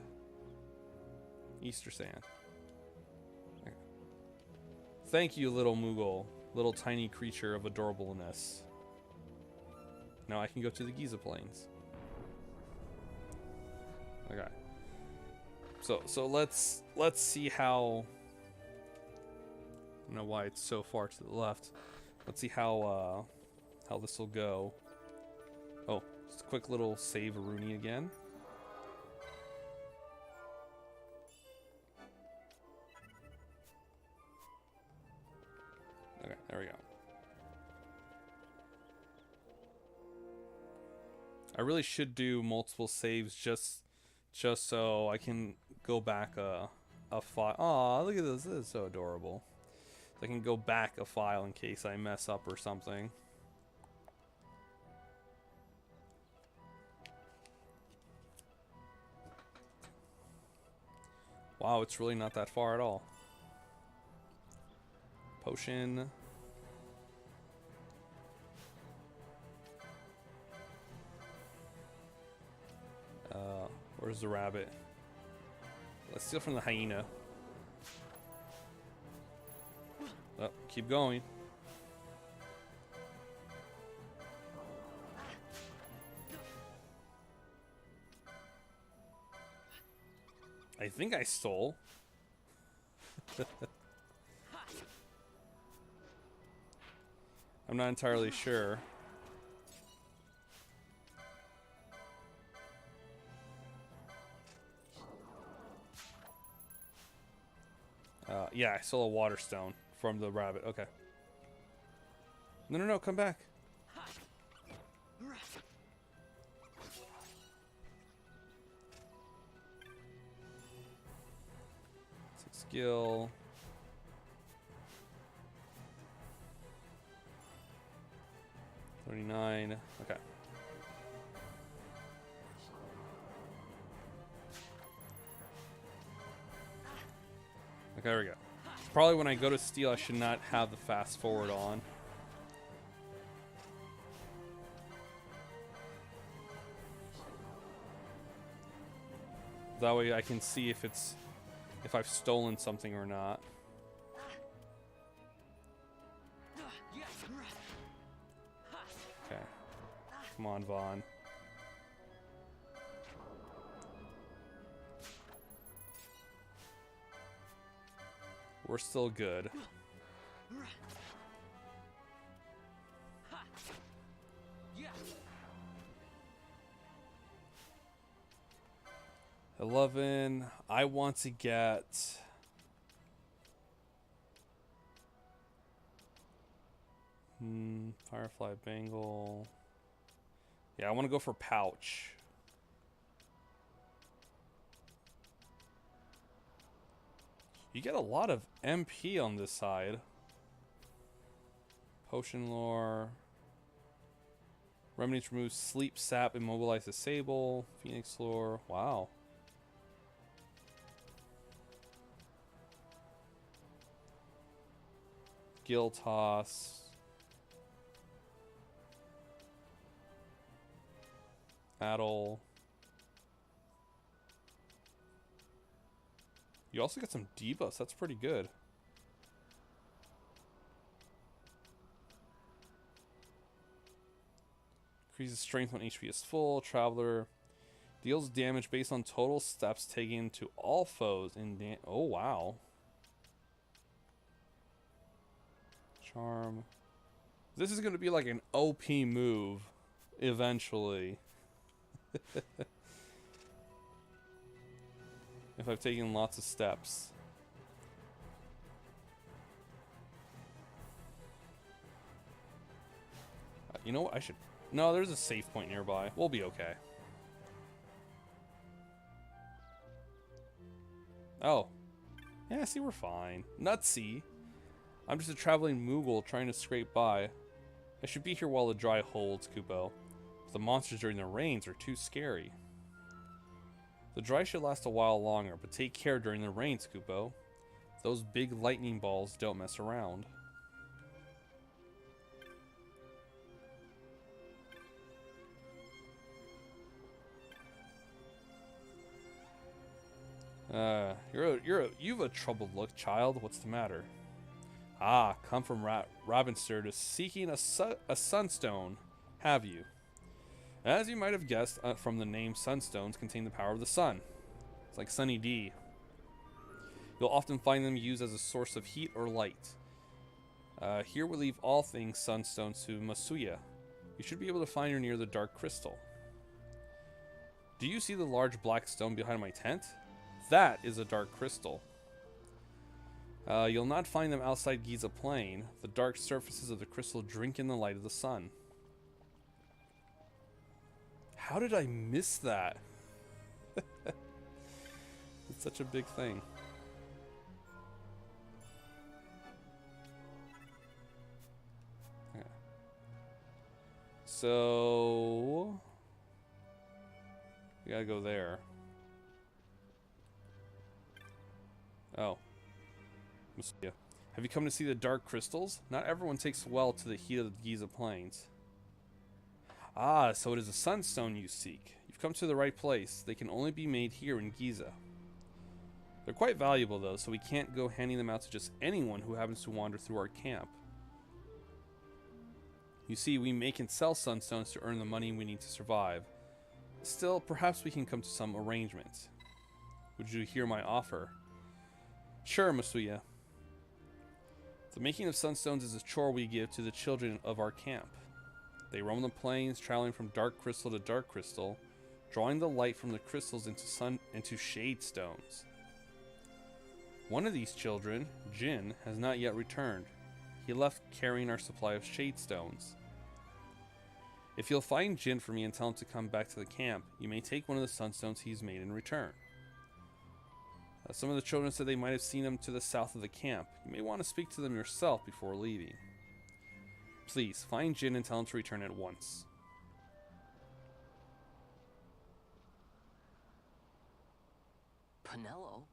Easter Sand. Okay. Thank you, little Moogle. Little tiny creature of adorableness. Now I can go to the Giza Plains. Okay. So let's see how. I don't know why it's so far to the left. Let's see how this will go. Oh, just a quick little save Rooney again. Okay, there we go. I really should do multiple saves just so I can go back a file. Aw, look at this. This is so adorable. So I can go back a file in case I mess up or something. Wow, it's really not that far at all. Potion. Where's the rabbit? Let's steal from the hyena. Oh, keep going. I think I stole. I'm not entirely sure. Yeah, I stole a water stone from the rabbit. Okay. No, no, no, come back. Skill. $39. Okay. Okay, there we go. Probably when I go to steal, I should not have the fast forward on. That way I can see if I've stolen something or not. Okay. Come on, Vaughn. We're still good. $11. I want to get Firefly Bangle. Yeah, I want to go for pouch. You get a lot of MP on this side. Potion lore. Remedies remove sleep, sap, immobilize, disable. Phoenix lore. Wow. Gill toss. Battle. You also get some debuffs. That's pretty good. Increases strength when HP is full. Traveler. Deals damage based on total steps taken to all foes in oh, wow. Charm. This is going to be like an OP move eventually. If I've taken lots of steps. You know what? I should... No, there's a safe point nearby. We'll be okay. Oh. Yeah, see, we're fine. Nutsy. I'm just a traveling Moogle trying to scrape by. I should be here while the dry holds, Kupo. But the monsters during the rains are too scary. The dry should last a while longer, but take care during the rains, Kupo. Those big lightning balls don't mess around. You've a troubled look, child. What's the matter? Ah, come from Ravenster to seeking a sunstone, have you? As you might have guessed from the name, sunstones contain the power of the sun. It's like Sunny D. You'll often find them used as a source of heat or light. Here we leave all things sunstones to Masuya. You should be able to find her near the dark crystal. Do you see the large black stone behind my tent? That is a dark crystal. You'll not find them outside Giza Plain. The dark surfaces of the crystal drink in the light of the sun. How did I miss that? It's such a big thing. Okay. So... we gotta go there. Oh. Have you come to see the dark crystals? Not everyone takes well to the heat of the Giza Plains. Ah, so it is a sunstone you seek. You've come to the right place. They can only be made here in Giza. They're quite valuable though, so we can't go handing them out to just anyone who happens to wander through our camp. You see, we make and sell sunstones to earn the money we need to survive. Still, perhaps we can come to some arrangement. Would you hear my offer? Sure, Masuya. The making of sunstones is a chore we give to the children of our camp. They roam the plains, traveling from dark crystal to dark crystal, drawing the light from the crystals into shade stones. One of these children, Jin, has not yet returned. He left carrying our supply of shade stones. If you'll find Jin for me and tell him to come back to the camp, you may take one of the sunstones he's made in return. Some of the children said they might have seen him to the south of the camp. You may want to speak to them yourself before leaving. Please, find Jin and tell him to return at once. Penelo?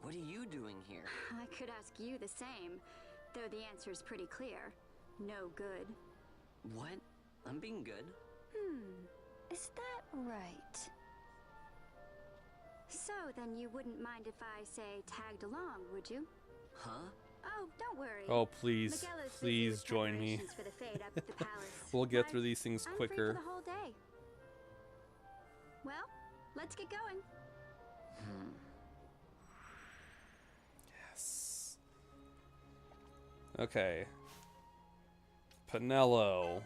What are you doing here? I could ask you the same, though the answer's pretty clear. No good. What? I'm being good. Is that right? So, then you wouldn't mind if I, say, tagged along, would you? Huh? Oh, don't worry. Oh, please. Miguelo's busy Please with join me. preparations for the fete up at the palace. We'll get But through these things I'm quicker. free for the whole day. Well, let's get going. Yes. Okay. Penelo.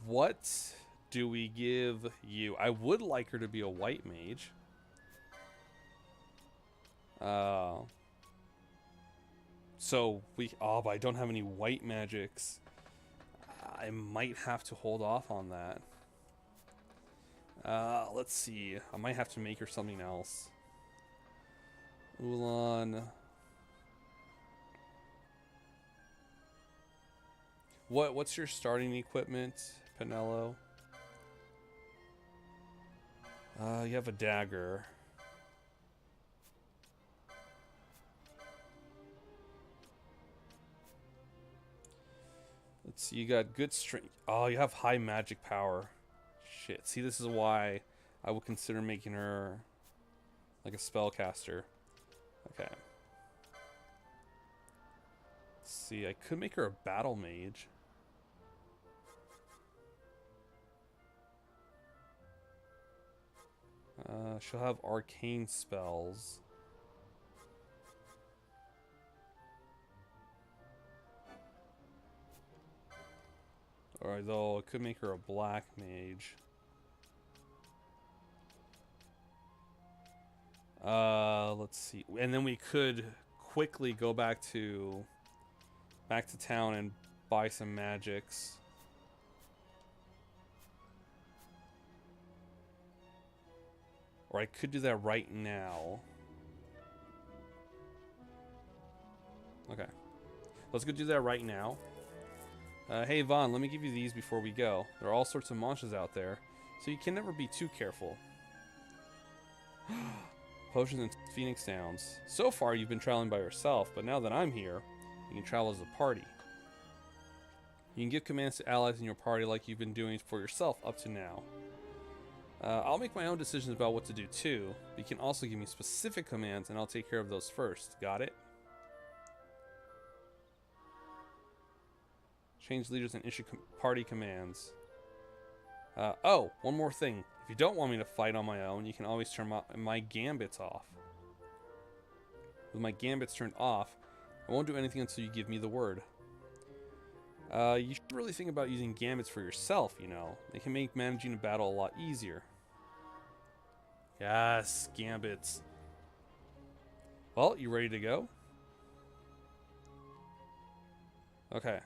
What do we give you? I would like her to be a white mage. So but I don't have any white magics. I might have to hold off on that. Let's see. I might have to make her something else. Ulan. What's your starting equipment, Penelo? You have a dagger. Let's see, you got good strength. Oh, you have high magic power. Shit. See, this is why I would consider making her like a spellcaster. Okay. Let's see, I could make her a battle mage. She'll have arcane spells. Alright, though, it could make her a black mage. Let's see. And then we could quickly go back to town and buy some magics. Or I could do that right now. Okay. Let's go do that right now. Hey Vaughn, let me give you these before we go. There are all sorts of monsters out there, so you can never be too careful. Potions and Phoenix Downs. So far you've been traveling by yourself, but now that I'm here, you can travel as a party. You can give commands to allies in your party like you've been doing for yourself up to now. I'll make my own decisions about what to do too, but you can also give me specific commands and I'll take care of those first. Got it? Change leaders and issue party commands. Oh, one more thing. If you don't want me to fight on my own, you can always turn my gambits off. With my gambits turned off, I won't do anything until you give me the word. You should really think about using gambits for yourself, you know. They can make managing a battle a lot easier. Yes, gambits. Well, you ready to go? Okay.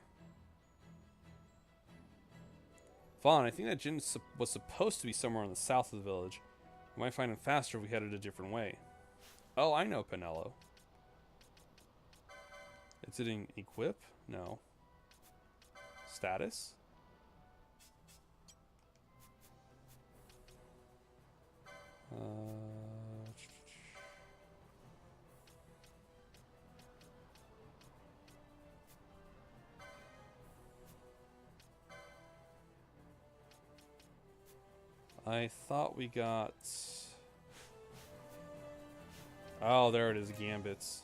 Vaughn, I think that Jin was supposed to be somewhere in the south of the village. We might find him faster if we headed a different way. Oh, I know, Penelo. Is it in equip? No. Status? I thought we got... Oh, there it is, gambits.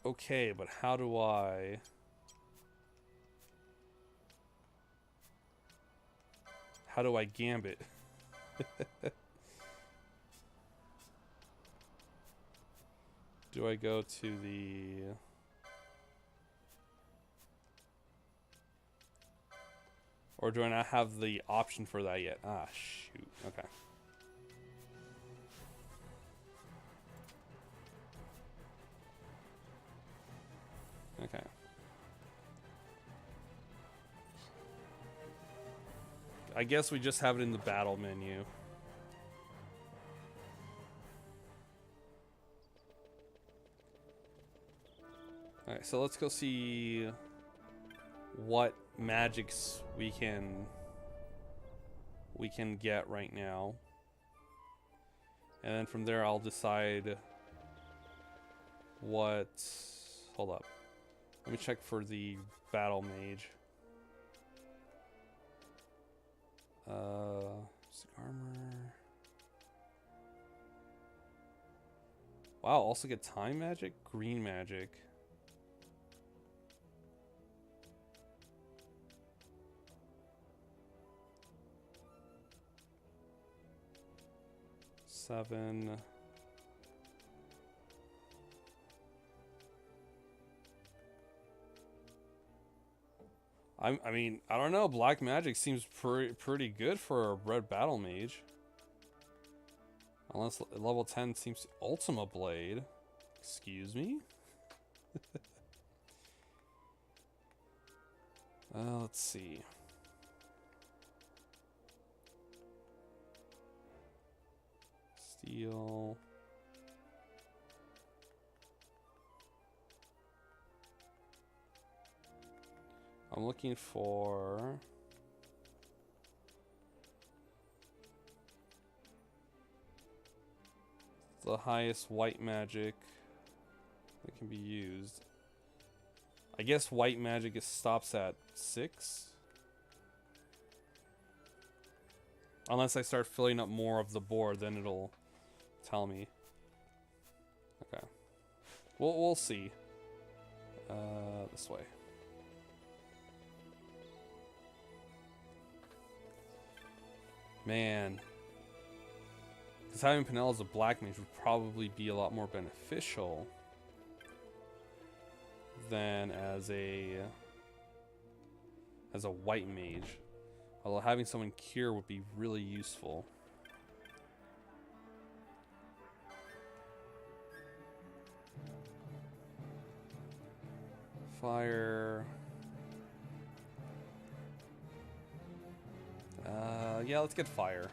Okay, but how do I... How do I gambit? Do I go to the... Or do I not have the option for that yet? Ah, shoot. Okay. Okay. I guess we just have it in the battle menu. Alright, so let's go see what magics we can get right now. And then from there I'll decide what... Hold up. Let me check for the battle mage. Armor. Wow, also get time magic? Green magic. Seven. I mean, I don't know. Black magic seems pretty good for a red battle mage. Unless level 10 seems Ultima Blade. Excuse me? Let's see. Steel. I'm looking for... the highest white magic that can be used. I guess white magic stops at 6. Unless I start filling up more of the board, then it'll tell me. Okay. We'll see. This way. Man. Because having Penel as a black mage would probably be a lot more beneficial than as a white mage. Although having someone cure would be really useful. Fire. Yeah, let's get fire.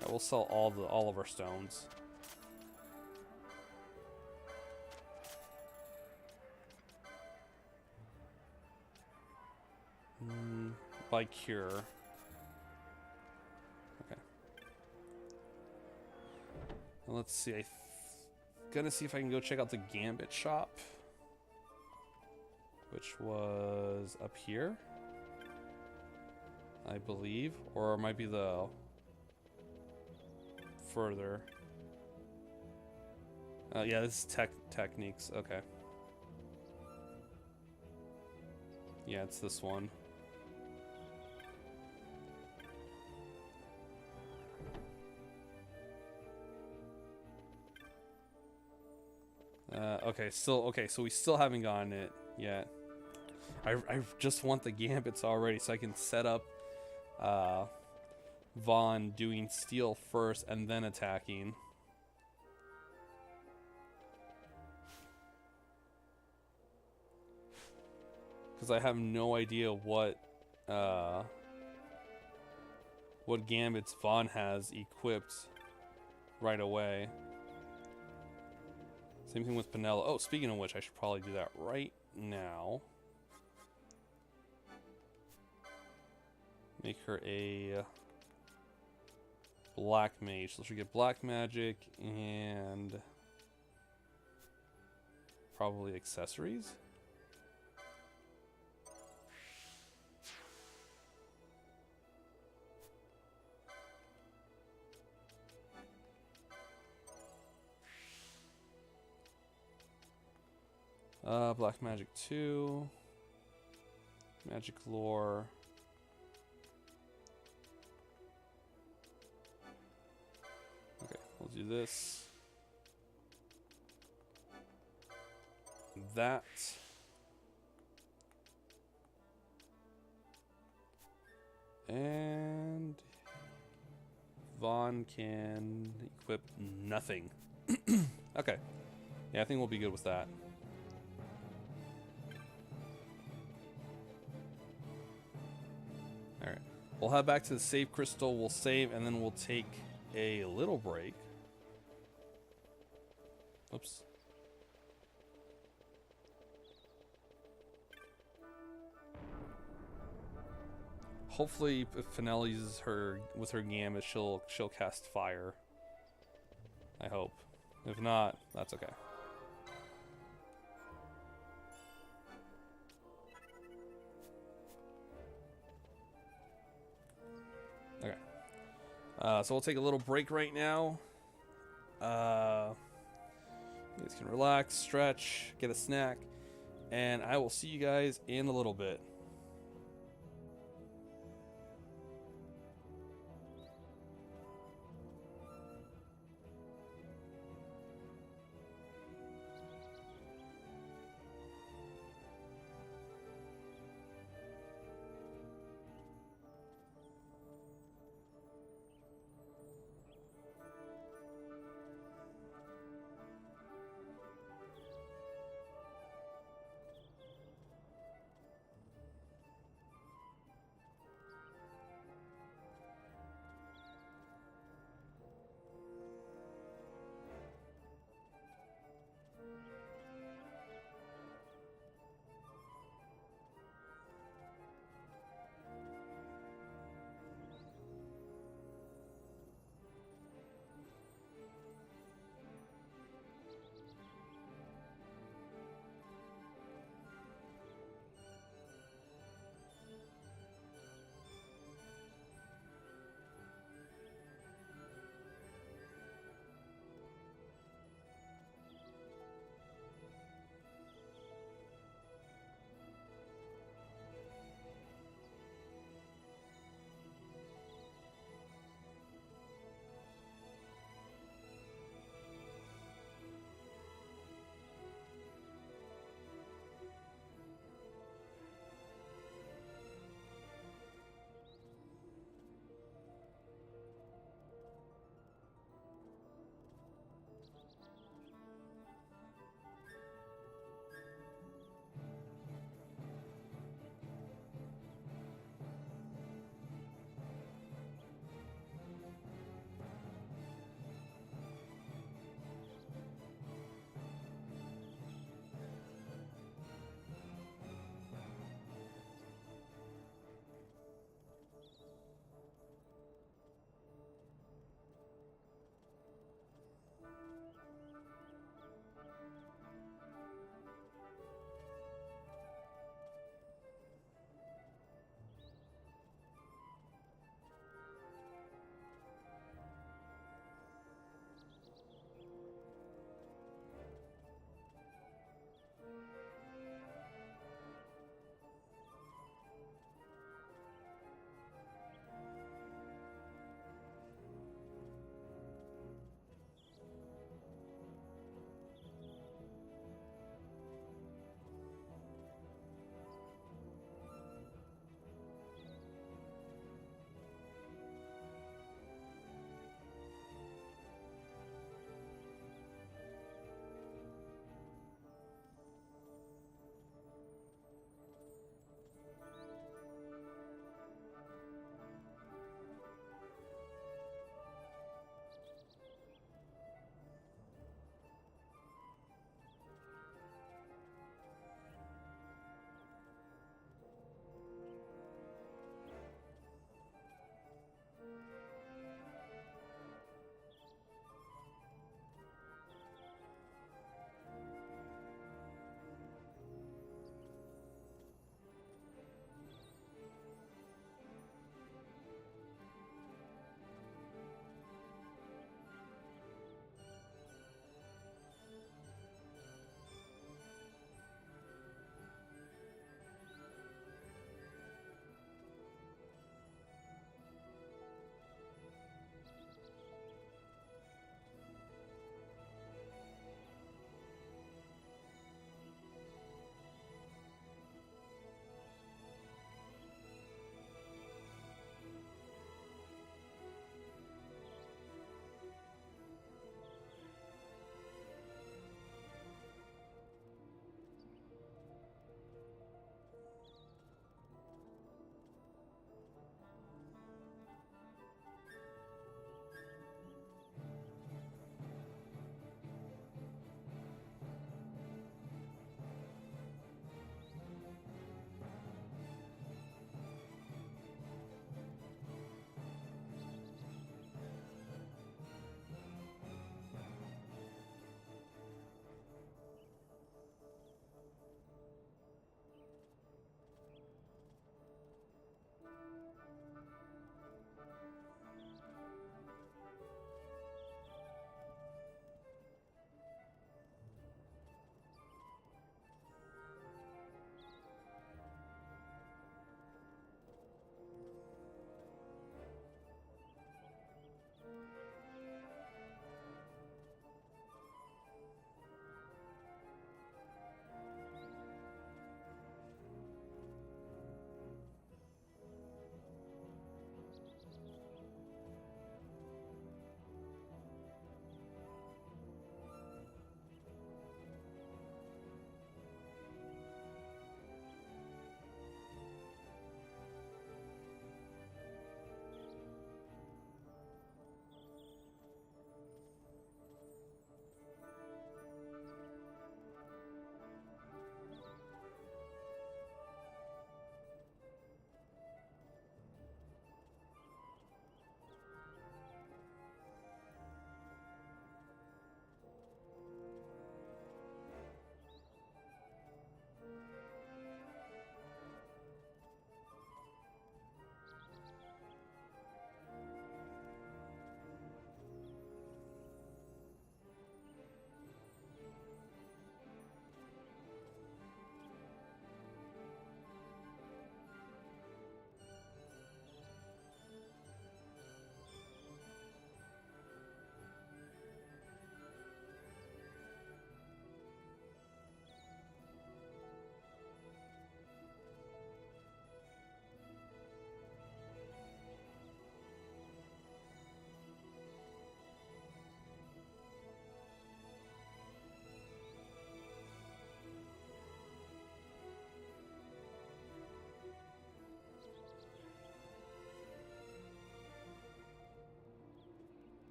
Yeah, we'll sell all of our stones. By cure. Okay. Well, let's see. I'm gonna see if I can go check out the Gambit shop, which was up here, I believe, or it might be the further. Yeah, this is techniques. Okay. Yeah, it's this one. Okay, so we still haven't gotten it yet. I just want the gambits already so I can set up Vaughn doing steal first and then attacking. Because I have no idea what gambits Vaughn has equipped right away. Same thing with Penella. Oh, speaking of which, I should probably do that right now. Make her a black mage. So she'll get black magic and probably accessories. Black magic 2. Magic lore. do this. That. And Vaughn can equip nothing. Okay. Yeah, I think we'll be good with that. Alright. We'll head back to the save crystal. We'll save, and then we'll take a little break. Oops. Hopefully, if Fennel uses her with her Gambit, she'll cast fire. I hope. If not, that's okay. Okay. So we'll take a little break right now. You guys can relax, stretch, get a snack, and I will see you guys in a little bit.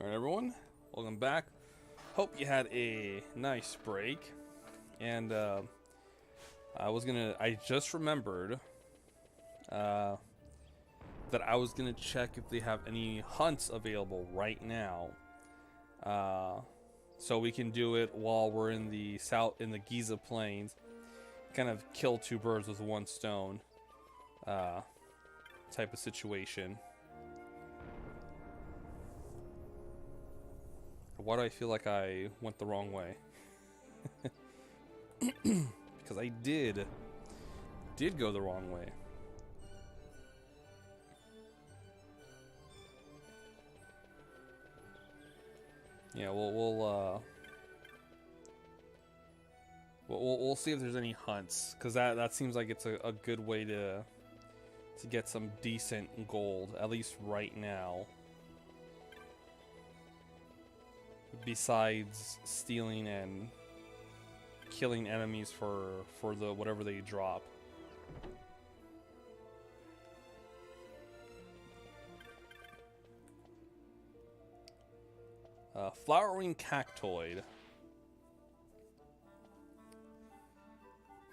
Alright, everyone, welcome back. Hope you had a nice break. And I just remembered that I was gonna check if they have any hunts available right now, so we can do it while we're in the Giza Plains. Kind of kill two birds with one stone type of situation. Why do I feel like I went the wrong way? Because I did go the wrong way. Yeah, we'll see if there's any hunts, because that seems like it's a good way to get some decent gold, at least right now. Besides stealing and killing enemies for the whatever they drop. Flowering cactoid.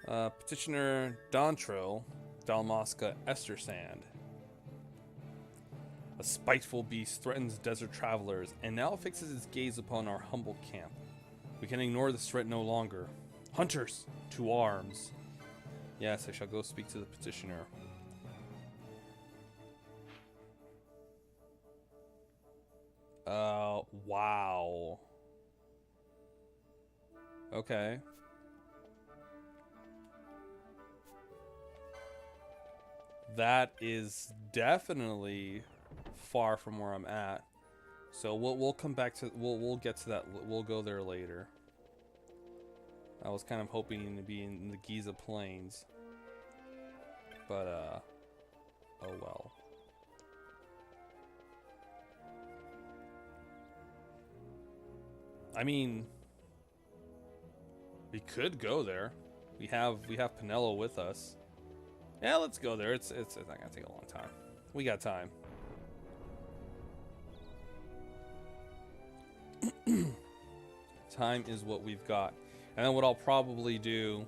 Petitioner Dontro Dalmasca Estersand. A spiteful beast threatens desert travelers and now fixes its gaze upon our humble camp. We can ignore this threat no longer. Hunters, to arms. Yes, I shall go speak to the petitioner. Wow. Okay. That is definitely far from where I'm at. So we'll come back to we'll get to that. We'll go there later. I was kind of hoping to be in the Giza Plains, but oh well. I mean, we could go there. We have Penelo with us. Yeah, let's go there. It's not gonna take a long time. We got time. Time is what we've got. And then what I'll probably do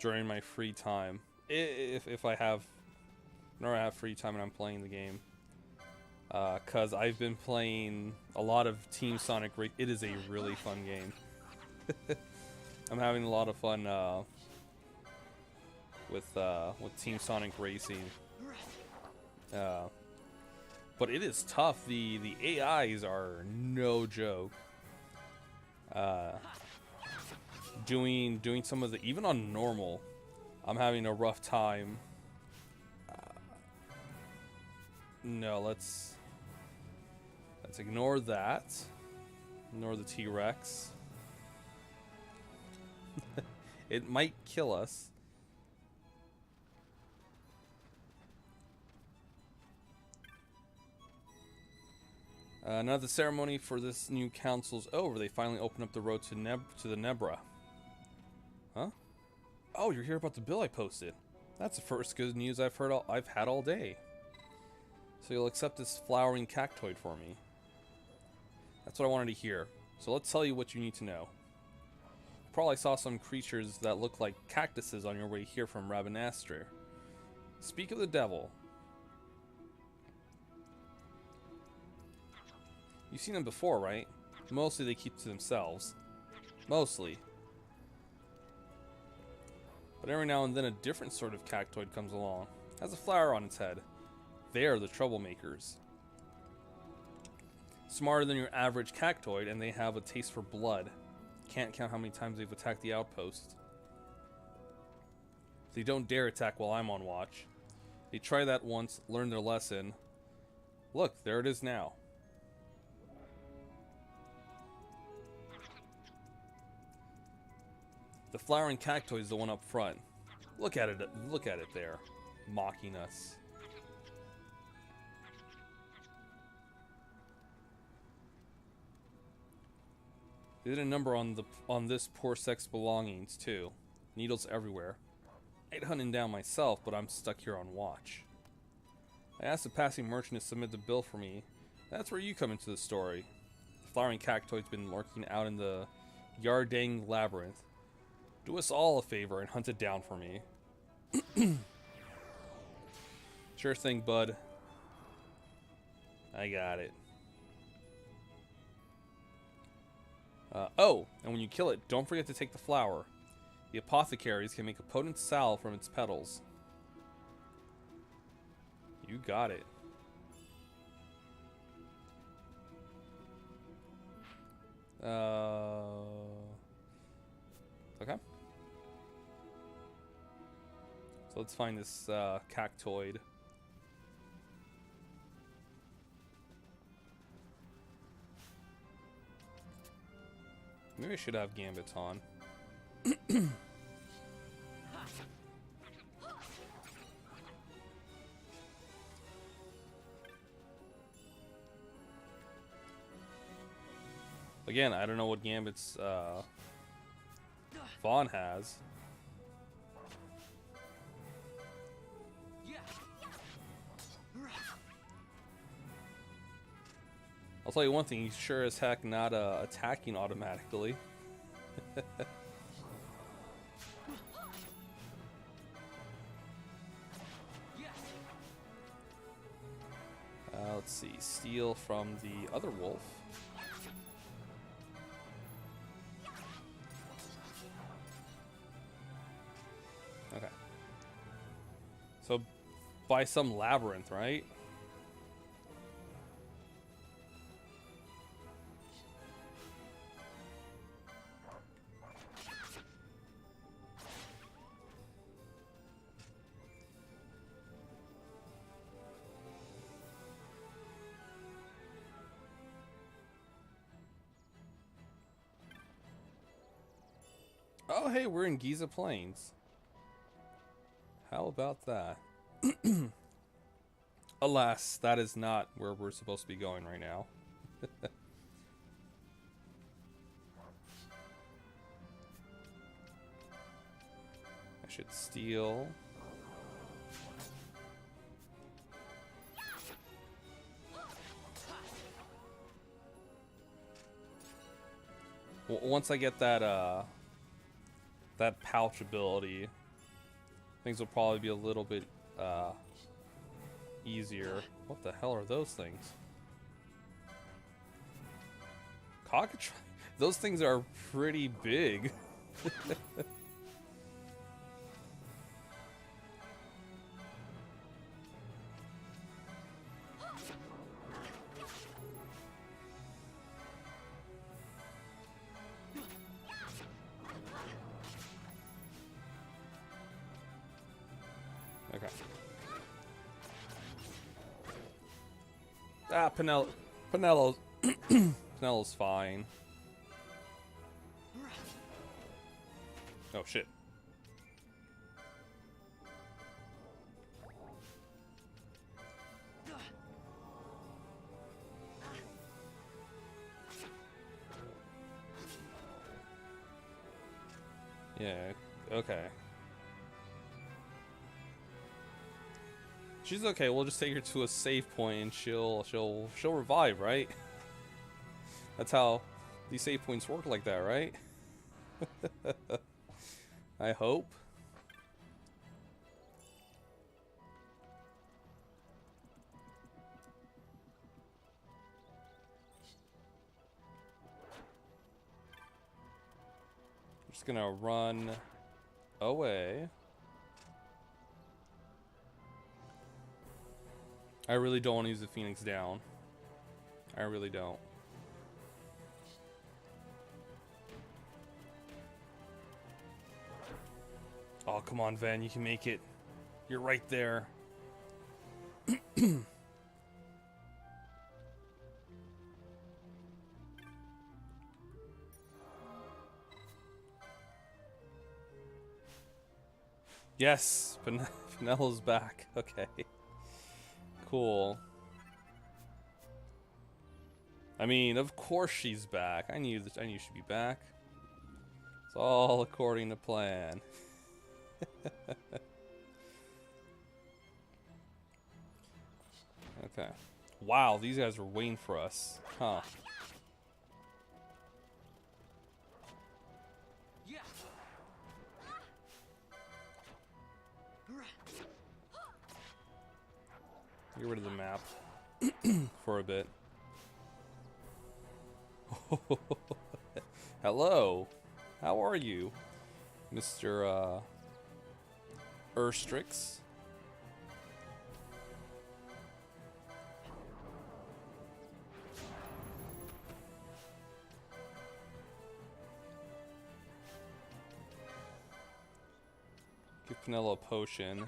during my free time, if I have free time and I'm playing the game, cause I've been playing a lot of Team Sonic. It is a really fun game. I'm having a lot of fun with Team Sonic Racing. But it is tough. The AIs are no joke. Doing some of the, even on normal, I'm having a rough time. No, let's ignore that. Ignore the T-Rex. It might kill us. Now the ceremony for this new council's over. They finally open up the road to the Nebra. Huh? Oh, you're here about the bill I posted. That's the first good news I've had all day. So you'll accept this flowering cactoid for me. That's what I wanted to hear. So let's tell you what you need to know. You probably saw some creatures that look like cactuses on your way here from Rabanastre. Speak of the devil. You've seen them before, right? Mostly they keep to themselves. Mostly. But every now and then a different sort of cactoid comes along. Has a flower on its head. They're the troublemakers. Smarter than your average cactoid, and they have a taste for blood. Can't count how many times they've attacked the outpost. They don't dare attack while I'm on watch. They try that once, learn their lesson. Look, there it is now. The flowering cactoid is the one up front. Look at it there, mocking us. They did a number on this poor sex belongings too. Needles everywhere. I'd hunt him down myself, but I'm stuck here on watch. I asked the passing merchant to submit the bill for me. That's where you come into the story. The flowering cactoid's been lurking out in the Yardang labyrinth. Do us all a favor and hunt it down for me. Sure thing, bud. I got it. Oh, and when you kill it, don't forget to take the flower. The apothecaries can make a potent salve from its petals. You got it. Okay. So let's find this cactoid. Maybe I should have gambits on. Again, I don't know what gambits Vaughn has. I'll tell you one thing, he's sure as heck not attacking automatically. Let's see, steal from the other wolf. Okay. So, by some labyrinth, right? Oh, hey, we're in Giza Plains. How about that? Alas, that is not where we're supposed to be going right now. I should steal. Once I get that, that pouch ability, things will probably be a little bit easier. What the hell are those things? Cockatrice? Those things are pretty big. Okay. Ah, Penelo's fine. Oh shit. Yeah, okay. She's okay. We'll just take her to a save point and she'll revive, right? That's how these save points work, like that, right? I hope. I'm just gonna run away. I really don't want to use the Phoenix down. I really don't. Oh, come on, Van. You can make it. You're right there. Yes, Penelo's back. Okay. Cool. I mean, of course she's back. I knew she'd be back. It's all according to plan. Okay. Wow, these guys are waiting for us. Huh. Get rid of the map for a bit. Hello. How are you, Mr. Erstrix? Give Penelo a potion.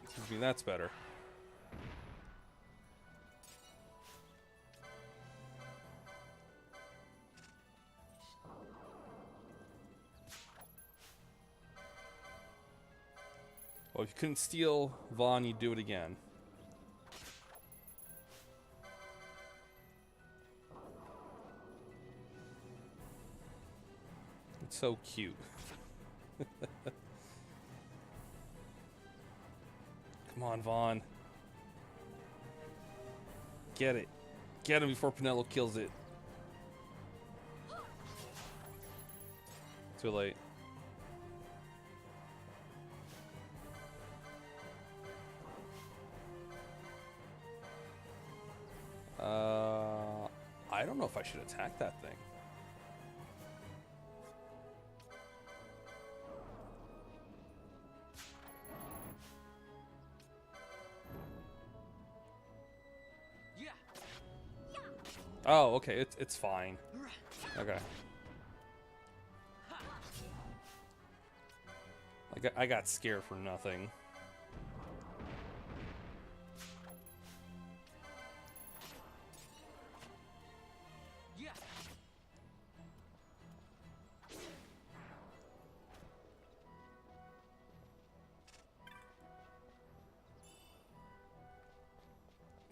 Excuse me, that's better. Well, if you couldn't steal Vaughn, you'd do it again. It's so cute. Come on, Vaughn. Get it. Get him before Penelo kills it. Too late. I don't know if I should attack that thing. Oh, okay, it's fine. Okay. I got scared for nothing.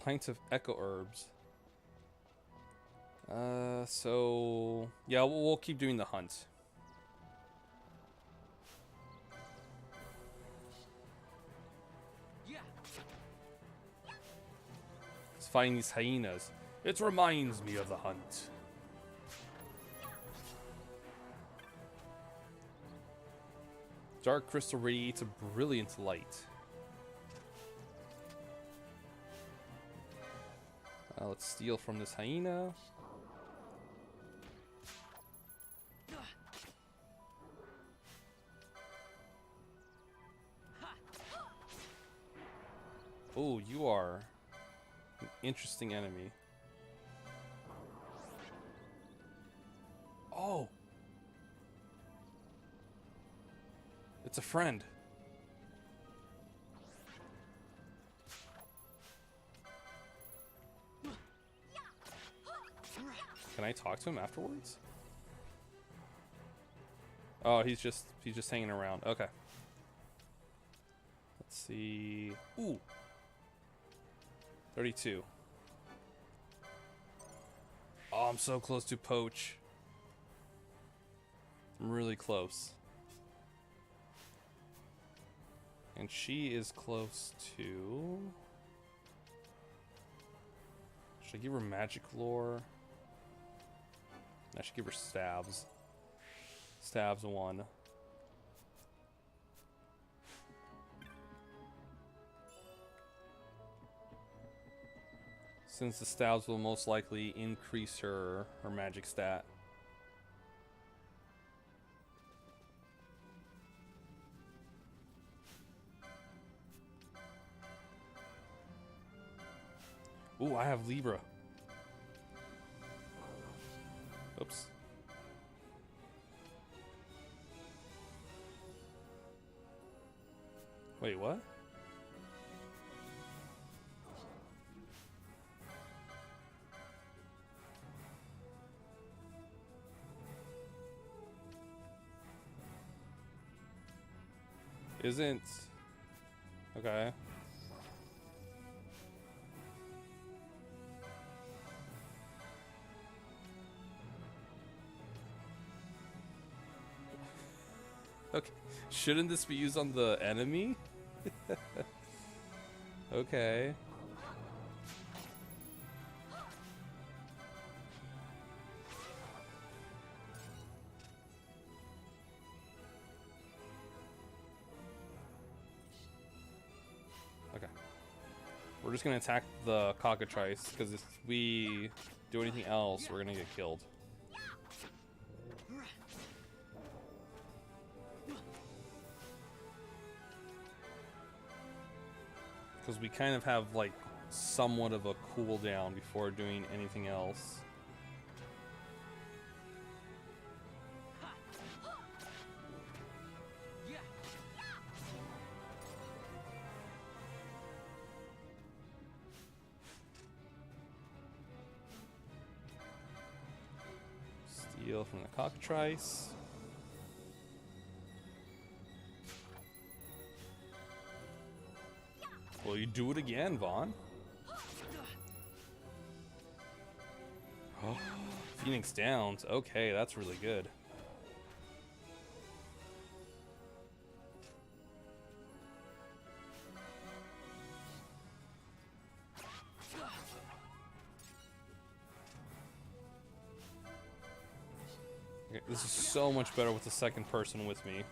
Pints of echo herbs. So yeah, we'll keep doing the hunt. It's fighting these hyenas. It reminds me of the hunt. Dark crystal radiates a brilliant light. Let's steal from this hyena. Oh, you are an interesting enemy. Oh! It's a friend. Can I talk to him afterwards? Oh, he's just hanging around. Okay. Let's see. Ooh. 32. Oh, I'm so close to poach. I'm really close. And she is close to... Should I give her magic lore? I should give her stabs. Stabs 1. Since the stabs will most likely increase her magic stat. Ooh, I have Libra. Oops. Wait, what? Isn't... Okay. Okay. Shouldn't this be used on the enemy? Okay. Okay. We're just gonna attack the cockatrice, because if we do anything else, we're gonna get killed. Because we kind of have like somewhat of a cooldown before doing anything else. Steal from the cockatrice. Will you do it again, Vaughn? Oh, Phoenix Downs. Okay, that's really good. Okay, this is so much better with the second person with me.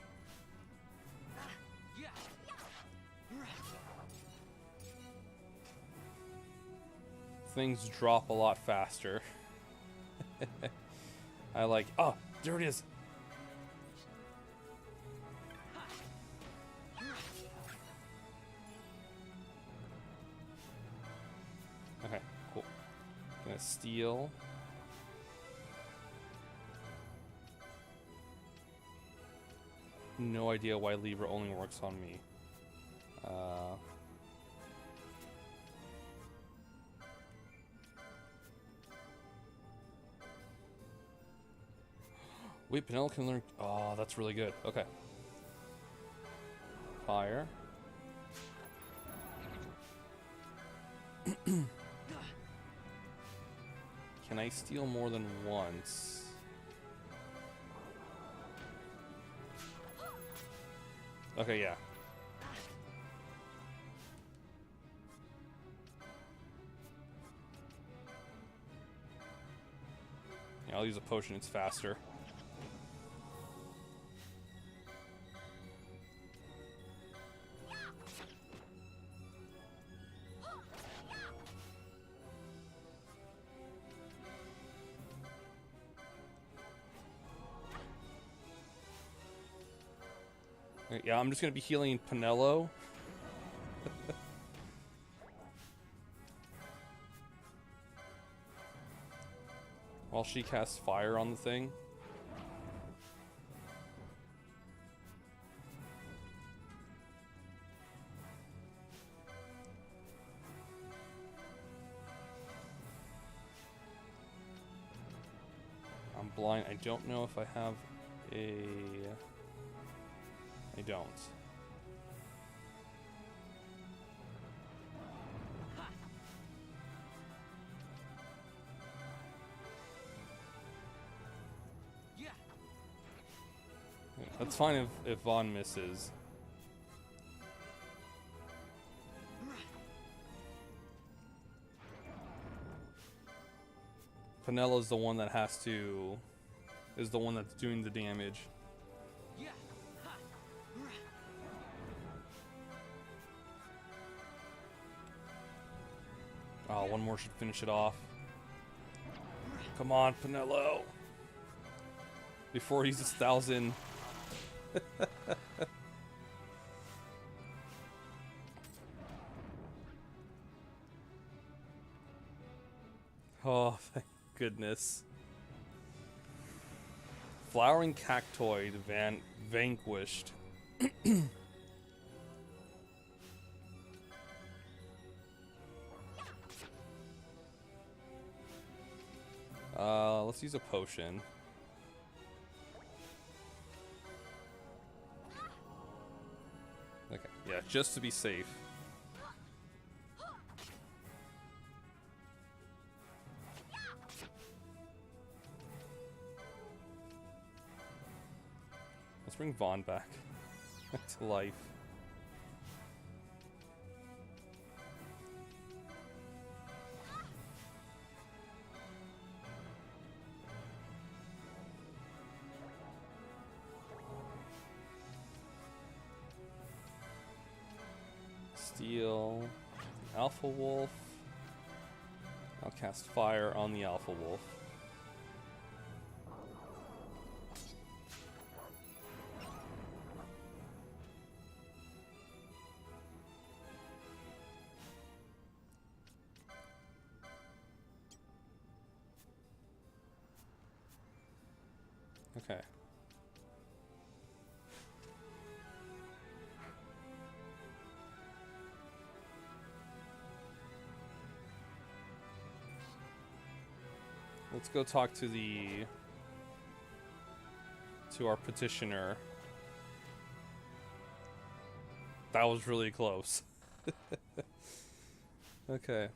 Things drop a lot faster. I like, oh, there it is. Okay, cool. Gonna steal. No idea why Libra only works on me. Wait, Penel can learn. Oh, that's really good. Okay. Fire. Can I steal more than once? Okay, yeah. Yeah, I'll use a potion, it's faster. Yeah, I'm just gonna be healing Penelo. While she casts fire on the thing. I'm blind. I don't know if I have a... I don't. That's fine if Vaughn misses. Penelo's the one that has to... is the one that's doing the damage. Oh, one more should finish it off. Come on, Penelo. Before he uses 1,000. Oh, thank goodness. Flowering Cactoid vanquished. Let's use a potion. Okay, yeah, just to be safe. Let's bring Vaughn back to life. Steal the Alpha Wolf. I'll cast fire on the Alpha Wolf. Okay. Let's go talk to our petitioner. That was really close. Okay.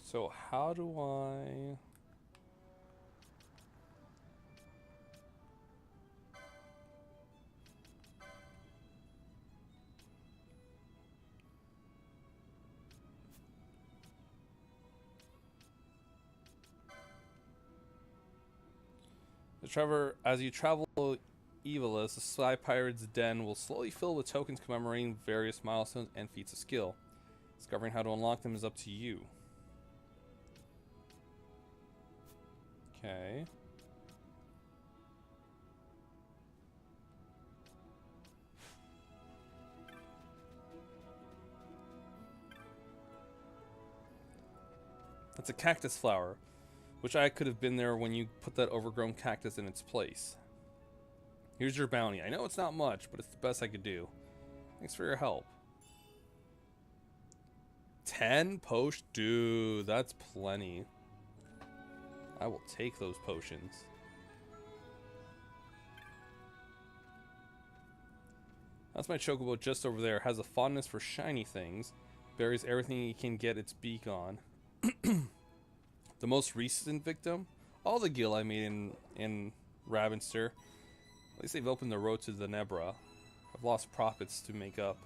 So how do I... As you travel Evilus, the Sky Pirate's Den will slowly fill with tokens commemorating various milestones and feats of skill. Discovering how to unlock them is up to you. Okay. That's a cactus flower. Wish I could have been there when you put that overgrown cactus in its place. Here's your bounty. I know it's not much, but it's the best I could do. Thanks for your help. 10 potions? Dude, that's plenty. I will take those potions. That's my chocobo just over there. Has a fondness for shiny things. Buries everything he can get its beak on. The most recent victim? All the gil I made in Ravenster. At least they've opened the road to the Nebra. I've lost profits to make up.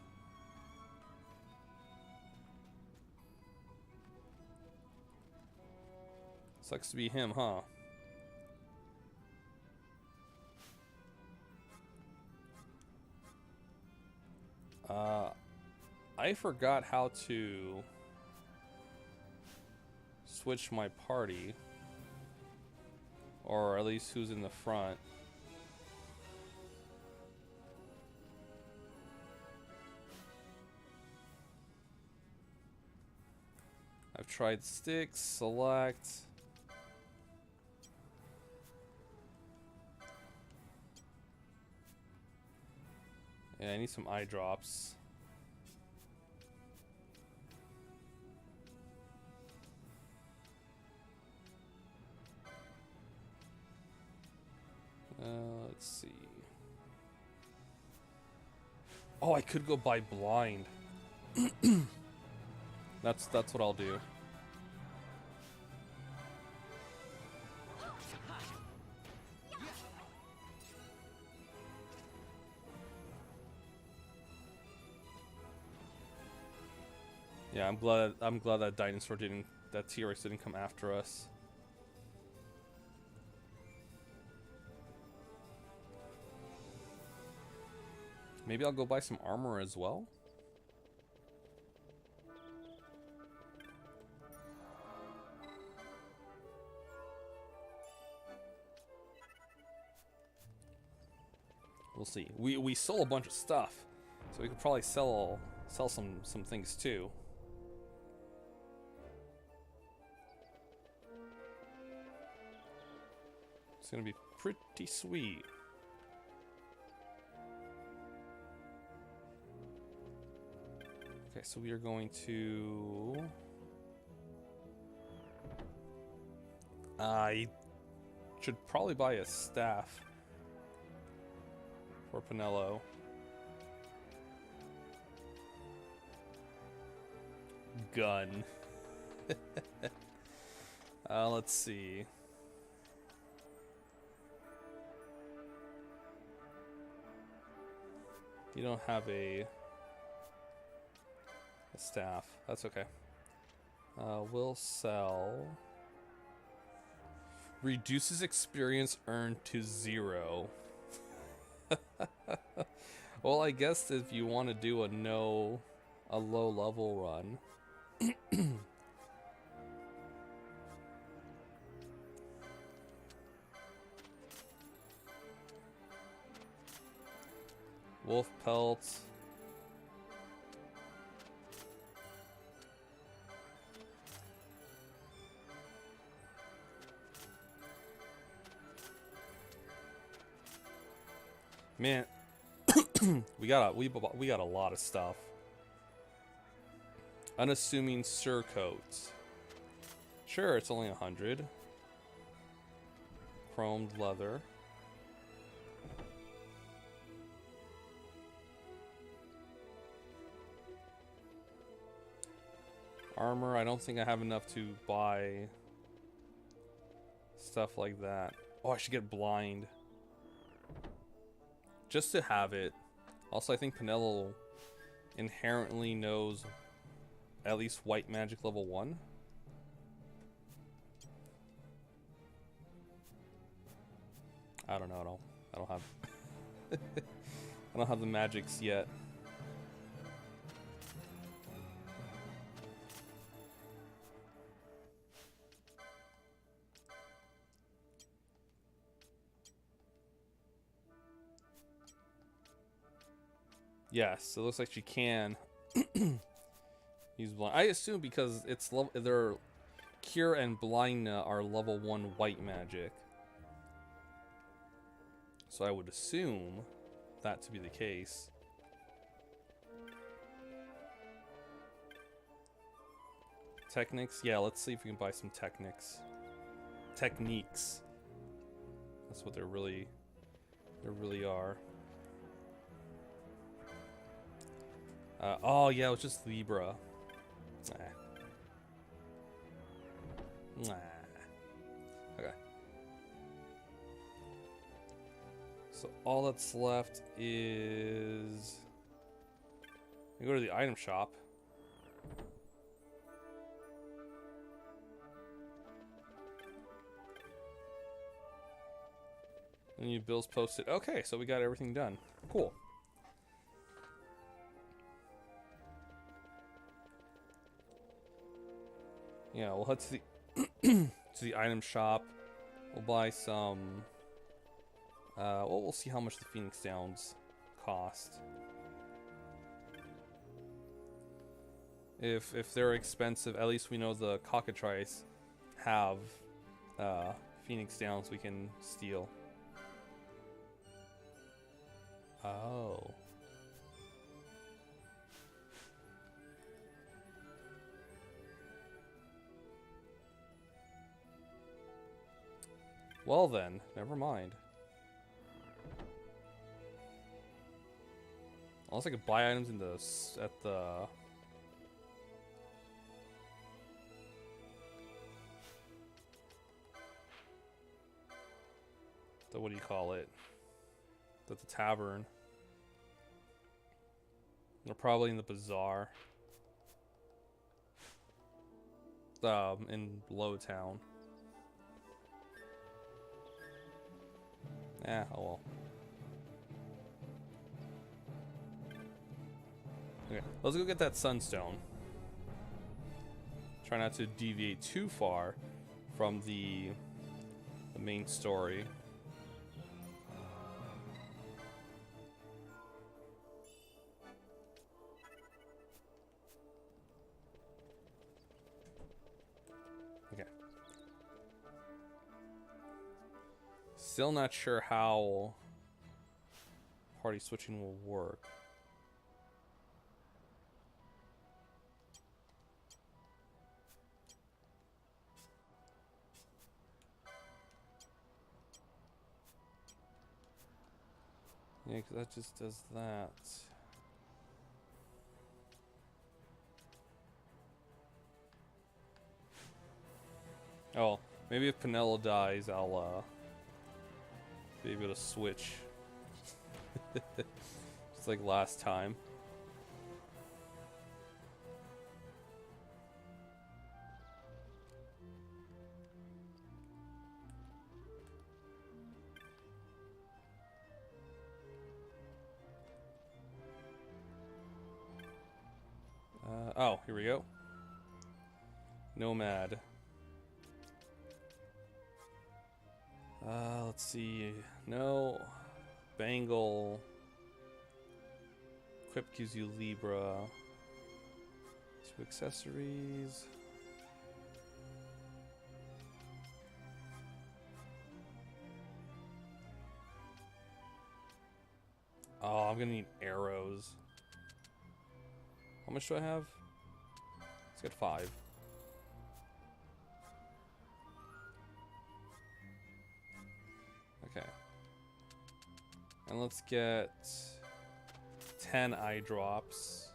Sucks to be him, huh? I forgot how to switch my party, or at least who's in the front. I've tried sticks, select. Yeah, I need some eye drops. Let's see. Oh, I could go buy blind. That's what I'll do. Yeah, I'm glad that that T-Rex didn't come after us. Maybe I'll go buy some armor as well. We'll see. We sold a bunch of stuff, so we could probably sell some things too. It's gonna be pretty sweet. Okay, so we are going to... I should probably buy a staff for Pinello. gun. Let's see. You don't have a staff. That's okay. We'll sell. Reduces experience earned to 0. Well, I guess if you want to do a low level run. Wolf pelts. Man, we got a lot of stuff. Unassuming surcoats. Sure, it's only 100. Chromed leather. Armor, I don't think I have enough to buy stuff like that. Oh, I should get blind. Just to have it. Also, I think Penelo inherently knows at least white magic level 1. I don't know. I don't have I don't have the magics yet. Yes, it looks like she can use blind. I assume because it's their cure and blind are level 1 white magic. So I would assume that to be the case. Techniques? Yeah, let's see if we can buy some techniques. Techniques. That's what they really are. Oh yeah, it was just Libra. Nah. Okay. So all that's left is we go to the item shop. And you bills posted. Okay, so we got everything done. Cool. Yeah, we'll head to the to the item shop. We'll buy some. Well, we'll see how much the Phoenix Downs cost. If they're expensive, at least we know the cockatrice have Phoenix Downs we can steal. Oh. Well then, never mind. Unless I could buy items in the what do you call it? The tavern. They're probably in the bazaar. In Lowtown. Oh well. Okay, let's go get that sunstone. Try not to deviate too far from the main story. Okay. Still not sure how party switching will work. Yeah, because that just does that. Oh, maybe if Pinello dies, I'll be able to switch. Just like last time. Oh, here we go. Nomad. Let's see. No. Bangle. Equip gives you Libra. 2 accessories. Oh, I'm gonna need arrows. How much do I have? Let's get 5. Okay. And let's get 10 eye drops.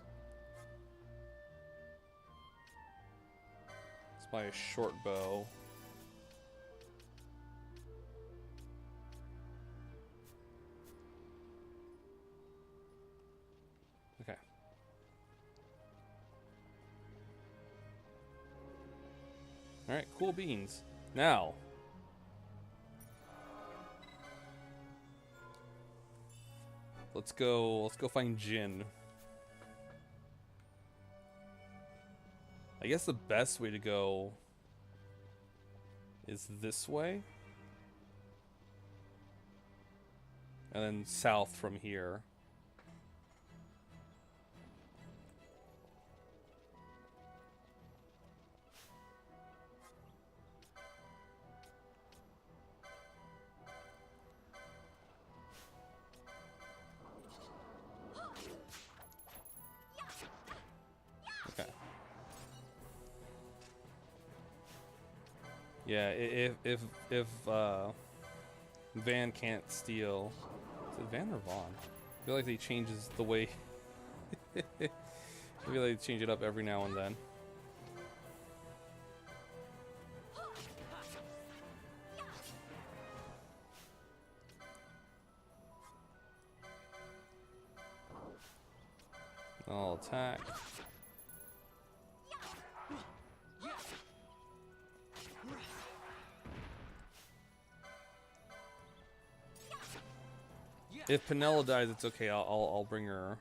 Let's buy a short bow. Okay. Alright, cool beans. Now, let's go find Jin. I guess the best way to go is this way. And then south from here. Okay. Yeah, if Van can't steal, is it Van or Vaughn? I feel like he changes the way. I feel like they change it up every now and then. I'll attack. If Pinella dies, it's okay. I'll bring her.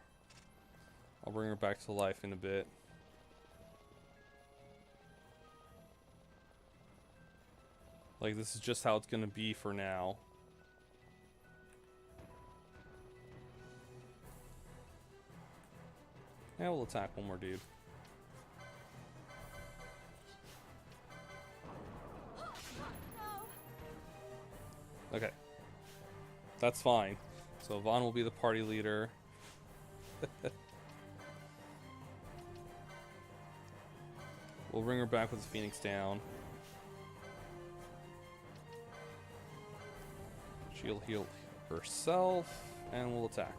I'll bring her back to life in a bit. Like, this is just how it's gonna be for now. Yeah, we'll attack one more dude. Okay. That's fine. So Vaughn will be the party leader. We'll bring her back with the Phoenix down. She'll heal herself, and we'll attack.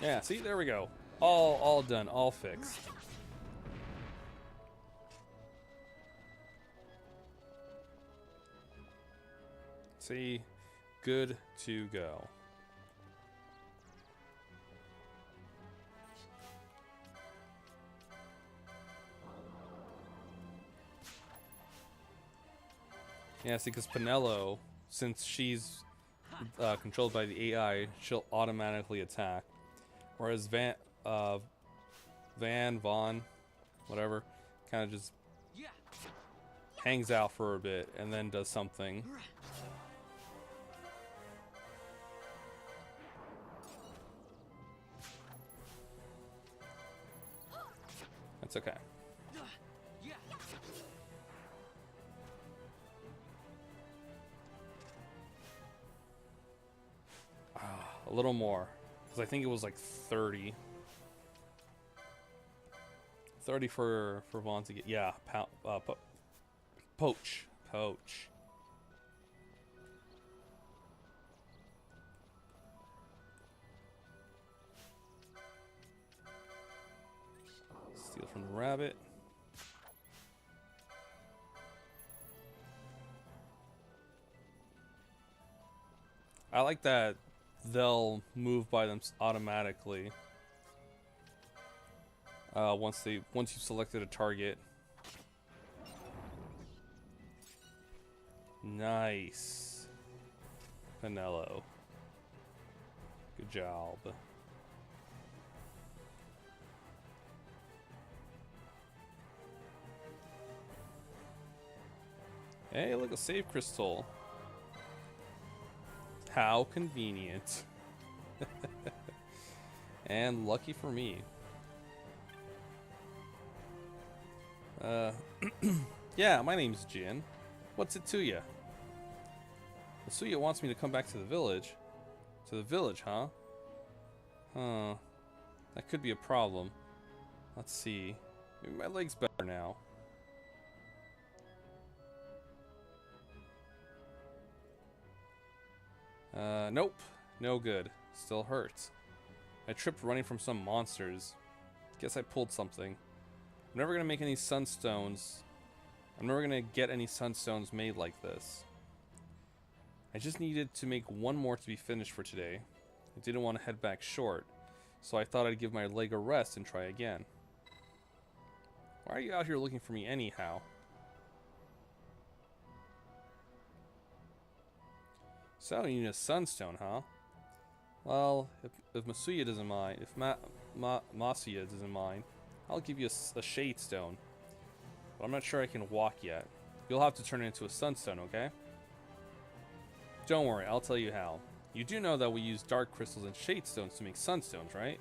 Yeah, see, there we go. All done, all fixed. See, good to go. Yeah, see, because Pinello, since she's controlled by the AI, she'll automatically attack. Whereas Vaughn, whatever, kind of just hangs out for a bit and then does something. That's okay. A little more, because I think it was like 30. 30 for Vaughn to get, yeah, poach. Steal from the rabbit. I like that they'll move by them automatically once you've selected a target. Nice, Pinello. Good job. Hey, look, a save crystal. How convenient. And lucky for me. Yeah, my name's Jin. What's it to ya? Masuya wants me to come back to the village. To the village, huh? Huh. That could be a problem. Let's see. Maybe my leg's better now. Nope. No good. Still hurts. I tripped running from some monsters. Guess I pulled something. I'm never gonna make any sunstones. I'm never gonna get any sunstones made like this. I just needed to make one more to be finished for today. I didn't want to head back short, so I thought I'd give my leg a rest and try again. Why are you out here looking for me anyhow? So you need a sunstone, huh? Well, if Masuya doesn't mind, if Masuya doesn't mind, I'll give you a shade stone. But I'm not sure I can walk yet. You'll have to turn it into a sunstone, okay? Don't worry, I'll tell you how. You do know that we use dark crystals and shade stones to make sunstones, right?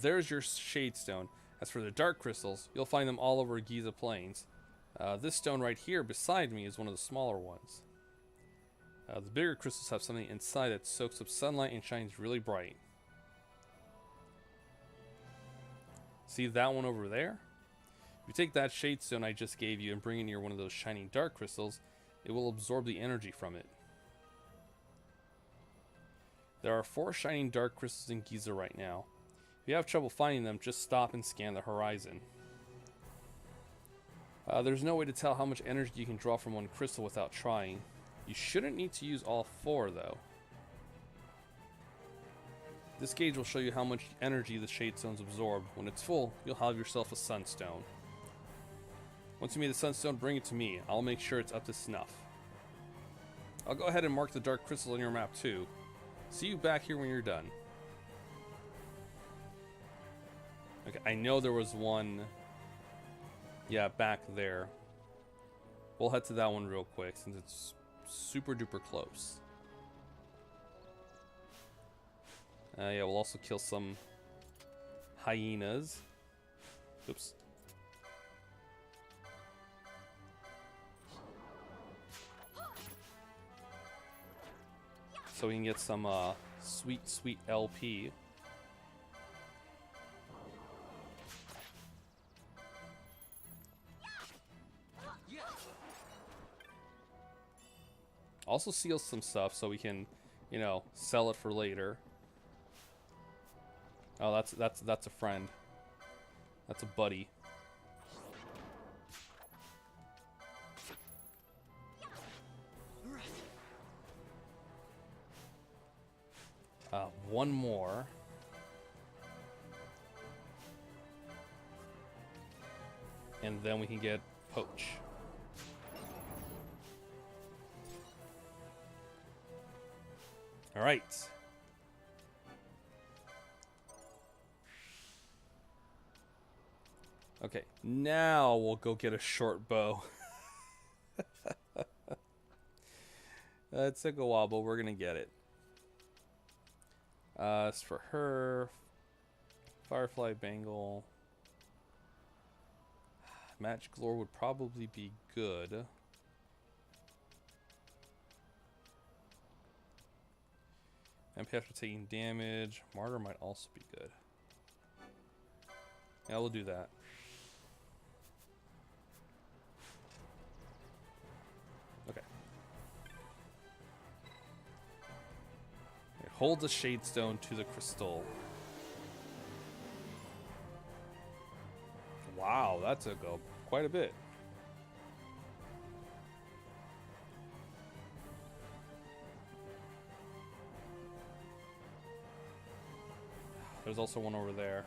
There's your shade stone. As for the dark crystals, you'll find them all over Giza Plains. This stone right here beside me is one of the smaller ones. The bigger crystals have something inside that soaks up sunlight and shines really bright. See that one over there? If you take that shade stone I just gave you and bring it near one of those shining dark crystals, it will absorb the energy from it. There are 4 shining dark crystals in Giza right now. If you have trouble finding them, just stop and scan the horizon. There's no way to tell how much energy you can draw from one crystal without trying. You shouldn't need to use all 4 though. This gauge will show you how much energy the shade stones absorb. When it's full, you'll have yourself a sunstone. Once you made the sunstone, bring it to me. I'll make sure it's up to snuff. I'll go ahead and mark the dark crystals on your map too. See you back here when you're done. Okay, I know there was one, yeah, back there. We'll head to that one real quick since it's super duper close. Yeah, we'll also kill some hyenas. Oops. So we can get some sweet, sweet LP. Also seal some stuff so we can, you know, sell it for later. Oh, that's a friend. That's a buddy. One more. And then we can get Poach. All right. Okay, now we'll go get a short bow. It took a while, but we're gonna get it. As for her, Firefly Bangle, Magic Lore would probably be good. MP after taking damage, Martyr might also be good. Yeah, we'll do that. Okay. Hold the shade stone to the crystal. Wow, that took up quite a bit. There's also one over there.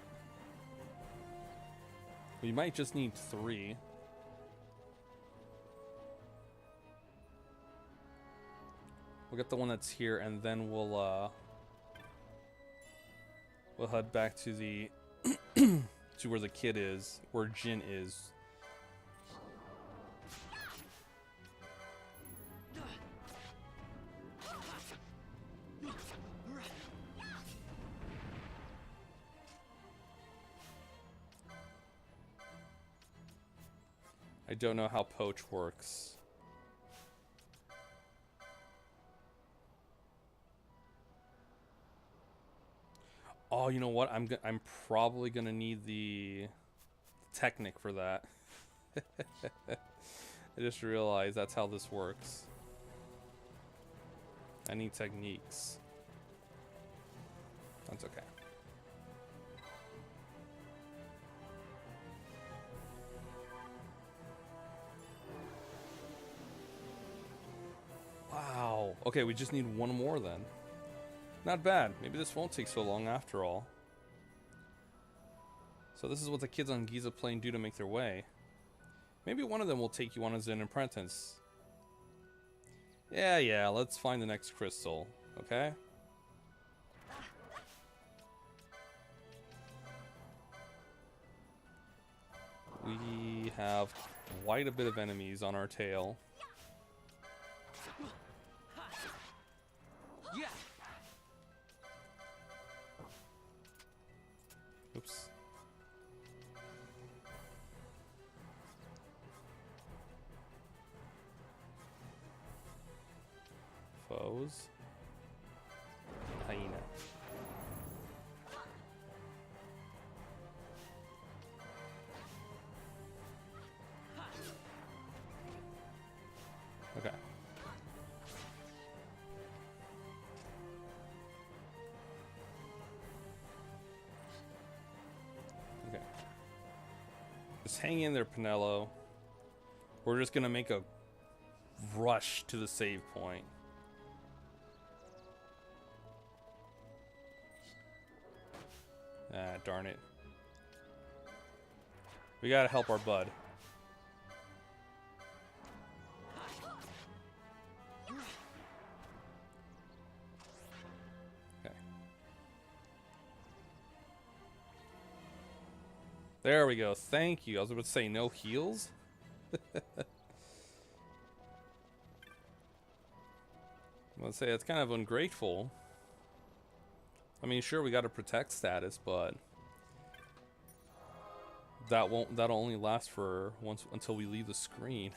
We might just need 3. We'll get the one that's here, and then we'll head back to the to where the kid is, where Jin is. I don't know how poach works. Oh, you know what? I'm probably gonna need the Technic for that. I just realized that's how this works. I need techniques. That's okay. Wow. Okay, we just need one more then. Not bad. Maybe this won't take so long after all. So this is what the kids on Giza Plain do to make their way. Maybe one of them will take you on as an apprentice. Yeah, let's find the next crystal, okay? We have quite a bit of enemies on our tail. Oops. Foes. Hyena. Okay. Okay. Just hang in there, Pinello. We're just gonna make a rush to the save point. Ah, darn it. We gotta help our bud. Okay. There we go. Thank you. I was about to say no heals. Let's say it's kind of ungrateful. I mean, sure, we got a protect status, but that'll only last for once until we leave the screen.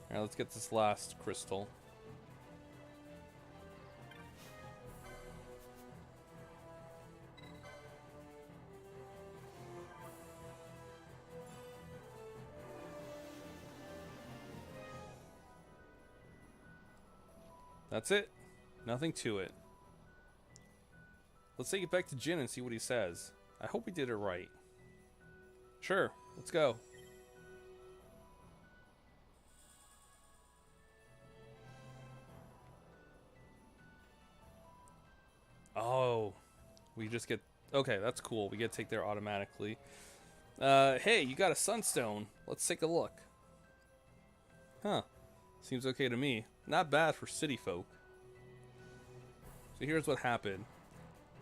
Alright, let's get this last crystal. That's it. Nothing to it. Let's take it back to Jin and see what he says. I hope we did it right. Sure, let's go. Oh, we just get... Okay, that's cool. We get to take there automatically. Hey, you got a sunstone. Let's take a look. Huh. Seems okay to me. Not bad for city folk. So here's what happened.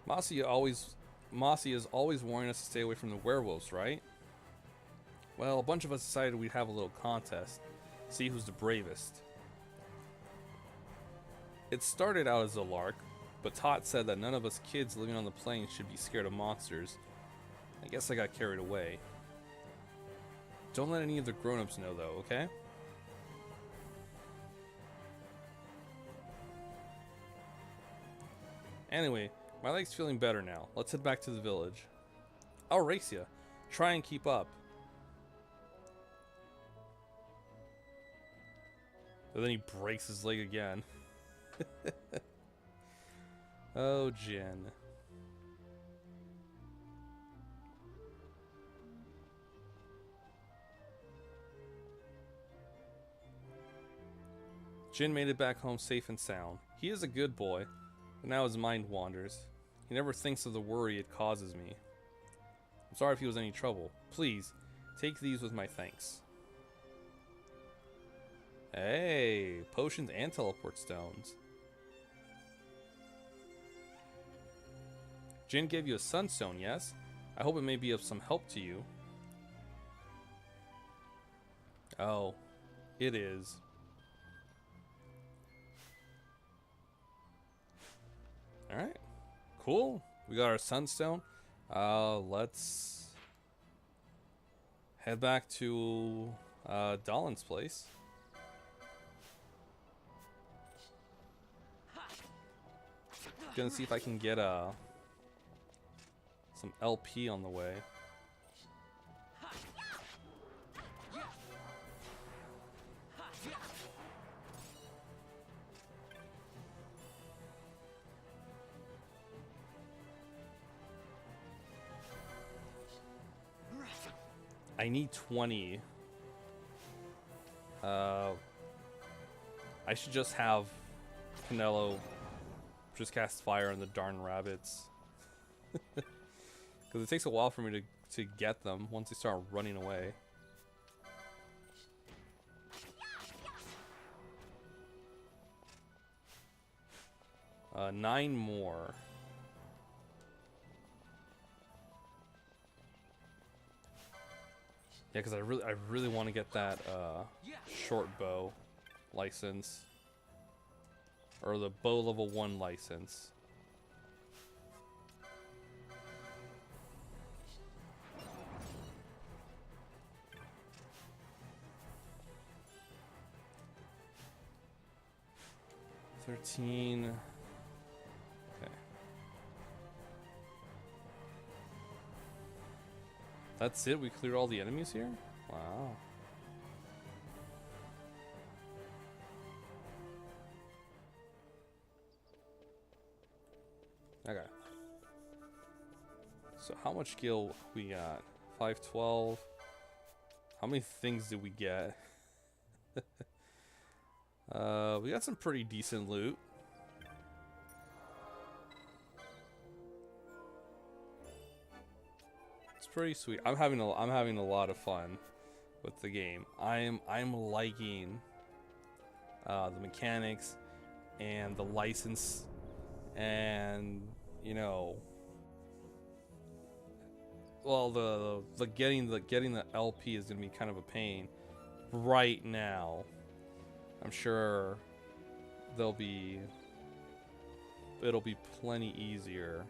Mossy is always warning us to stay away from the werewolves, right? Well, a bunch of us decided we'd have a little contest. See who's the bravest. It started out as a lark, but Tot said that none of us kids living on the plains should be scared of monsters. I guess I got carried away. Don't let any of the grown-ups know though, okay? Anyway, my leg's feeling better now. Let's head back to the village. I'll race ya. Try and keep up. But then he breaks his leg again. Oh, Jin. Jin made it back home safe and sound. He is a good boy, but now his mind wanders. He never thinks of the worry it causes me. I'm sorry if he was any trouble. Please, take these with my thanks. Hey, potions and teleport stones. Jin gave you a sunstone, yes? I hope it may be of some help to you. Oh, it is. Alright, cool. We got our sunstone. Let's head back to Dalin's place. Gonna see if I can get some LP on the way. I need 20. I should just have Pinello just cast fire on the darn rabbits. Because it takes a while for me to get them once they start running away. Nine more. Yeah, because I really want to get that short bow license, or the bow level 1 license. $13. Okay. That's it? We cleared all the enemies here? Wow. Okay. So how much skill we got? 512. How many things did we get? We got some pretty decent loot. It's pretty sweet. I'm having a lot of fun with the game. I'm liking the mechanics and the license, and you know, well, the getting the LP is gonna be kind of a pain right now. I'm sure it'll be plenty easier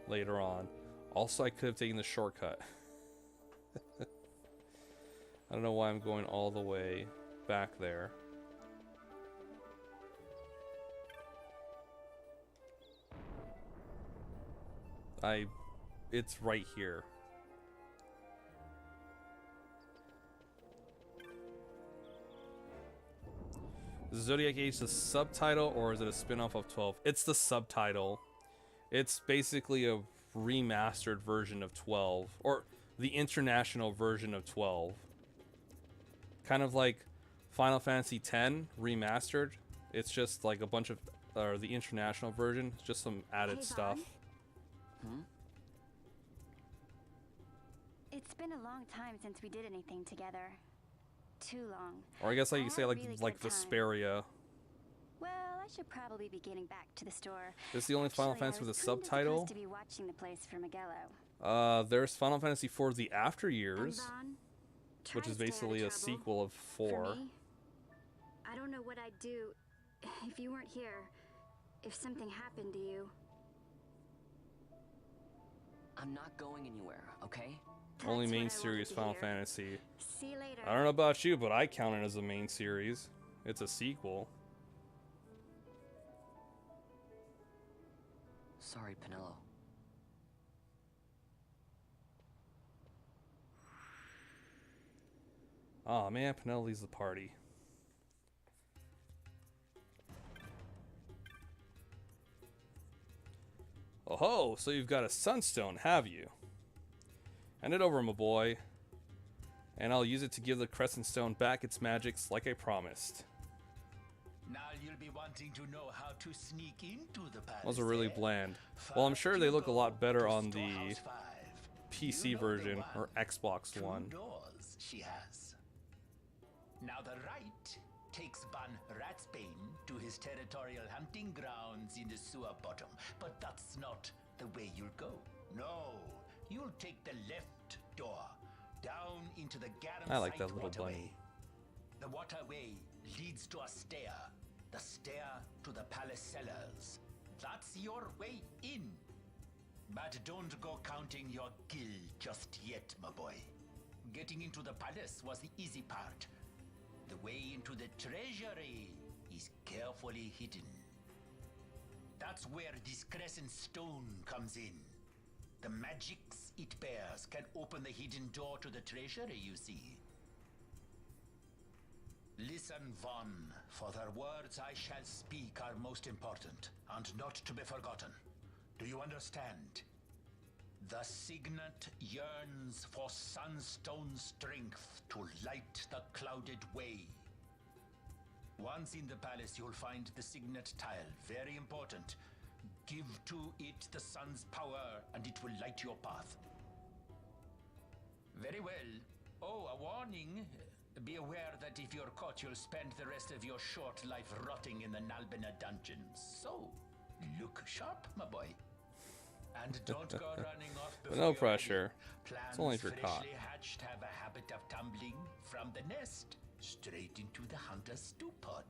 later on. Also, I could have taken the shortcut. I don't know why I'm going all the way back there. It's right here. Is Zodiac Age the subtitle, or is it a spin-off of 12? It's the subtitle. It's basically a remastered version of 12, or the international version of 12. Kind of like Final Fantasy X remastered. It's just like a bunch of, or the international version, just some added stuff. Hmm? It's been a long time since we did anything together. Too long. Or I guess like you say, like really like good Vesperia. Well, I should probably be getting back to the store. This is the only Final Fantasy with a subtitle. To be watching the place for Magello. There's Final Fantasy IV: The After Years, which is basically a sequel of 4. For me, I don't know what I'd do if you weren't here. If something happened to you. I'm not going anywhere, okay? Only main series Final Fantasy. See you later. I don't know about you, but I count it as a main series. It's a sequel. Sorry, Pinello. Oh man, Pinello leaves the party. Oh ho, so you've got a sunstone, have you? Hand it over, my boy. And I'll use it to give the Crescent Stone back its magics like I promised. Now you'll be wanting to know how to sneak into the palace. Those are really bland. Well, I'm sure they look a lot better on the PC version or Xbox One. Doors she has. Now the right takes Ban Ratsbane to his territorial hunting grounds in the sewer bottom, but that's not the way you'll go. No, you'll take the left door down into the Garum I like that site little waterway. bunny. The waterway leads to a stair. The stair to the palace cellars. That's your way in. But don't go counting your gil just yet, my boy. Getting into the palace was the easy part. The way into the treasury is carefully hidden. That's where this Crescent Stone comes in. The magics it bears can open the hidden door to the treasury, you see. Listen, Von, for the words I shall speak are most important, and not to be forgotten. Do you understand? The Signet yearns for sunstone strength to light the clouded way. Once in the palace, you'll find the Signet tile, very important. Give to it the sun's power, and it will light your path. Very well. Oh, a warning. Be aware that if you're caught, you'll spend the rest of your short life rotting in the Nalbina dungeons. So, look sharp, my boy. And don't go running off before No you're pressure. ready. It's only if you're Plans caught. freshly hatched have a habit of tumbling from the nest straight into the hunter's stew pot.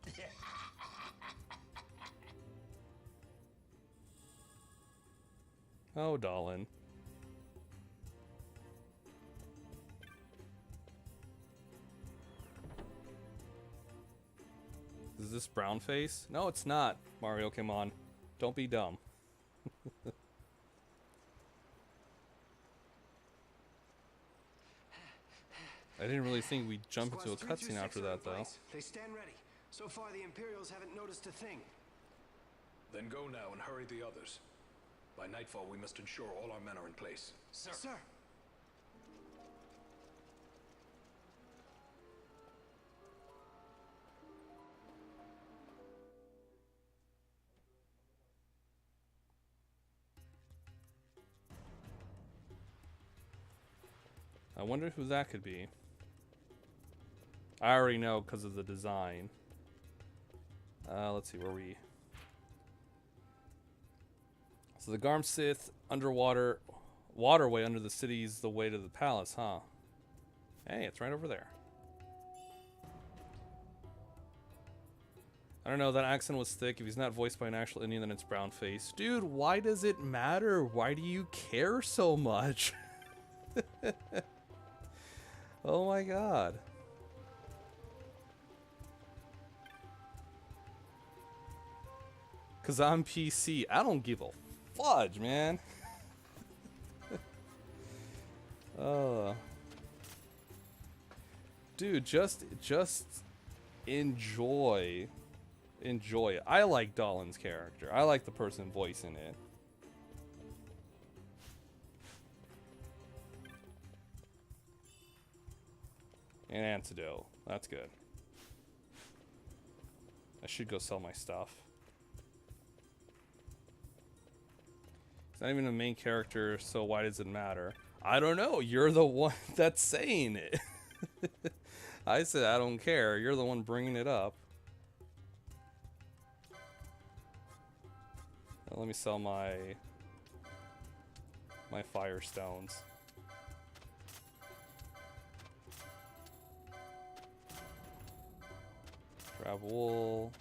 Oh, Dolan. Is this brown face? No, it's not. Mario, come on. Don't be dumb. I didn't really think we'd jump into a cutscene after that, though. They stand ready. So far, the Imperials haven't noticed a thing. Then go now and hurry the others. By nightfall, we must ensure all our men are in place. Sir. I wonder who that could be. I already know because of the design. Let's see, where are we? So the Garm Sith underwater waterway under the city is the way to the palace, huh? Hey, it's right over there. I don't know, that accent was thick. If he's not voiced by an actual Indian, then it's brown face. Dude, why does it matter? Why do you care so much? Oh my god. Cause I'm PC. I don't give a fudge, man. Dude, just enjoy it. I like Dolan's character. I like the person voicing it. An antidote. That's good. I should go sell my stuff. It's not even a main character, so why does it matter? I don't know. You're the one that's saying it. I said I don't care. You're the one bringing it up. Now let me sell my Firestones. Grab wool.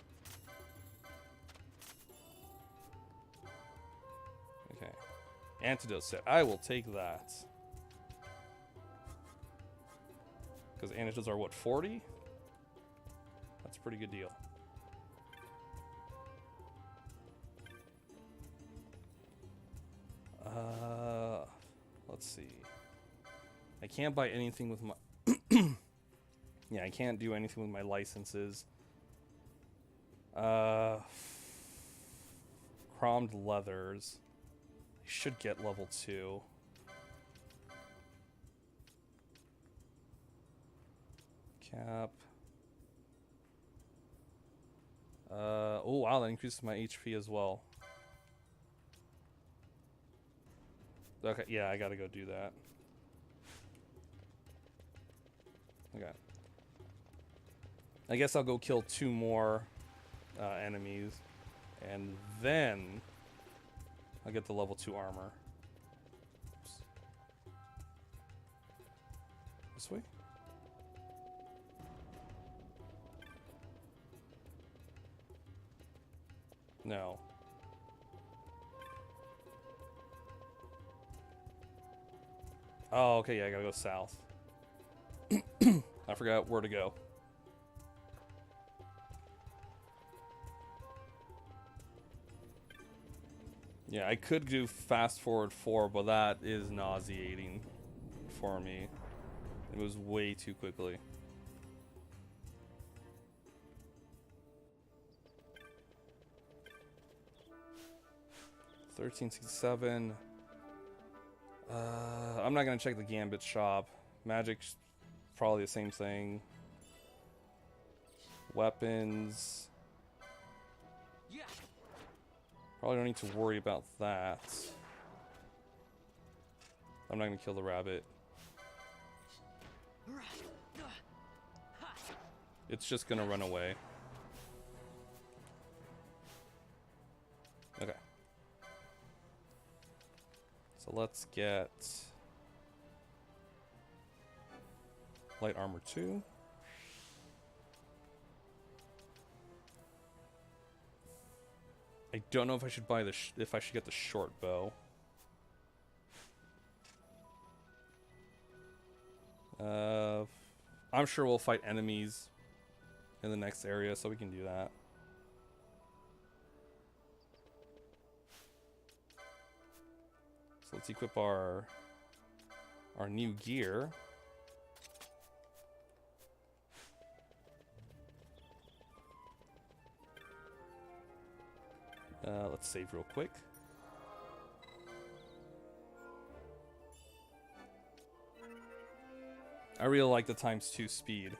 Okay. Antidote set. I will take that. Because antidotes are what, 40? That's a pretty good deal. Let's see. I can't buy anything with my... Yeah, I can't do anything with my licenses. Chromed leathers. He should get level 2. Cap. Oh wow, that increases my HP as well. Okay, yeah, I gotta go do that. Okay. I guess I'll go kill 2 more enemies, and then I'll get the level 2 armor. Oops. This way? No. Oh, okay, yeah, I gotta go south. I forgot where to go. Yeah, I could do fast forward 4, but that is nauseating for me. It was way too quickly. $13.67. I'm not gonna check the Gambit shop. Magic's probably the same thing. Weapons. Probably don't need to worry about that. I'm not gonna kill the rabbit. It's just gonna run away. Okay. So let's get light armor 2. I don't know if I should buy if I should get the short bow. I'm sure we'll fight enemies in the next area, so we can do that. So let's equip our new gear. Let's save real quick. I really like the ×2 speed.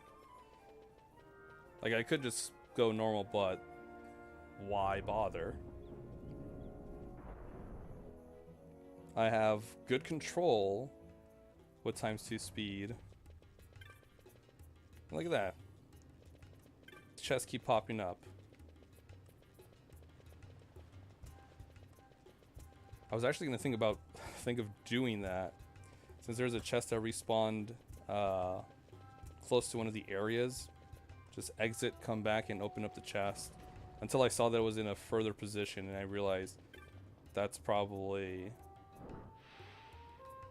Like, I could just go normal, but why bother? I have good control with ×2 speed. Look at that. Chests keep popping up. I was actually going to think of doing that. Since there's a chest that respawned close to one of the areas. Just exit, come back, and open up the chest. Until I saw that it was in a further position, and I realized that's probably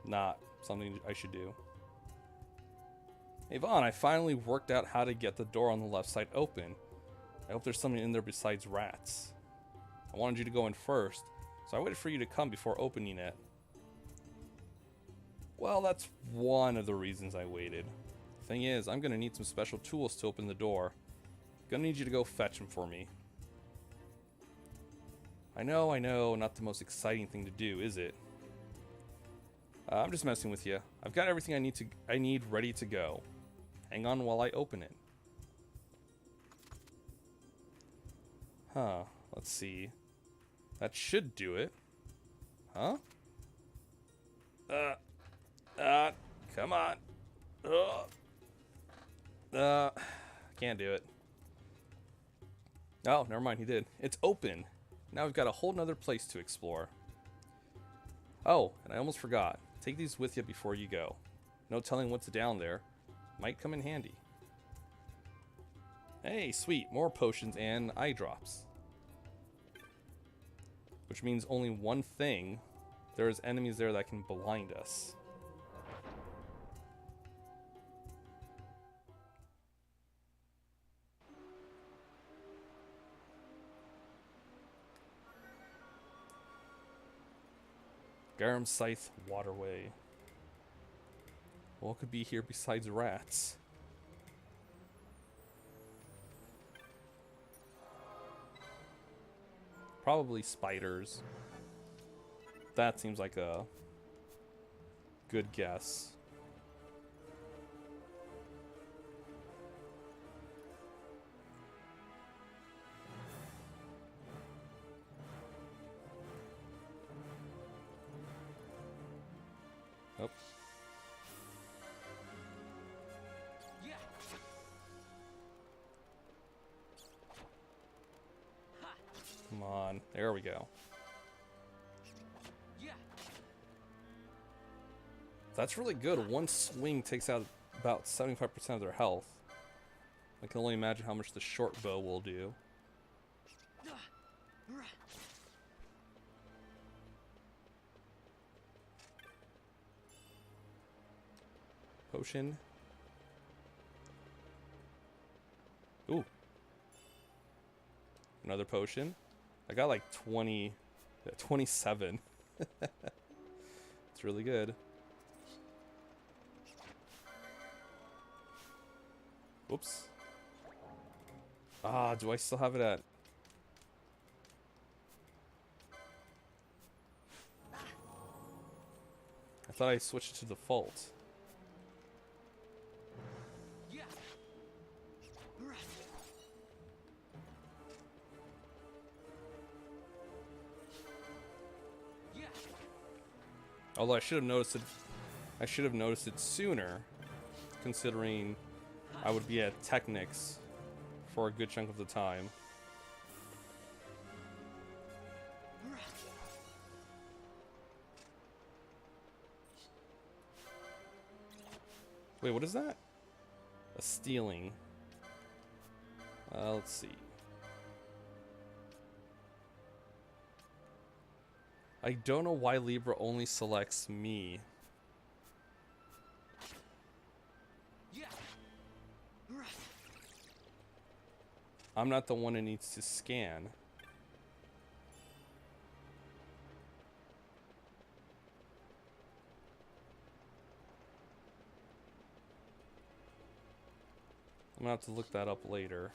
not something I should do. Hey Vaughn, I finally worked out how to get the door on the left side open. I hope there's something in there besides rats. I wanted you to go in first, so I waited for you to come before opening it. Well, that's one of the reasons I waited. Thing is, I'm gonna need some special tools to open the door. Gonna need you to go fetch them for me. I know, not the most exciting thing to do, is it? I'm just messing with you. I've got everything I need ready to go. Hang on while I open it. Huh, let's see. That should do it. Huh? Come on. Can't do it. Oh, never mind, he did. It's open. Now we've got a whole nother place to explore. Oh, and I almost forgot. Take these with you before you go. No telling what's down there. Might come in handy. Hey, sweet. More potions and eye drops. Which means only one thing. There's enemies there that can blind us. Garum Scythe Waterway. What could be here besides rats? Probably spiders. That seems like a good guess. Nope. Come on. There we go. That's really good. One swing takes out about 75% of their health. I can only imagine how much the short bow will do. Potion. Ooh. Another potion. I got like 27. It's really good. Whoops. Ah, do I still have it at... I thought I switched it to default. Although I should have noticed it. I should have noticed it sooner, considering I would be at Technics for a good chunk of the time. Wait, what is that? A stealing. Let's see. I don't know why Libra only selects me. I'm not the one who needs to scan. I'm gonna have to look that up later.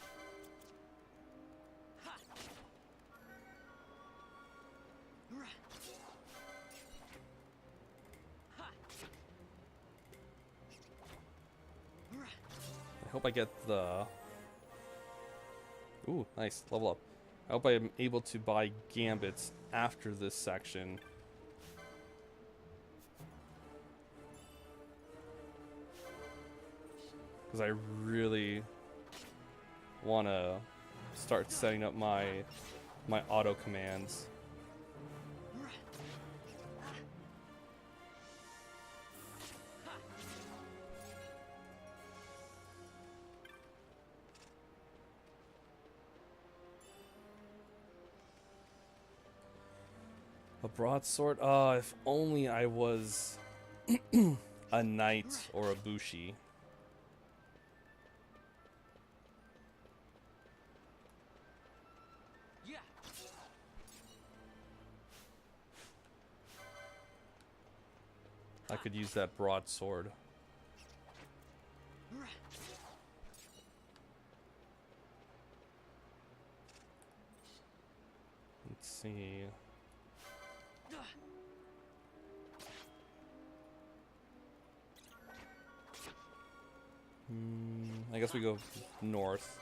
I hope I get the... Ooh, nice. Level up. I hope I am able to buy gambits after this section. Because I really want to start setting up my auto commands. A broadsword? If only I was a knight or a bushi. I could use that broadsword. Let's see. I guess we go north.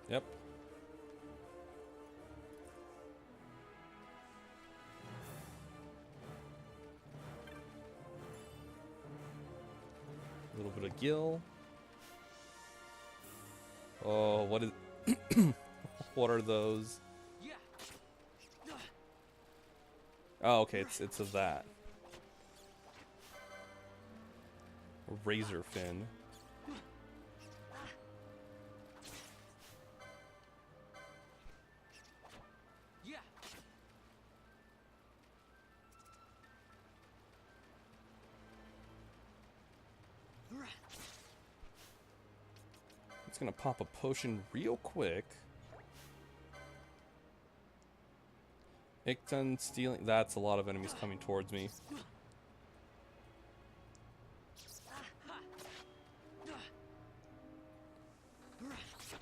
Yep. A little bit of gill. Oh, what is... what are those? Oh, okay, it's of that. A razor fin. It's gonna pop a potion real quick. XII stealing. That's a lot of enemies coming towards me.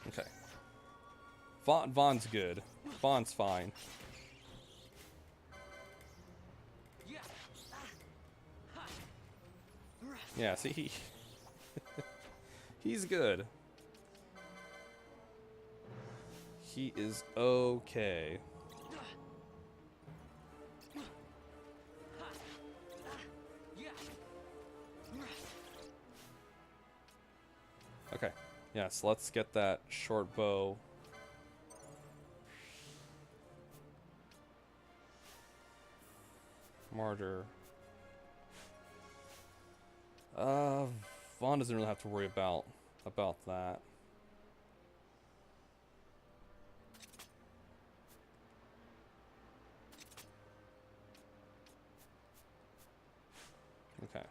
Okay. Vaughn's good. Vaughn's fine. Yeah, see, he's good. He is okay. Okay. Yes, let's get that short bow. Martyr. Vaughn doesn't really have to worry about that. Okay.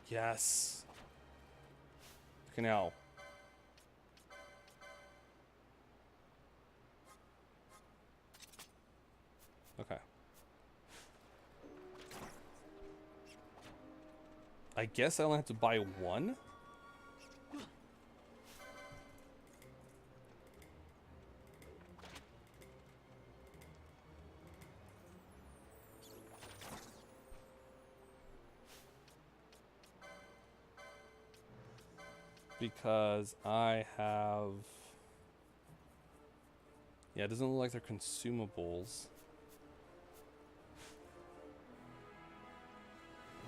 Yes. Okay, now. Okay. I guess I only have to buy one? Because I have... Yeah, it doesn't look like they're consumables.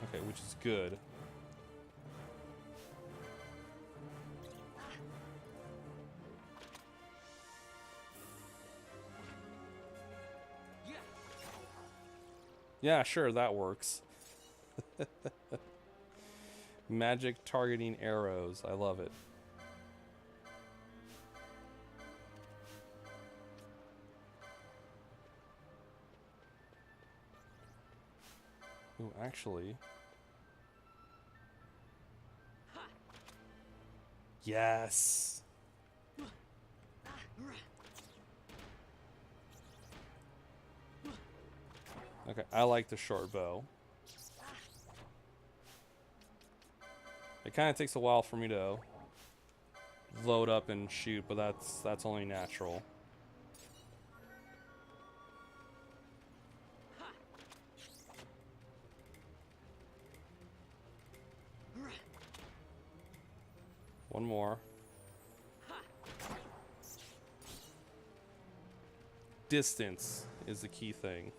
Okay, which is good. Yeah, sure, that works. Magic targeting arrows. I love it. Ooh, actually... Yes! Okay, I like the short bow. It kind of takes a while for me to load up and shoot, but that's only natural. One more. Distance is the key thing.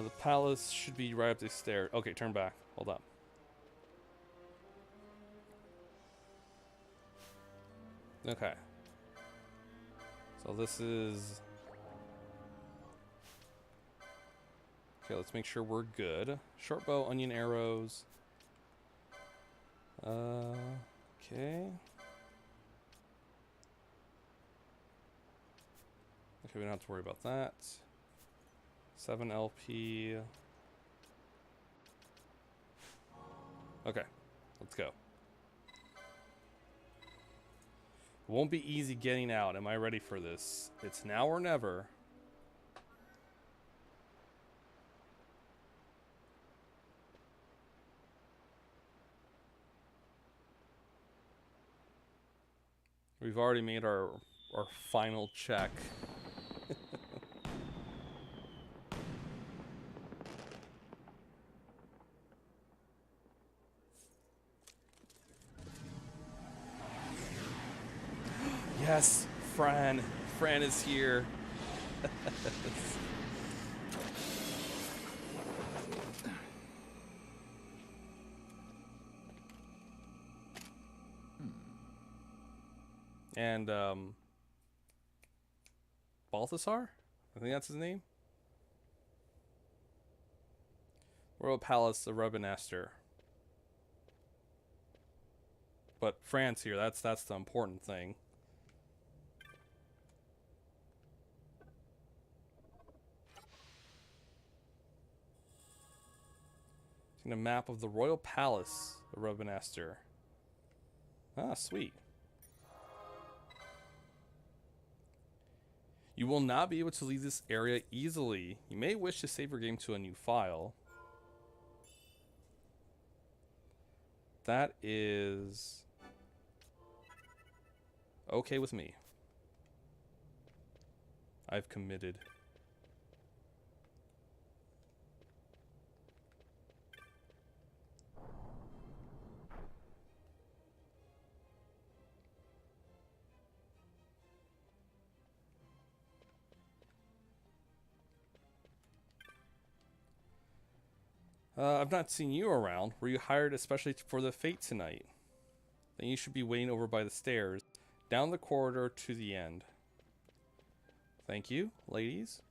The palace should be right up the stairs. Okay, turn back. Hold up. Okay. So this is... Okay, let's make sure we're good. Short bow, onion arrows. Okay. Okay, we don't have to worry about that. 7 LP. Okay, let's go. Won't be easy getting out. Am I ready for this? It's now or never. We've already made our final check. Yes, Fran. Fran is here. And Balthasar? I think that's his name. Royal Palace of Rebanaster. But France here, that's the important thing. Seeing a map of the Royal Palace of Rebanaster. Ah, sweet. You will not be able to leave this area easily. You may wish to save your game to a new file. That is okay with me. I've committed. I've not seen you around. Were you hired especially for the fete tonight? Then you should be waiting over by the stairs, down the corridor to the end. Thank you, ladies.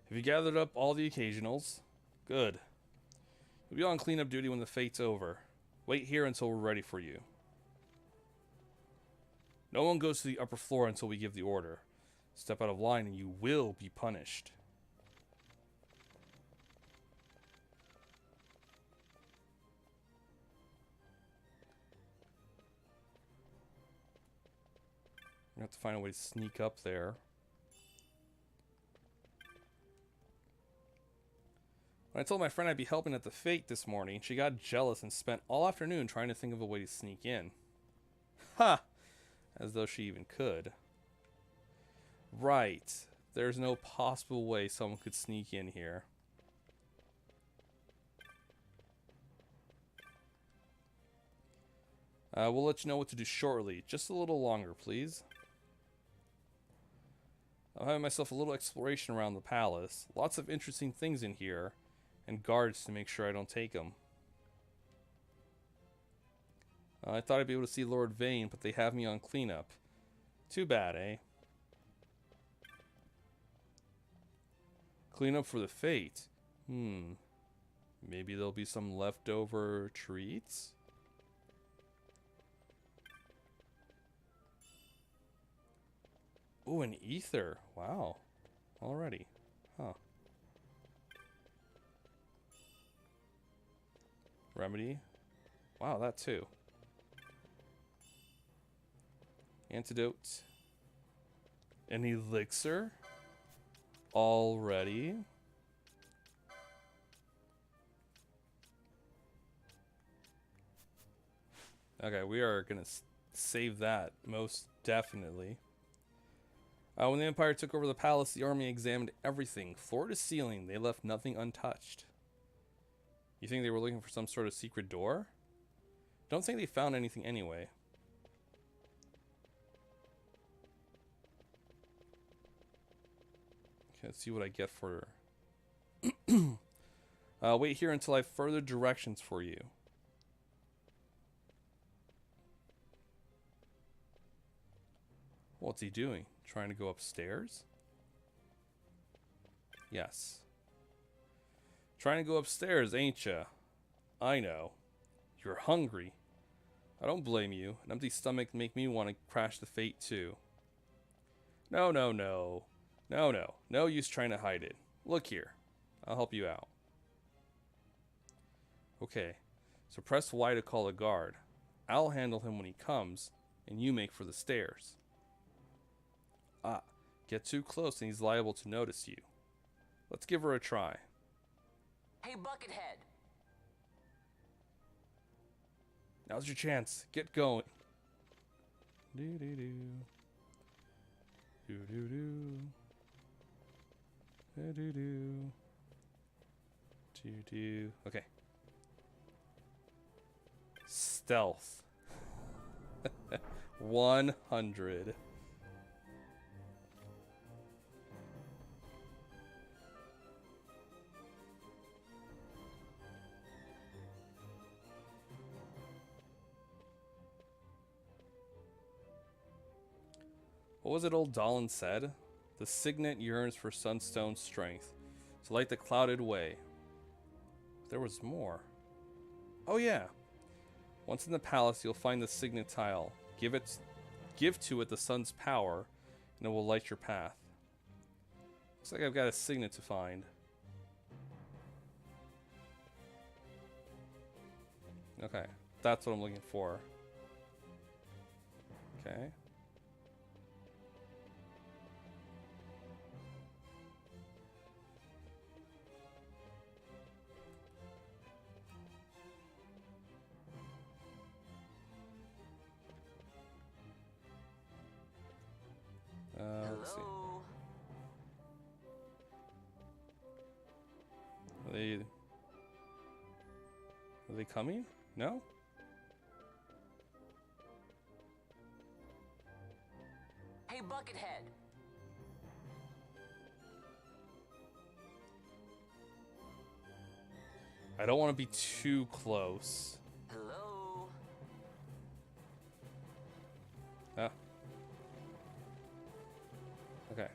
Have you gathered up all the occasionals? Good. You'll be on cleanup duty when the fete's over. Wait here until we're ready for you. No one goes to the upper floor until we give the order. Step out of line and you will be punished. I have to find a way to sneak up there. When I told my friend I'd be helping at the fete this morning, she got jealous and spent all afternoon trying to think of a way to sneak in. Ha! As though she even could. Right. There's no possible way someone could sneak in here. We'll let you know what to do shortly. Just a little longer, please. I'm having myself a little exploration around the palace. Lots of interesting things in here. And guards to make sure I don't take them. I thought I'd be able to see Lord Vane, but they have me on cleanup. Too bad, eh? Cleanup for the fete. Maybe there'll be some leftover treats? Ooh, an ether. Wow. Already. Huh. Remedy. Wow, that too. Antidote. An elixir. Already. Okay, we are going to save that, most definitely. When the Empire took over the palace, the army examined everything, floor to ceiling. They left nothing untouched. You think they were looking for some sort of secret door? Don't think they found anything anyway. Okay, let's see what I get for... wait here until I have further directions for you. What's he doing? Trying to go upstairs? Yes. Trying to go upstairs, ain't ya? I know. You're hungry. I don't blame you. An empty stomach make me want to crash the fete too. No. No use trying to hide it. Look here. I'll help you out. Okay. So press Y to call a guard. I'll handle him when he comes, and you make for the stairs. Ah, get too close and he's liable to notice you. Let's give her a try. Hey, Buckethead. Now's your chance. Get going. Do-do-do. Do-do-do. Do-do-do. Do-do. Okay. Stealth. 100. What was it old Dolan said? The signet yearns for sunstone strength to light the clouded way. There was more. Oh yeah. Once in the palace, you'll find the signet tile. Give to it the sun's power, and it will light your path. Looks like I've got a signet to find. Okay, that's what I'm looking for. Okay. Let's see. Are they coming? No? Hey, Buckethead. I don't want to be too close. Hello? Ah. Okay.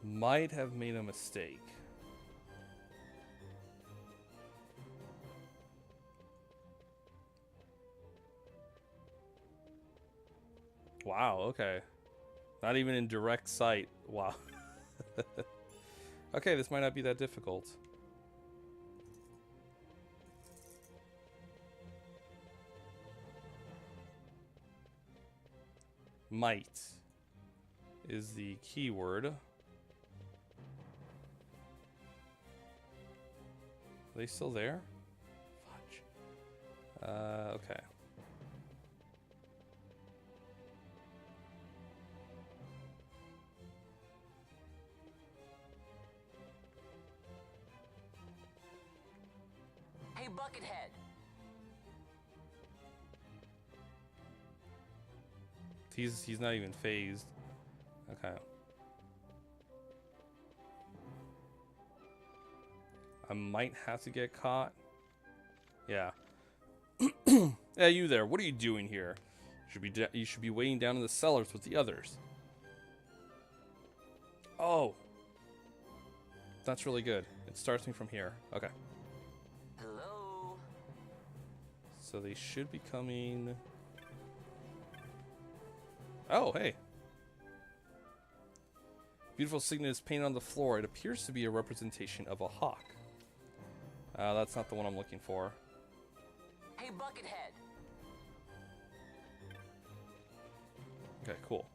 Might have made a mistake. Wow, okay. Not even in direct sight. Wow. Okay, this might not be that difficult. Might is the keyword. Are they still there? Fudge. Okay. Hey, Buckethead. He's not even phased. Okay. I might have to get caught. Yeah. Hey, you there. What are you doing here? You should be waiting down in the cellars with the others. Oh. That's really good. It starts me from here. Okay. Hello? So they should be coming... Oh, hey. Beautiful signet is painted on the floor. It appears to be a representation of a hawk. That's not the one I'm looking for. Hey, Buckethead. Okay, cool.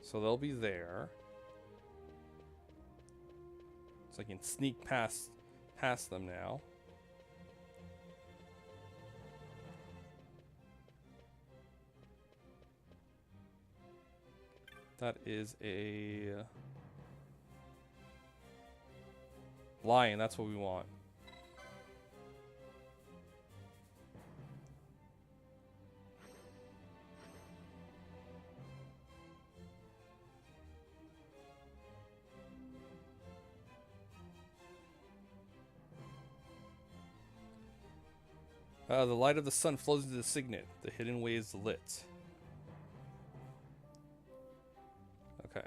So they'll be there. So I can sneak past them now. That is a lion. That's what we want. The light of the sun flows into the signet. The hidden way is lit. Okay.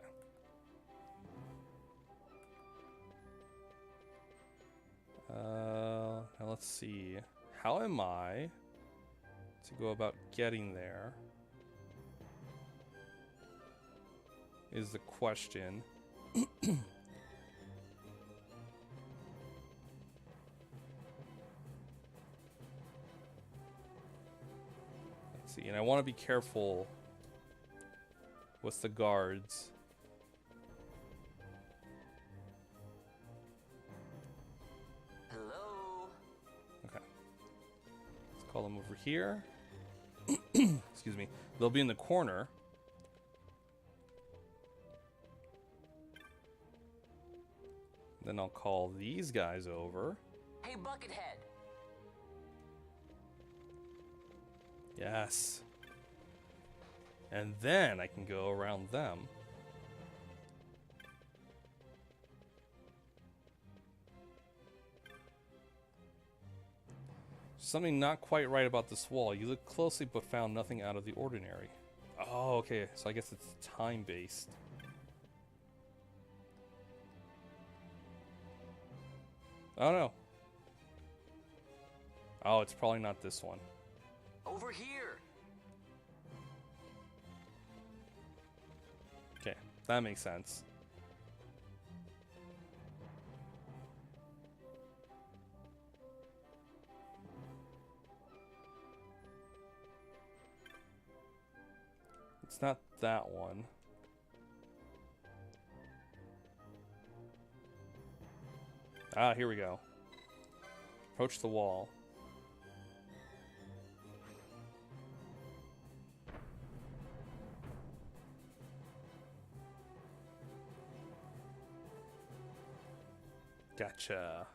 Now let's see. How am I to go about getting there? Is the question. See, and I want to be careful with the guards. Hello? Okay. Let's call them over here. Excuse me. They'll be in the corner. Then I'll call these guys over. Hey, Buckethead. Yes. And then I can go around them. Something not quite right about this wall. You looked closely but found nothing out of the ordinary. Oh, okay. So I guess it's time-based. Oh, no. Oh, it's probably not this one. Over here. Okay, that makes sense. It's not that one. Ah, here we go. Approach the wall. Gotcha.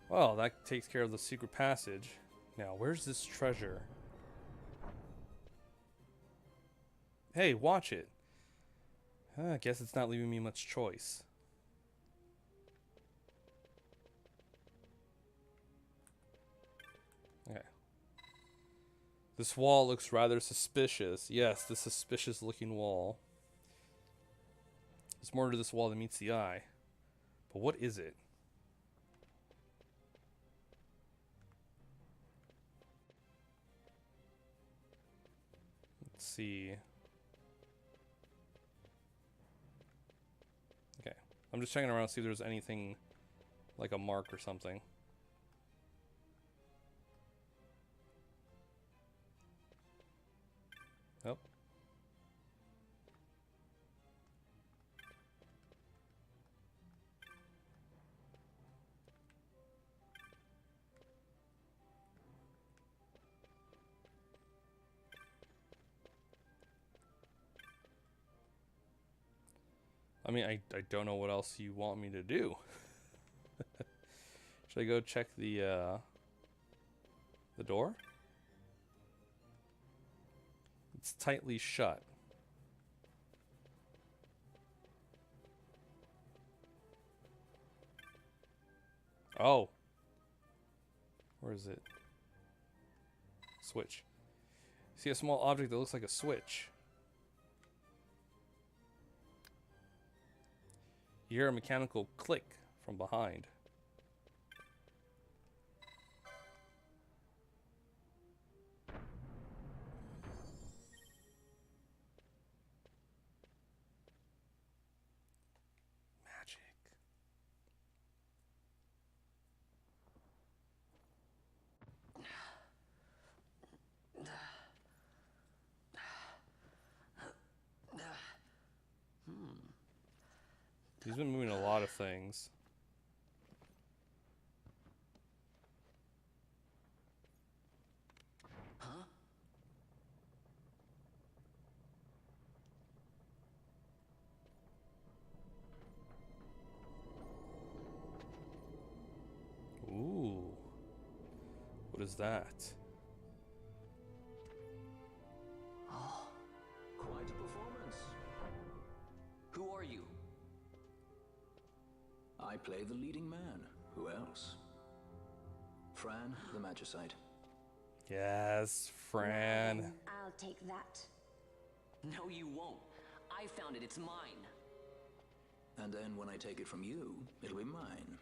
Well, that takes care of the secret passage. Now, where's this treasure? Hey, watch it. I guess it's not leaving me much choice. Okay. This wall looks rather suspicious. Yes, the suspicious looking wall. There's more to this wall than meets the eye. But what is it? Let's see. Okay. I'm just checking around to see if there's anything like a mark or something. Nope. I mean, I don't know what else you want me to do. Should I go check the door? It's tightly shut. Oh. Where is it? Switch. See a small object that looks like a switch. You hear a mechanical click from behind. Magic. He's been moving a lot of things. Huh? Ooh. What is that? Oh, quite a performance. Who are you? I play the leading man. Who else? Fran, the Magicite. Yes, Fran. I'll take that. No, you won't. I found it. It's mine. And then when I take it from you, it'll be mine.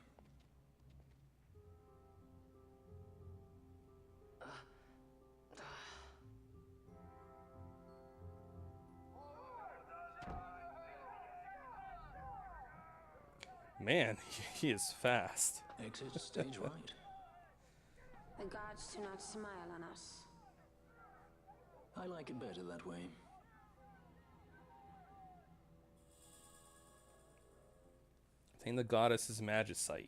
Man, he is fast. Exit stage right. The gods do not smile on us. I like it better that way. Attain the goddess's magicite.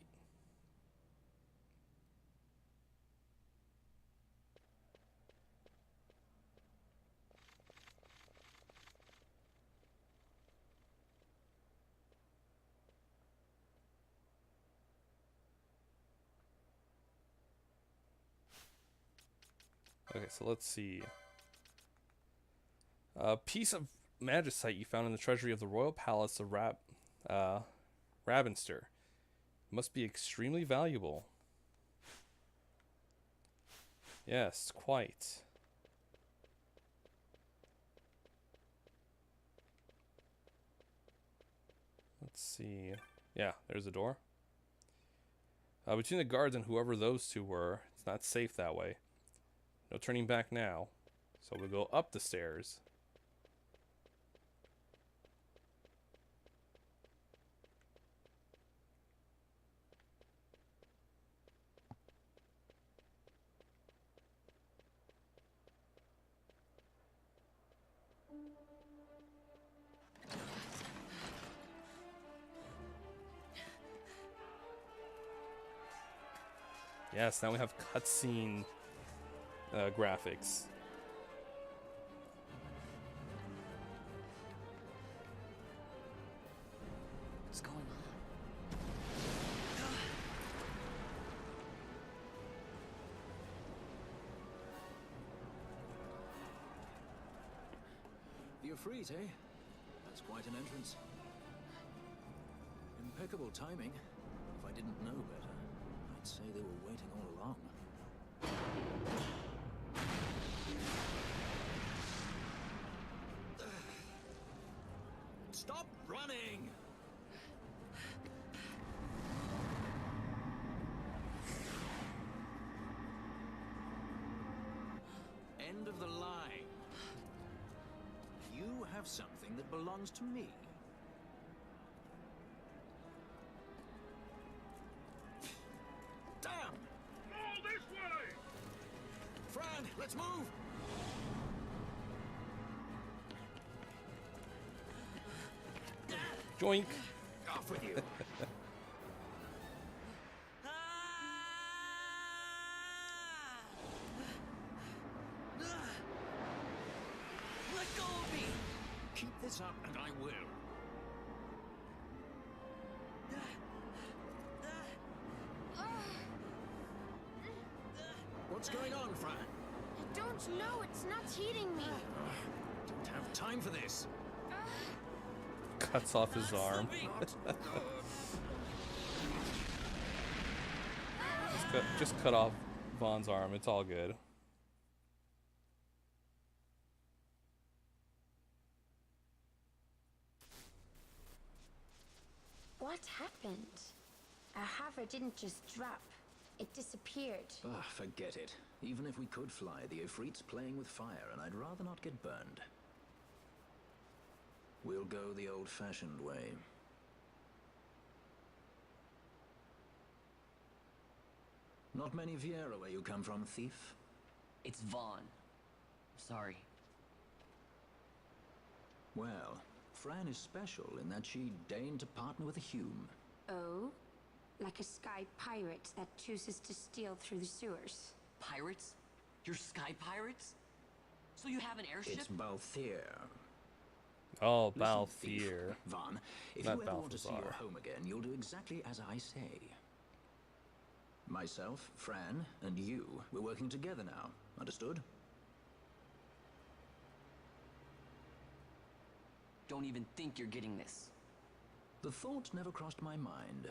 Okay, so let's see. A piece of magicite you found in the treasury of the royal palace of Ravenster. Must be extremely valuable. Yes, quite. Let's see. Yeah, there's a door. Between the guards and whoever those two were, it's not safe that way. No turning back now. So we'll go up the stairs. Yes, now we have cutscene graphics. What's going on? The Ifrit, eh? That's quite an entrance. Impeccable timing. If I didn't know better, I'd say they were waiting all along. Stop running! End of the line. You have something that belongs to me. Damn! All this way! Fran, let's move! Joink! Off with you! Let go of me! Keep this up and I will. What's going on, Fran? I don't know. It's not heating me. Don't have time for this. Cuts off his arm. just cut off Vaughn's arm. It's all good. What happened? Our hammer didn't just drop. It disappeared. Ah, forget it. Even if we could fly, the Ifrit's playing with fire, and I'd rather not get burned. We'll go the old-fashioned way. Not many Viera where you come from, thief? It's Vaughn. Sorry. Well, Fran is special in that she deigned to partner with a Hume. Oh? Like a sky pirate that chooses to steal through the sewers. Pirates? You're sky pirates? So you have an airship? It's Balthier. Oh, Listen, Balthier. thief. Vaughn, if Not you ever want to see your Balthazar. home again, you'll do exactly as I say. Myself, Fran, and you, we're working together now. Understood? Don't even think you're getting this. The thought never crossed my mind.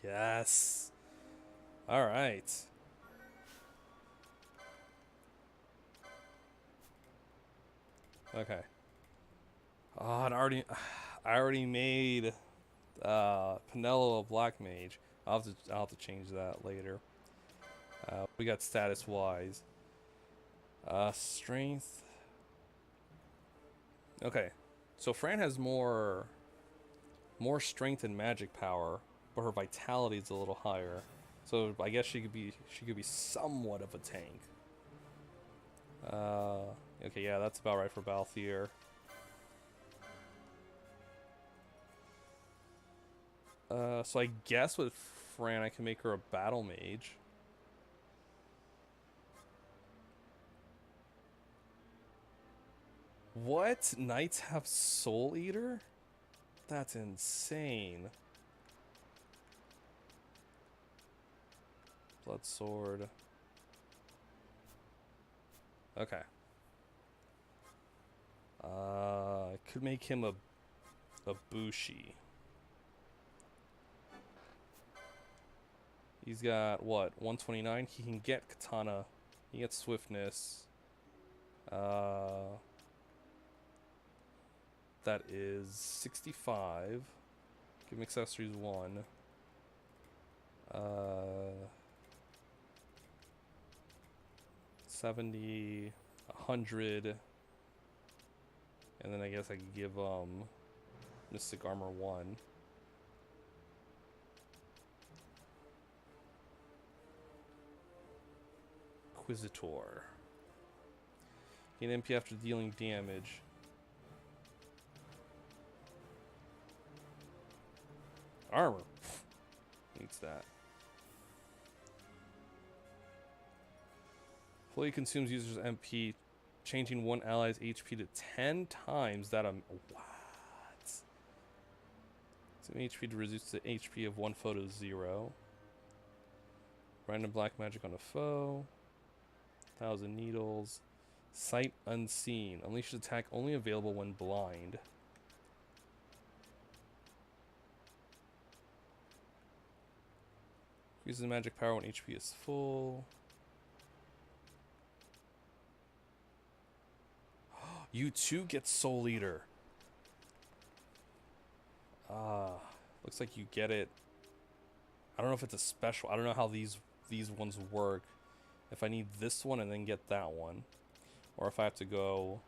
Yes. All right. Okay. Oh, I already made Penelo a black mage. I'll have to change that later. We got status wise. Strength. Okay. So Fran has more strength and magic power, but her vitality is a little higher. So I guess she could be somewhat of a tank. Okay, yeah, that's about right for Balthier. So I guess with Fran I can make her a battle mage. What? Knights have Soul Eater? That's insane. Blood sword. Okay. I could make him a Bushi. He's got what? 129. He can get katana. He gets swiftness. That is 65. Give him accessories 1. 70, 100. And then I guess I could give Mystic Armor 1. Inquisitor. Gain MP after dealing damage. Armor. Needs that. Fully consumes user's MP, changing one ally's HP to 10 times that what? Some HP to reduce the HP of one foe to 0. Random black magic on a foe. 1,000 needles. Sight unseen. Unleashes attack only available when blind. Uses magic power when HP is full. You too get Soul Eater. Looks like you get it. I don't know if it's a special. I don't know how these ones work. If I need this one and then get that one, or if I have to go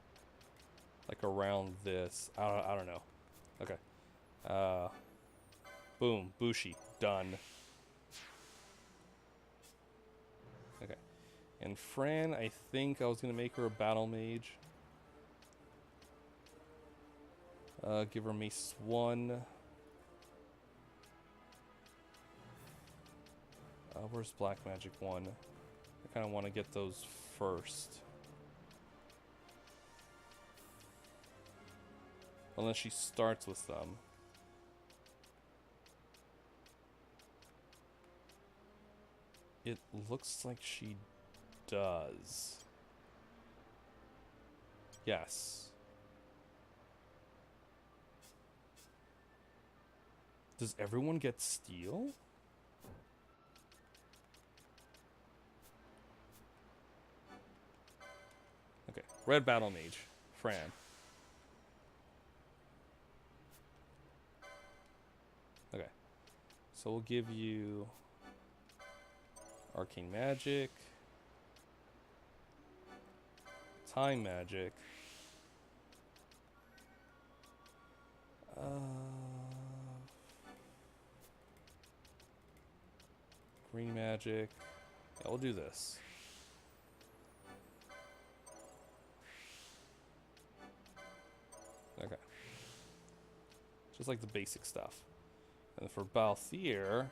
like around this. I don't know. Okay. Boom. Bushi. Done. Okay. And Fran, I think I was gonna make her a battle mage. Give her mace 1. Where's black magic 1? I kind of want to get those first. Unless she starts with them. It looks like she does. Yes. Does everyone get steel? Okay, red battle mage, Fran. Okay, so we'll give you arcane magic, time magic, green magic. Yeah, we'll do this. Okay. Just like the basic stuff. And for Balthier,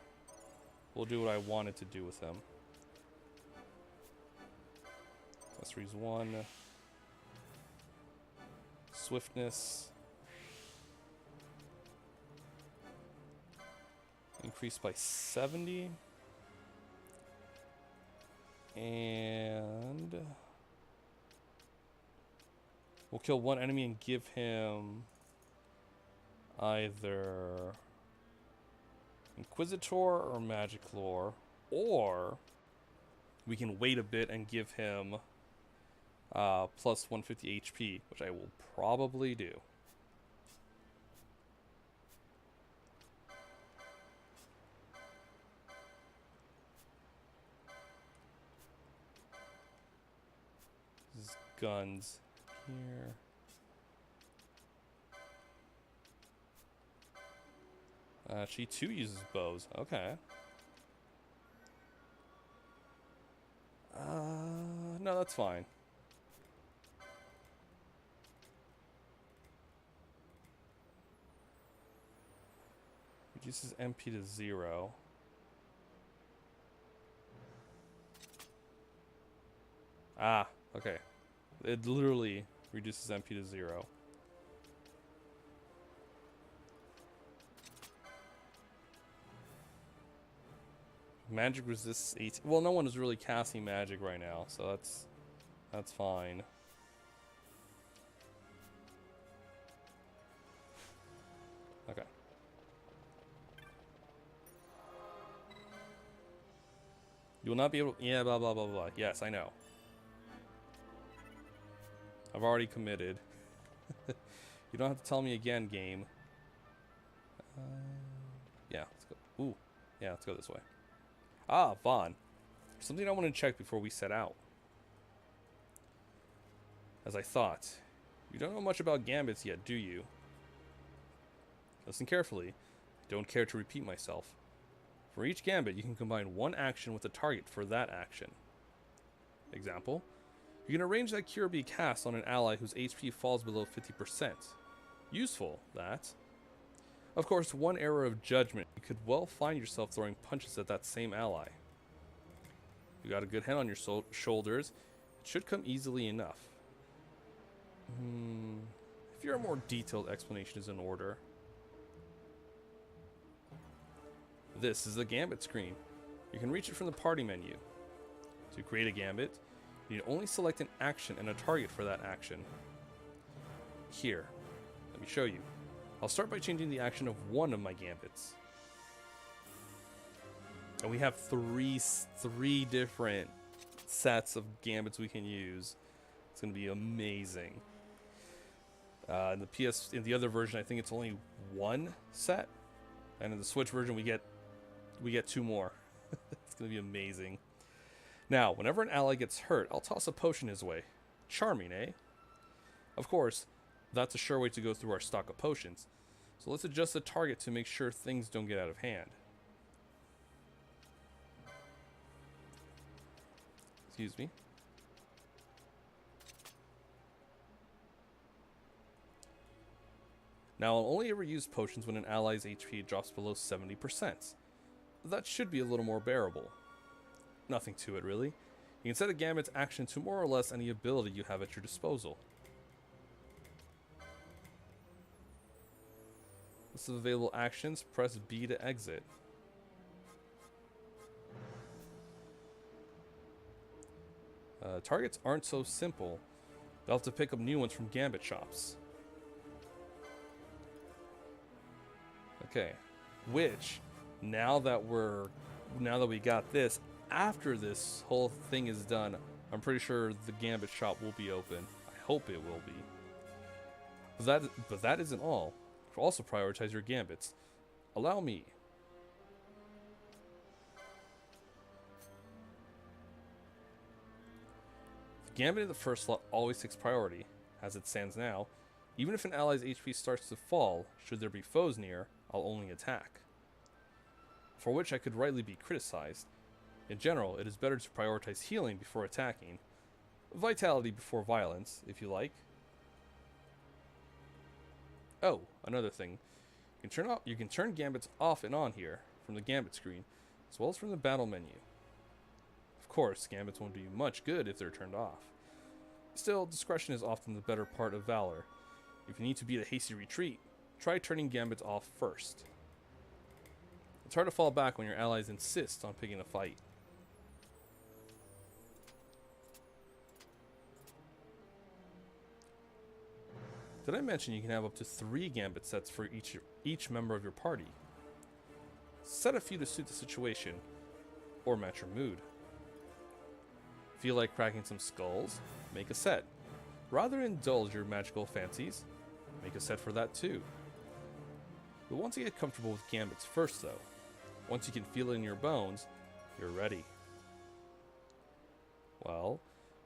we'll do what I wanted to do with him. Accessories 1. Swiftness. Increased by 70. And we'll kill one enemy and give him either Inquisitor or Magic Lore, or we can wait a bit and give him plus 150 HP, which I will probably do. This is guns here. She too uses bows. Okay. No, that's fine. Reduces MP to 0. Ah, okay. It literally reduces MP to 0. Magic resists 18. Well, no one is really casting magic right now, so that's fine. Okay. You will not be able. Yeah, blah blah blah blah. Yes, I know. I've already committed. You don't have to tell me again, game. Yeah, let's go. Ooh, yeah, let's go this way. Ah, Vaughn. Something I want to check before we set out. As I thought, you don't know much about gambits yet, do you? Listen carefully. I don't care to repeat myself. For each gambit, you can combine one action with a target for that action. Example, you can arrange that cure be cast on an ally whose HP falls below 50%. Useful, that. Of course, one error of judgment, you could well find yourself throwing punches at that same ally. You got a good head on your shoulders. It should come easily enough. If your more detailed explanation is in order. This is the gambit screen. You can reach it from the party menu. To create a gambit, you need only select an action and a target for that action. Here, let me show you. I'll start by changing the action of one of my gambits. And we have three different sets of gambits we can use. It's going to be amazing. In the other version, I think it's only one set, and in the Switch version, we get two more. It's going to be amazing. Now, whenever an ally gets hurt, I'll toss a potion his way. Charming, eh? Of course, that's a sure way to go through our stock of potions. So let's adjust the target to make sure things don't get out of hand. Excuse me. Now, I'll only ever use potions when an ally's HP drops below 70%. That should be a little more bearable. Nothing to it, really. You can set a gambit's action to more or less any ability you have at your disposal. List of available actions, press B to exit. Targets aren't so simple. They'll have to pick up new ones from gambit shops. Okay, which now that we got this, after this whole thing is done, I'm pretty sure the gambit shop will be open. I hope it will be. But that isn't all. Also prioritize your gambits. Allow me. The gambit in the first slot always takes priority. As it stands now, even if an ally's HP starts to fall, should there be foes near, I'll only attack. For which I could rightly be criticized. In general, it is better to prioritize healing before attacking. Vitality before violence, if you like. Oh, another thing. You can turn gambits off and on here, from the gambit screen, as well as from the battle menu. Of course, gambits won't do you much good if they're turned off. Still, discretion is often the better part of valor. If you need to beat a hasty retreat, try turning gambits off first. It's hard to fall back when your allies insist on picking a fight. Did I mention you can have up to 3 gambit sets for each member of your party? Set a few to suit the situation, or match your mood. Feel like cracking some skulls? Make a set. Rather indulge your magical fancies, make a set for that too. You'll want to get comfortable with gambits first though. Once you can feel it in your bones, you're ready. Well,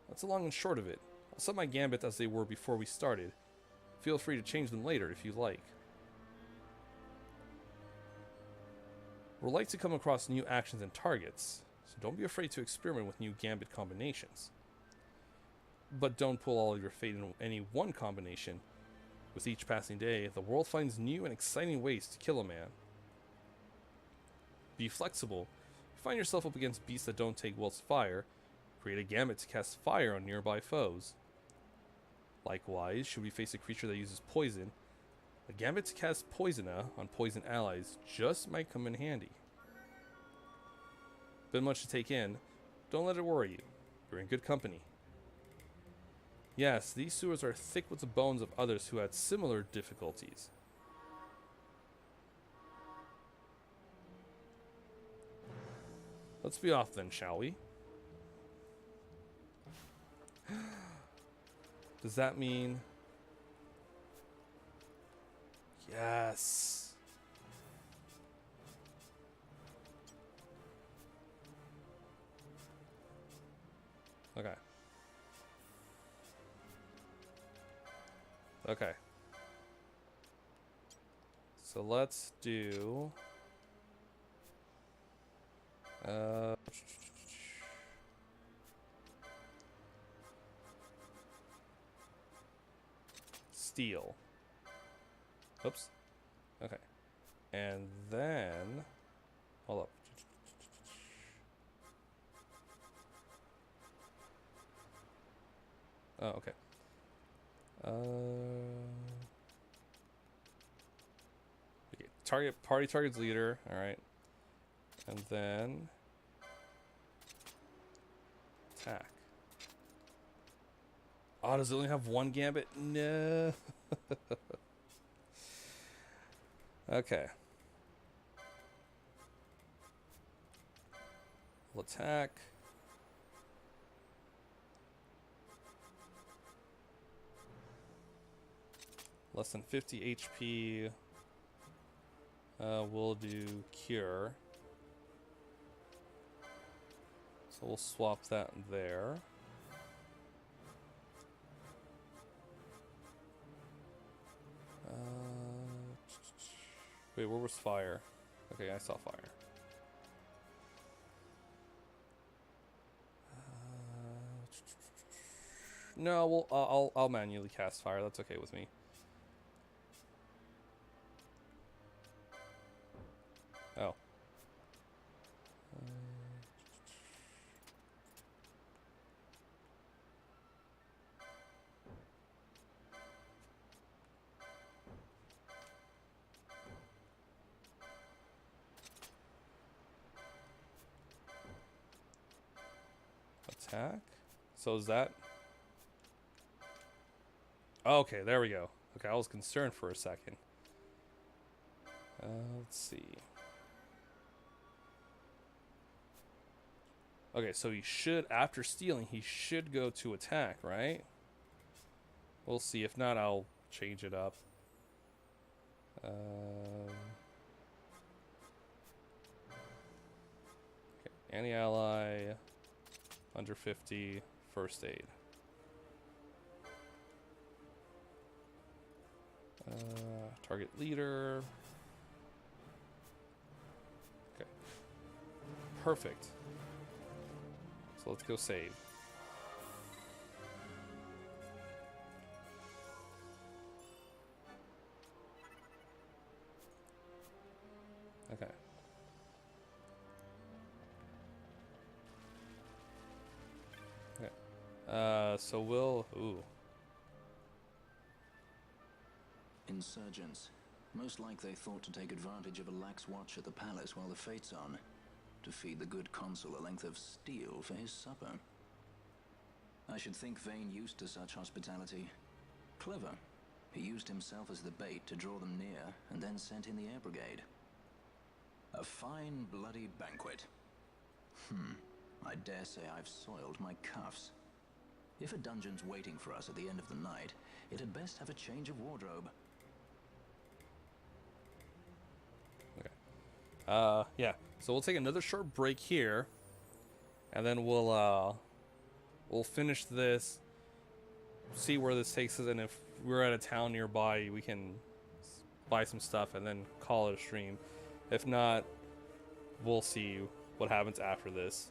that's the long and short of it. I'll set my gambits as they were before we started. Feel free to change them later if you like. We're like to come across new actions and targets, so don't be afraid to experiment with new gambit combinations. But don't pull all of your fate in any one combination. With each passing day, the world finds new and exciting ways to kill a man. Be flexible. If you find yourself up against beasts that don't take Wilt's fire, create a gambit to cast fire on nearby foes. Likewise, should we face a creature that uses poison, a gambit to cast Poisona on poison allies just might come in handy. Been much to take in. Don't let it worry you. You're in good company. Yes, these sewers are thick with the bones of others who had similar difficulties. Let's be off then, shall we? Does that mean... Yes. Okay. Okay. So let's do... Steel. Oops. Okay. And then... Hold up. Oh, okay. Okay. Party target's leader. All right. And then attack. Oh, does it only have one gambit? No. Okay. We'll attack. Less than 50 HP. We'll do cure. So we'll swap that there. Wait, where was fire? Okay, I saw fire. No, I'll manually cast fire. That's okay with me. Oh. Attack. So is that... Oh, okay, there we go. Okay, I was concerned for a second. Let's see. Okay, so he should, after stealing, he should go to attack, right? We'll see. If not, I'll change it up. Okay. Anti-ally, under 50, first aid. Target leader. Okay. Perfect. So let's go save. Okay. Okay. So we'll... Ooh. Insurgents. Most like they thought to take advantage of a lax watch at the palace while the fate's on. To feed the good consul a length of steel for his supper. I should think Vane used to such hospitality. Clever. He used himself as the bait to draw them near, and then sent in the air brigade. A fine bloody banquet. I dare say I've soiled my cuffs. If a dungeon's waiting for us at the end of the night, it had best have a change of wardrobe. Yeah. So we'll take another short break here, and then we'll finish this, see where this takes us, and if we're at a town nearby, we can buy some stuff and then call it a stream. If not, we'll see what happens after this.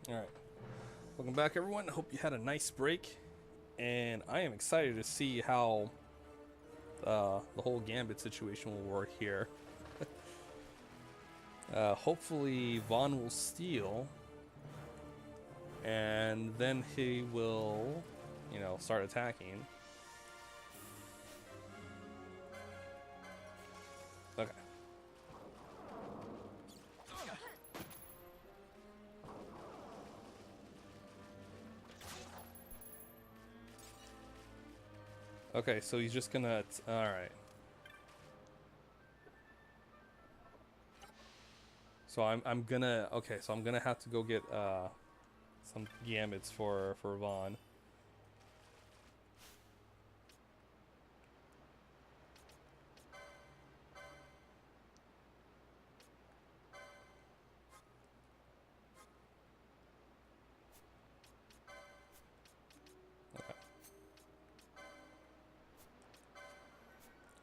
All right. Welcome back, everyone. Hope you had a nice break. And I am excited to see how the whole Gambit situation will work here. Hopefully Vaughn will steal. And then he will, you know, start attacking. Okay. Okay, so he's just gonna... Alright. So I'm gonna... Okay, so I'm gonna have to go get some gambits for Vaughn.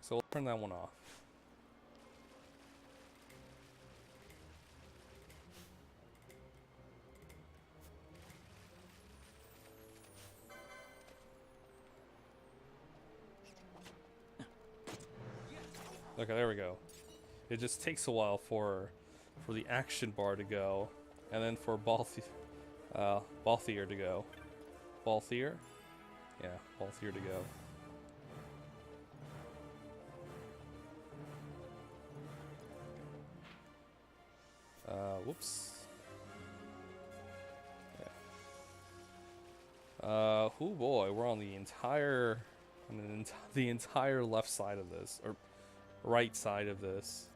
So we'll turn that one off. Okay, there we go. It just takes a while for the action bar to go, and then for Balthier to go. Balthier? Yeah, Balthier to go. Whoops. Yeah. Oh boy, we're on the entire left side of this, or right side of this.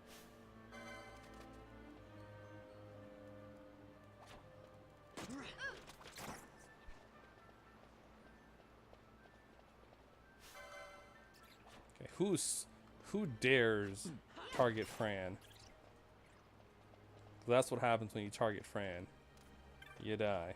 Okay, who dares target Fran? That's what happens when you target Fran. You die.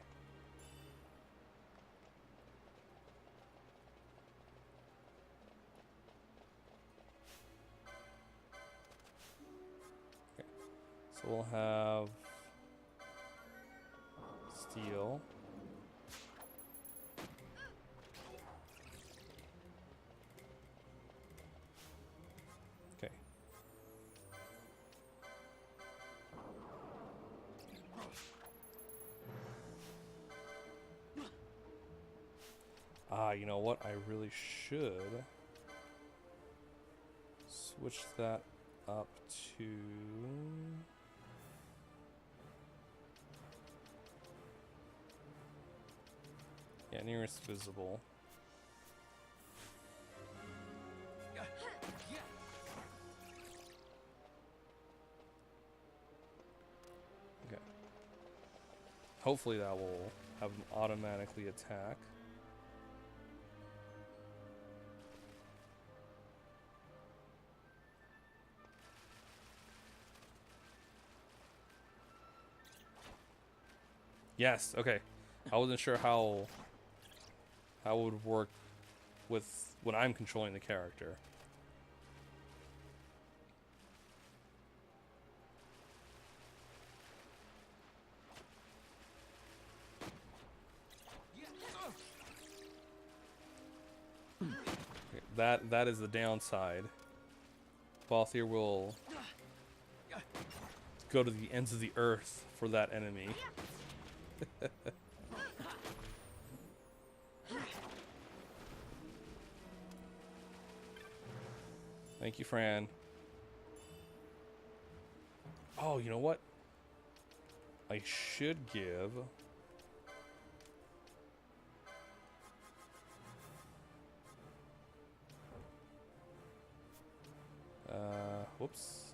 Okay. So we'll have steel. Okay. You know what? I really should switch that up to... Yeah, nearest visible. Okay. Hopefully that will have them automatically attack. Yes, okay. I wasn't sure how it would work with when I'm controlling the character. Okay, that is the downside. Balthier will go to the ends of the earth for that enemy. Thank you, Fran. Oh, you know what? I should give... whoops.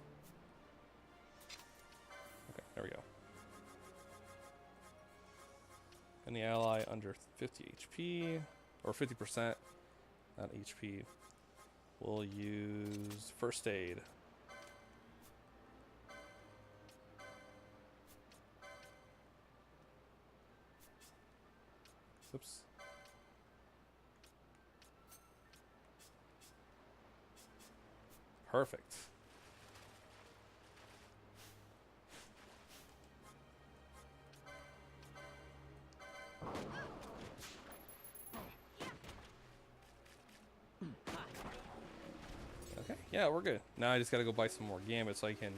Okay, there we go. Any ally under 50 HP, or 50%, not HP, will use first aid. Oops. Perfect. Yeah, we're good. Now I just gotta go buy some more gambits so I can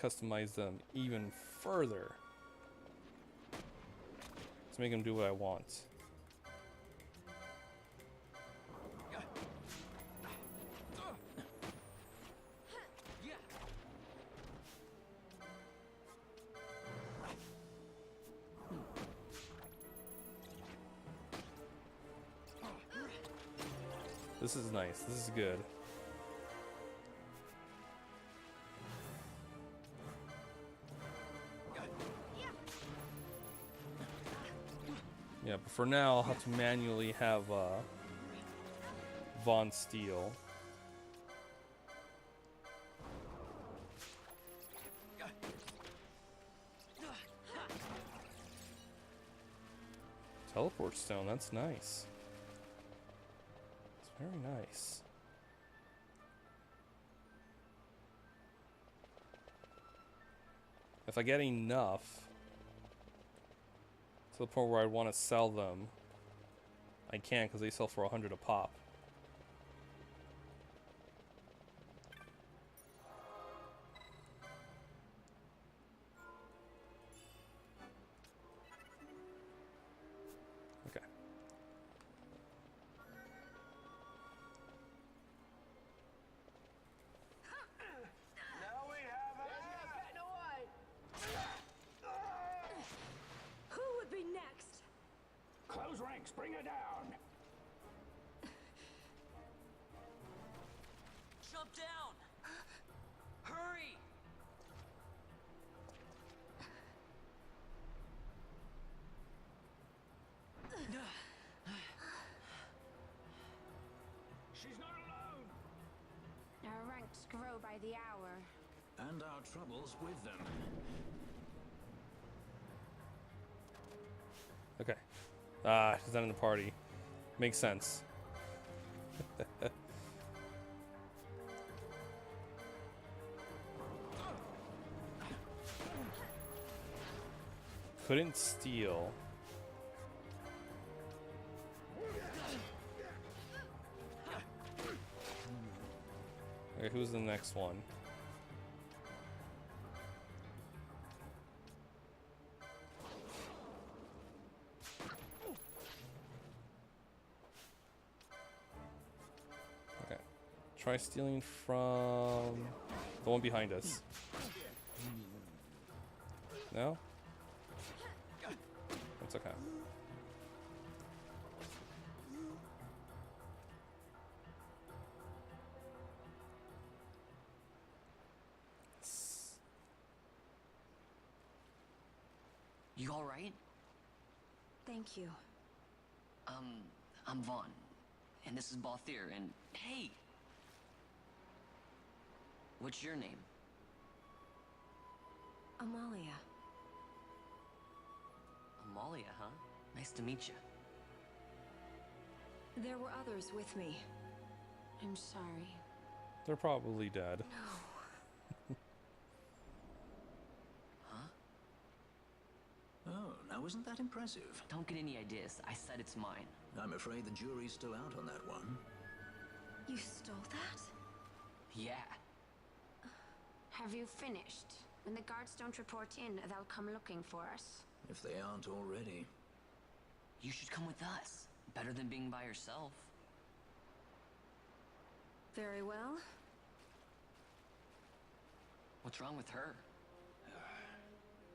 customize them even further. Let's make them do what I want. This is nice. This is good. Yeah, but for now, I'll have to manually have Von steal. Teleport stone, that's nice. It's very nice. If I get enough to the point where I want to sell them, I can, because they sell for 100 a pop. Okay. Now we have getting away. Who would be next? Close ranks, bring her down. Jump down! Hurry! She's not alone. Our ranks grow by the hour. And our troubles with them. Okay. Ah, she's not in the party. Makes sense. Couldn't steal. Okay, who's the next one? Okay. Try stealing from the one behind us. No? That's okay. You alright? Thank you. I'm Vaughn. And this is Balthier, and hey! What's your name? Amalia. Amalia, huh? Nice to meet you. There were others with me. I'm sorry. They're probably dead. Oh, now isn't that impressive? Don't get any ideas. I said it's mine. I'm afraid the jury's still out on that one. You stole that? Yeah. Have you finished? When the guards don't report in, they'll come looking for us. If they aren't already. You should come with us. Better than being by yourself. Very well. What's wrong with her?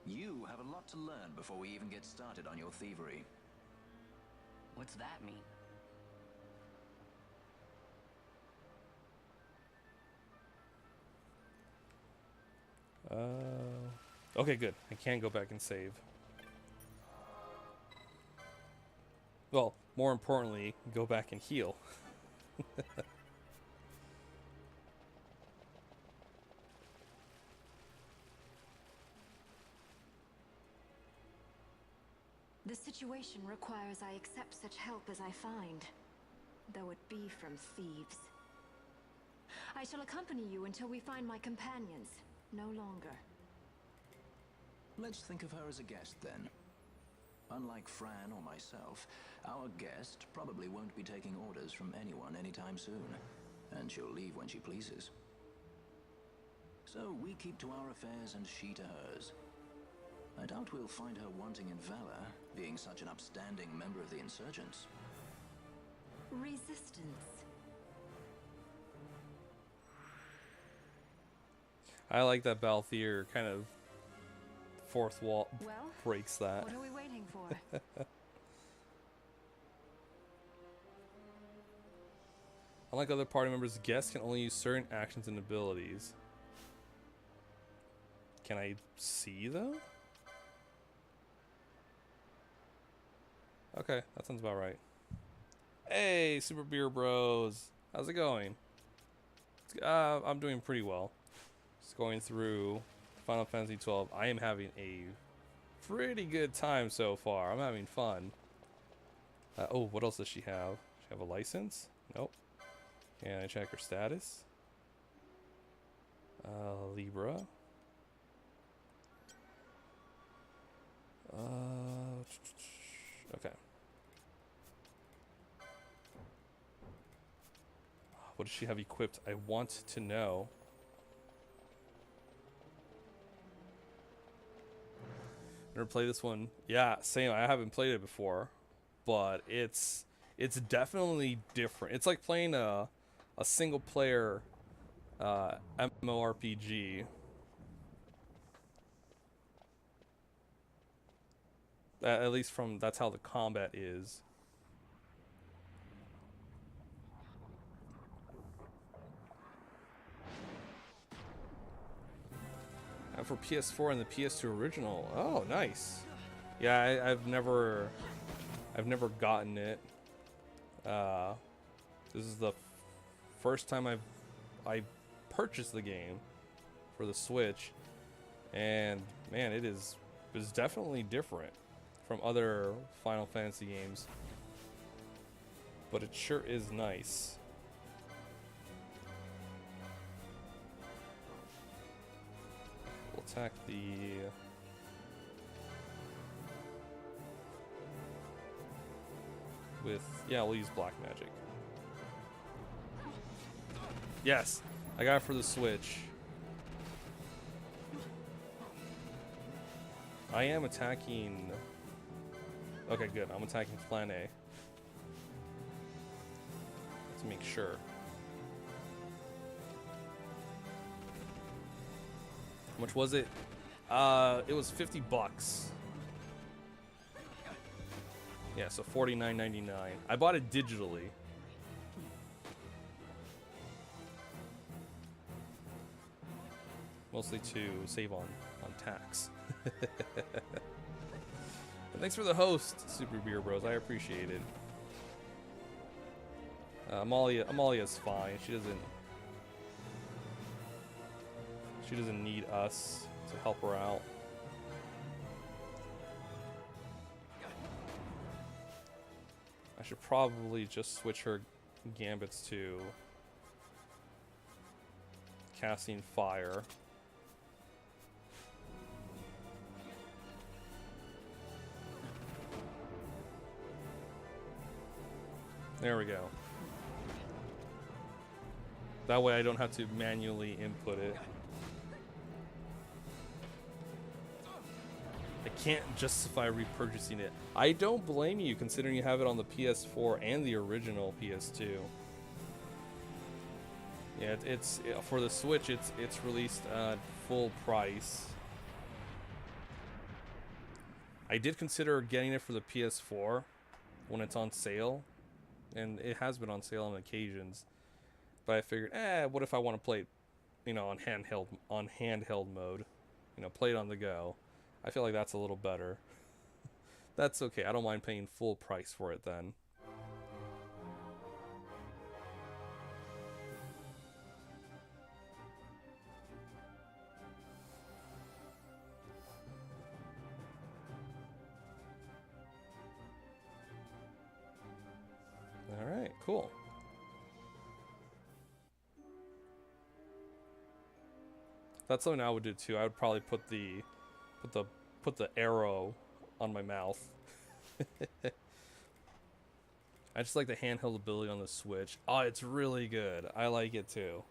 You have a lot to learn before we even get started on your thievery. What's that mean? Okay, good. I can go back and save. Well, more importantly, go back and heal. The situation requires I accept such help as I find, though it be from thieves. I shall accompany you until we find my companions, no longer. Let's think of her as a guest then. Unlike Fran or myself, our guest probably won't be taking orders from anyone anytime soon. and she'll leave when she pleases. So we keep to our affairs and she to hers. I doubt we'll find her wanting in valor, being such an upstanding member of the insurgents. Resistance. I like that Balthier kind of fourth wall Well, breaks that. what are we waiting for? Unlike other party members, guests can only use certain actions and abilities. Can I see though? Okay, that sounds about right. Hey, Super Beer Bros. How's it going? I'm doing pretty well. Just going through Final Fantasy XII. I am having a pretty good time so far. I'm having fun. Oh, what else does she have? Does she have a license? Nope. Can I check her status? Libra. Okay. What does she have equipped? I want to know. Never played this one. Yeah, same. I haven't played it before, but it's definitely different. It's like playing a single player MMORPG. At least that's how the combat is. And for PS4 and the PS2 original. Oh, nice. Yeah, I've never gotten it. This is the first time I purchased the game for the Switch, and man, it's definitely different from other Final Fantasy games, but it sure is nice. We'll attack we'll use black magic. Yes, I got it for the Switch. I am attacking. Okay, good. I'm attacking Plan A. To make sure. How much was it? It was $50. Yeah, so $49.99. I bought it digitally. Mostly to save on tax. But thanks for the host, Super Beer Bros. I appreciate it. Amalia's fine. She doesn't need us to help her out. I should probably just switch her gambits to casting fire. There we go. That way I don't have to manually input it. I can't justify repurchasing it. I don't blame you, considering you have it on the PS4 and the original PS2. Yeah, it's for the Switch. It's released at full price. I did consider getting it for the PS4 when it's on sale, and it has been on sale on occasions. But I figured, what if I want to play it, on handheld mode, play it on the go. I feel like that's a little better. That's okay. I don't mind paying full price for it then. All right, cool. That's something I would do too. I would probably put the arrow on my mouth. I just like the handheld ability on the Switch. Oh, it's really good. I like it too.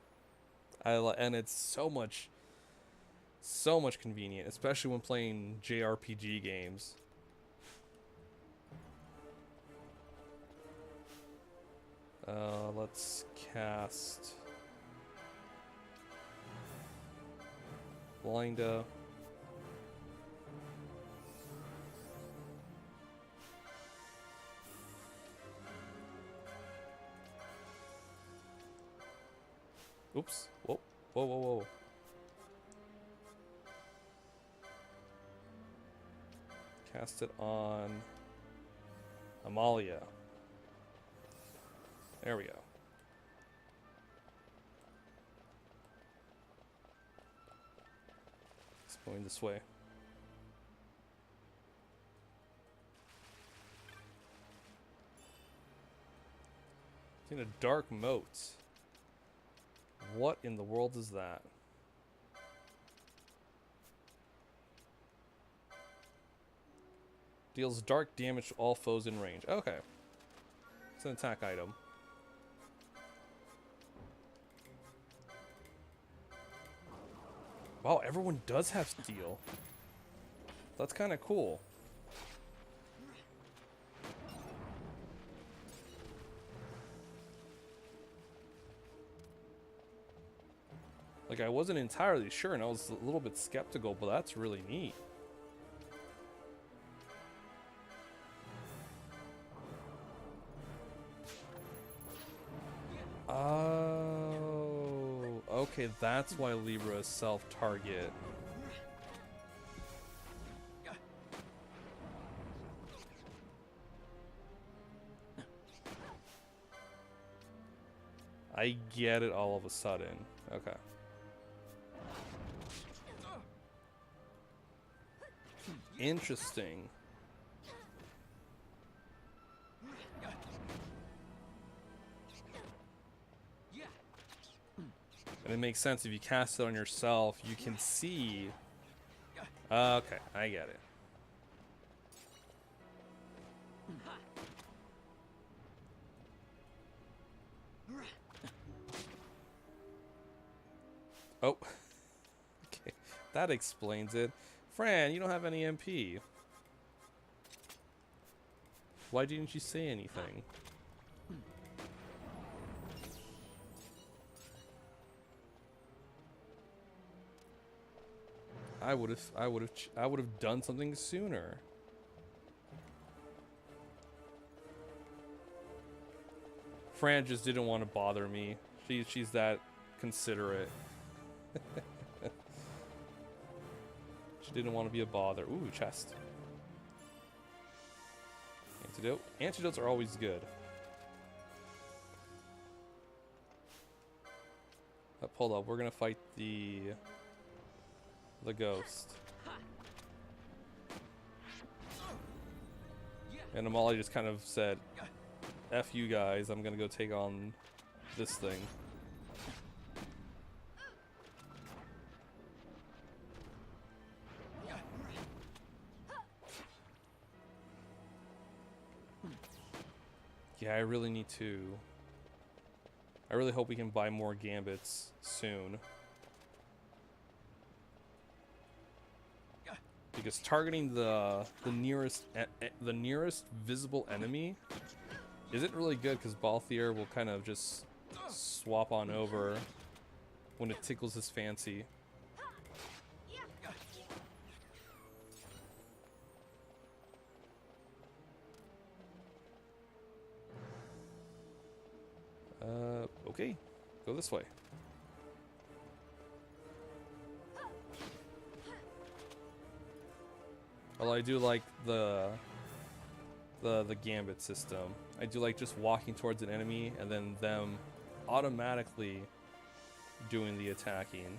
And it's so much convenient, especially when playing JRPG games. Let's cast Blinda. Oops. Whoa. Whoa, whoa, whoa. Cast it on Amalia. There we go. It's going this way. It's in a dark moat. What in the world is that? Deals dark damage to all foes in range. Okay. It's an attack item. Wow, everyone does have steel. That's kind of cool. Like, I wasn't entirely sure, and I was a little bit skeptical, but that's really neat. Oh, okay, that's why Libra is self-target. I get it all of a sudden. Okay. Interesting. And it makes sense if you cast it on yourself, you can see. Okay, I get it. Oh. Okay, that explains it. Fran, you don't have any MP. Why didn't you say anything? I would have done something sooner. Fran just didn't want to bother me. She's that considerate. She didn't want to be a bother. Ooh, chest. Antidote. Antidotes are always good. Hold up, we're gonna fight the ghost. And Amali just kind of said, F you guys, I'm gonna go take on this thing. Yeah, I really need to. I really hope we can buy more gambits soon. Because targeting the nearest visible enemy isn't really good, because Balthier will kind of just swap on over when it tickles his fancy. Okay, go this way. Although I do like the gambit system. I do like just walking towards an enemy and then them automatically doing the attacking.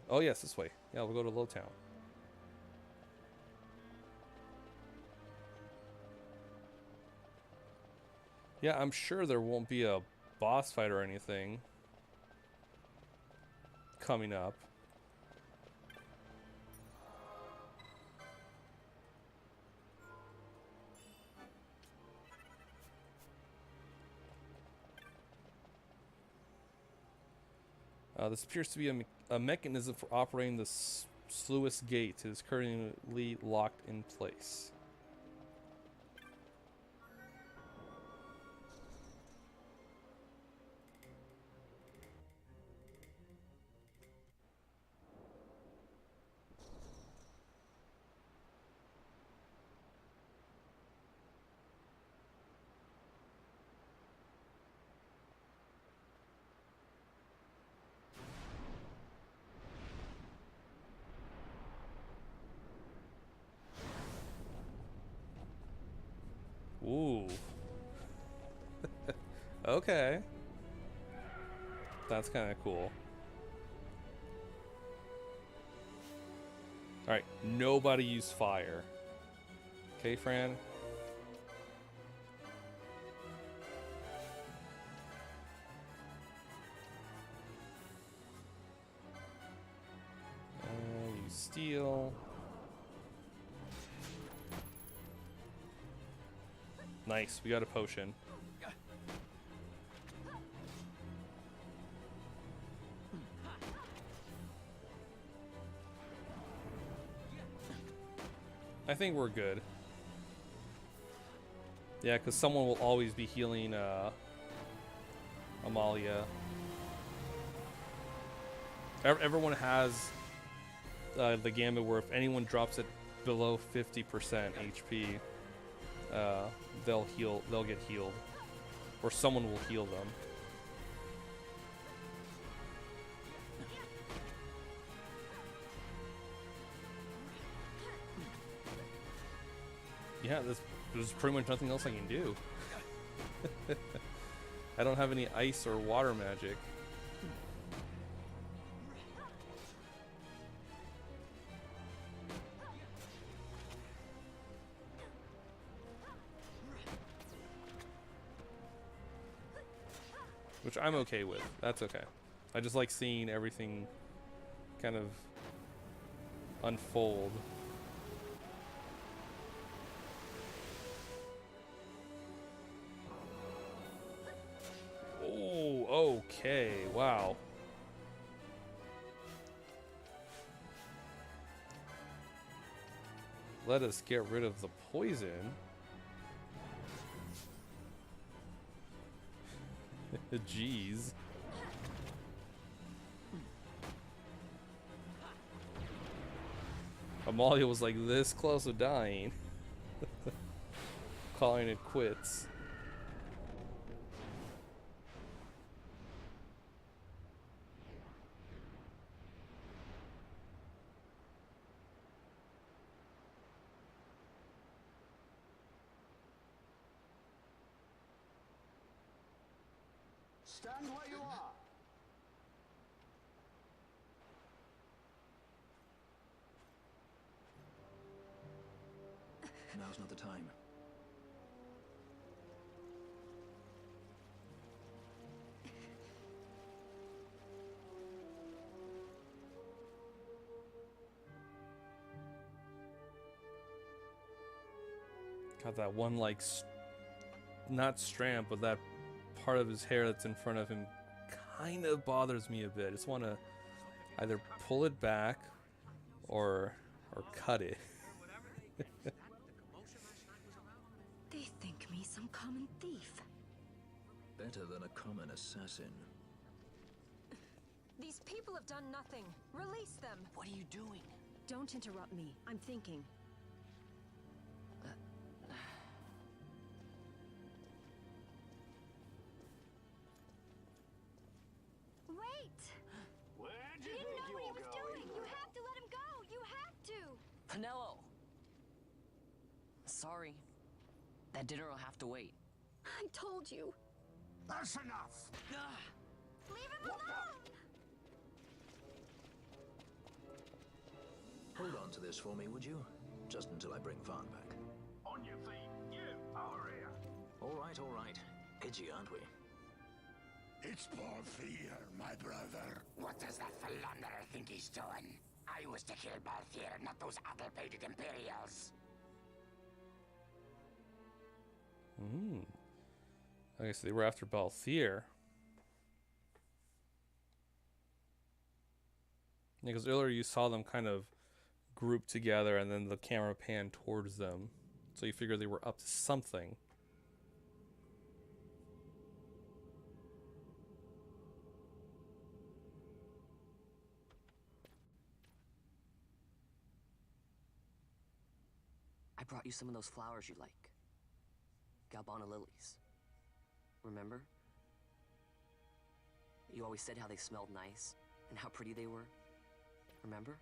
Oh yes, this way. Yeah, we'll go to Lowtown. Yeah, I'm sure there won't be a boss fight or anything coming up. This appears to be a mechanism for operating the sluice gate. It is currently locked in place. Ooh. Okay. That's kind of cool. Alright, nobody use fire. Okay, Fran? Use steel. Nice, we got a potion. I think we're good. Yeah, because someone will always be healing Amalia. Everyone has the gambit where if anyone drops it below 50% HP, they'll get healed. Or someone will heal them. Yeah, there's pretty much nothing else I can do. I don't have any ice or water magic. Which I'm okay with. That's okay. I just like seeing everything kind of unfold. Oh, okay. Wow. Let us get rid of the poison. Jeez. Amalia was like this close to dying. Calling it quits. Stand where you are. Now's not the time. Got that one, like, not strand, but that part of his hair that's in front of him kind of bothers me a bit. I just want to either pull it back or cut it. They think me some common thief. Better than a common assassin. These people have done nothing. Release them. What are you doing? Don't interrupt me. I'm thinking. Wait! Where'd He you didn't think know you what he were was going? doing. You have to let him go. You have to. Penelo! Sorry. That dinner will have to wait. I told you. That's enough! Leave him alone! Hold on to this for me, would you? Just until I bring Vaughn back. On your feet, you, over here. All right. Edgy, aren't we? It's Balthier, my brother. What does that philanderer think he's doing? I was to kill Balthier, not those addle-pated Imperials. Okay, so they were after Balthier. Because earlier you saw them kind of grouped together and then the camera panned towards them. So you figured they were up to something. I brought you some of those flowers you like. Galbana lilies. Remember? You always said how they smelled nice and how pretty they were. Remember?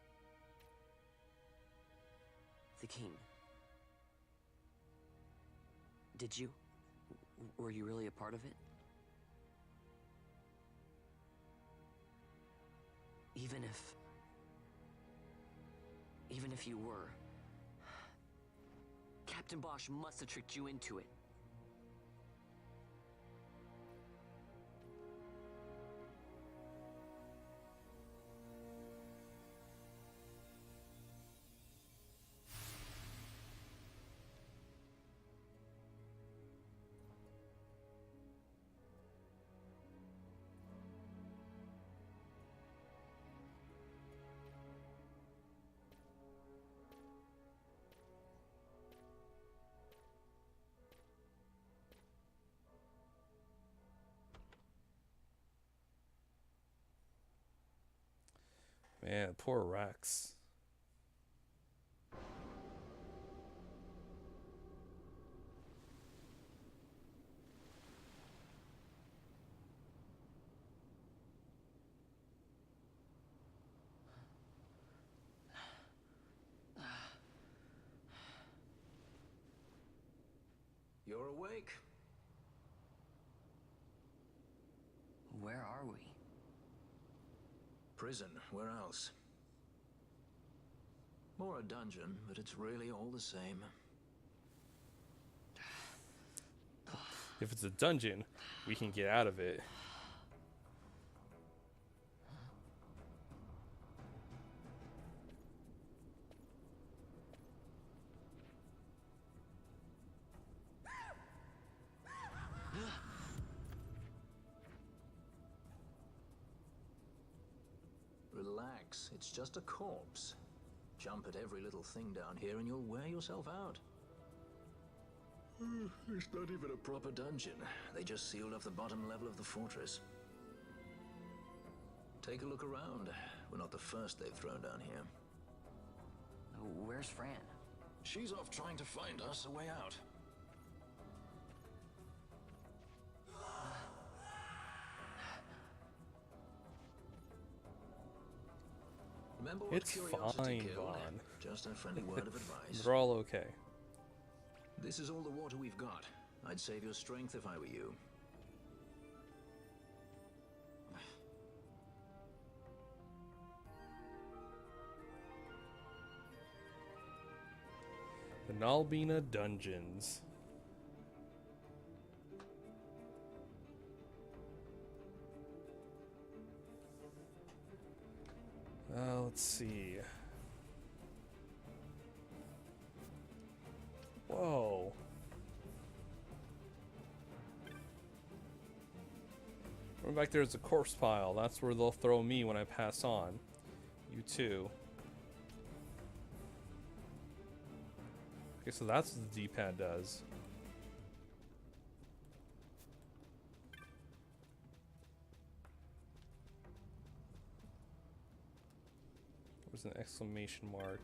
The king. Did you? Were you really a part of it? Even if you were, Captain Bosch must have tricked you into it. Man, poor Rex. You're awake. Where are we? Prison, where else? More a dungeon, but it's really all the same. If it's a dungeon, we can get out of it. Relax, it's just a corpse. Jump at every little thing down here and you'll wear yourself out. It's not even a proper dungeon. They just sealed off the bottom level of the fortress. Take a look around. We're not the first they've thrown down here. Where's Fran? She's off trying to find us a way out. Remember what It's curiosity fine, killed? Vaughn. Just a friendly word of advice. They're all okay. This is all the water we've got. I'd save your strength if I were you. The Nalbina Dungeons. Let's see. Whoa. Run back there's a corpse pile. That's where they'll throw me when I pass on. You too. Okay, so that's what the D-pad does. There's an exclamation mark.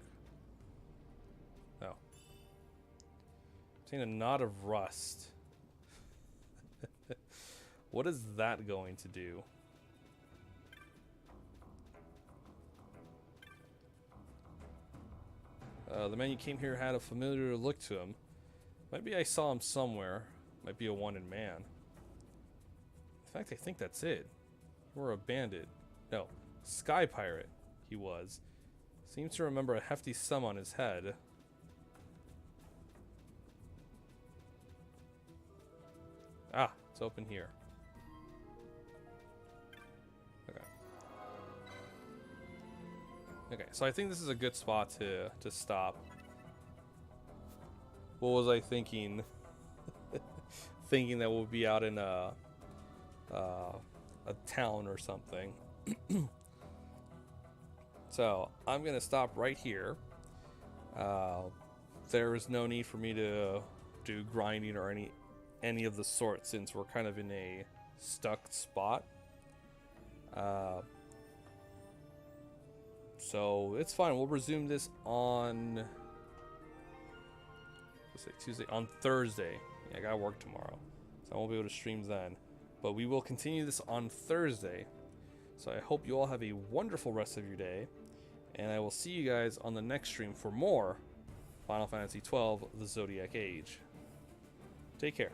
Oh. Obtain a knot of rust. What is that going to do? The man you came here had a familiar look to him. Maybe I saw him somewhere. Might be a wanted man. In fact, I think that's it. Or a bandit. No, sky pirate he was. Seems to remember a hefty sum on his head. Ah, it's open here. Okay. Okay, so I think this is a good spot to stop. What was I thinking? Thinking that we'll be out in a town or something. So I'm gonna stop right here. There is no need for me to do grinding or any of the sort, since we're kind of in a stuck spot. So it's fine. We'll resume this on, let's say Tuesday, on Thursday. Yeah, I gotta work tomorrow, so I won't be able to stream then. But we will continue this on Thursday. So I hope you all have a wonderful rest of your day, and I will see you guys on the next stream for more Final Fantasy XII: The Zodiac Age. Take care.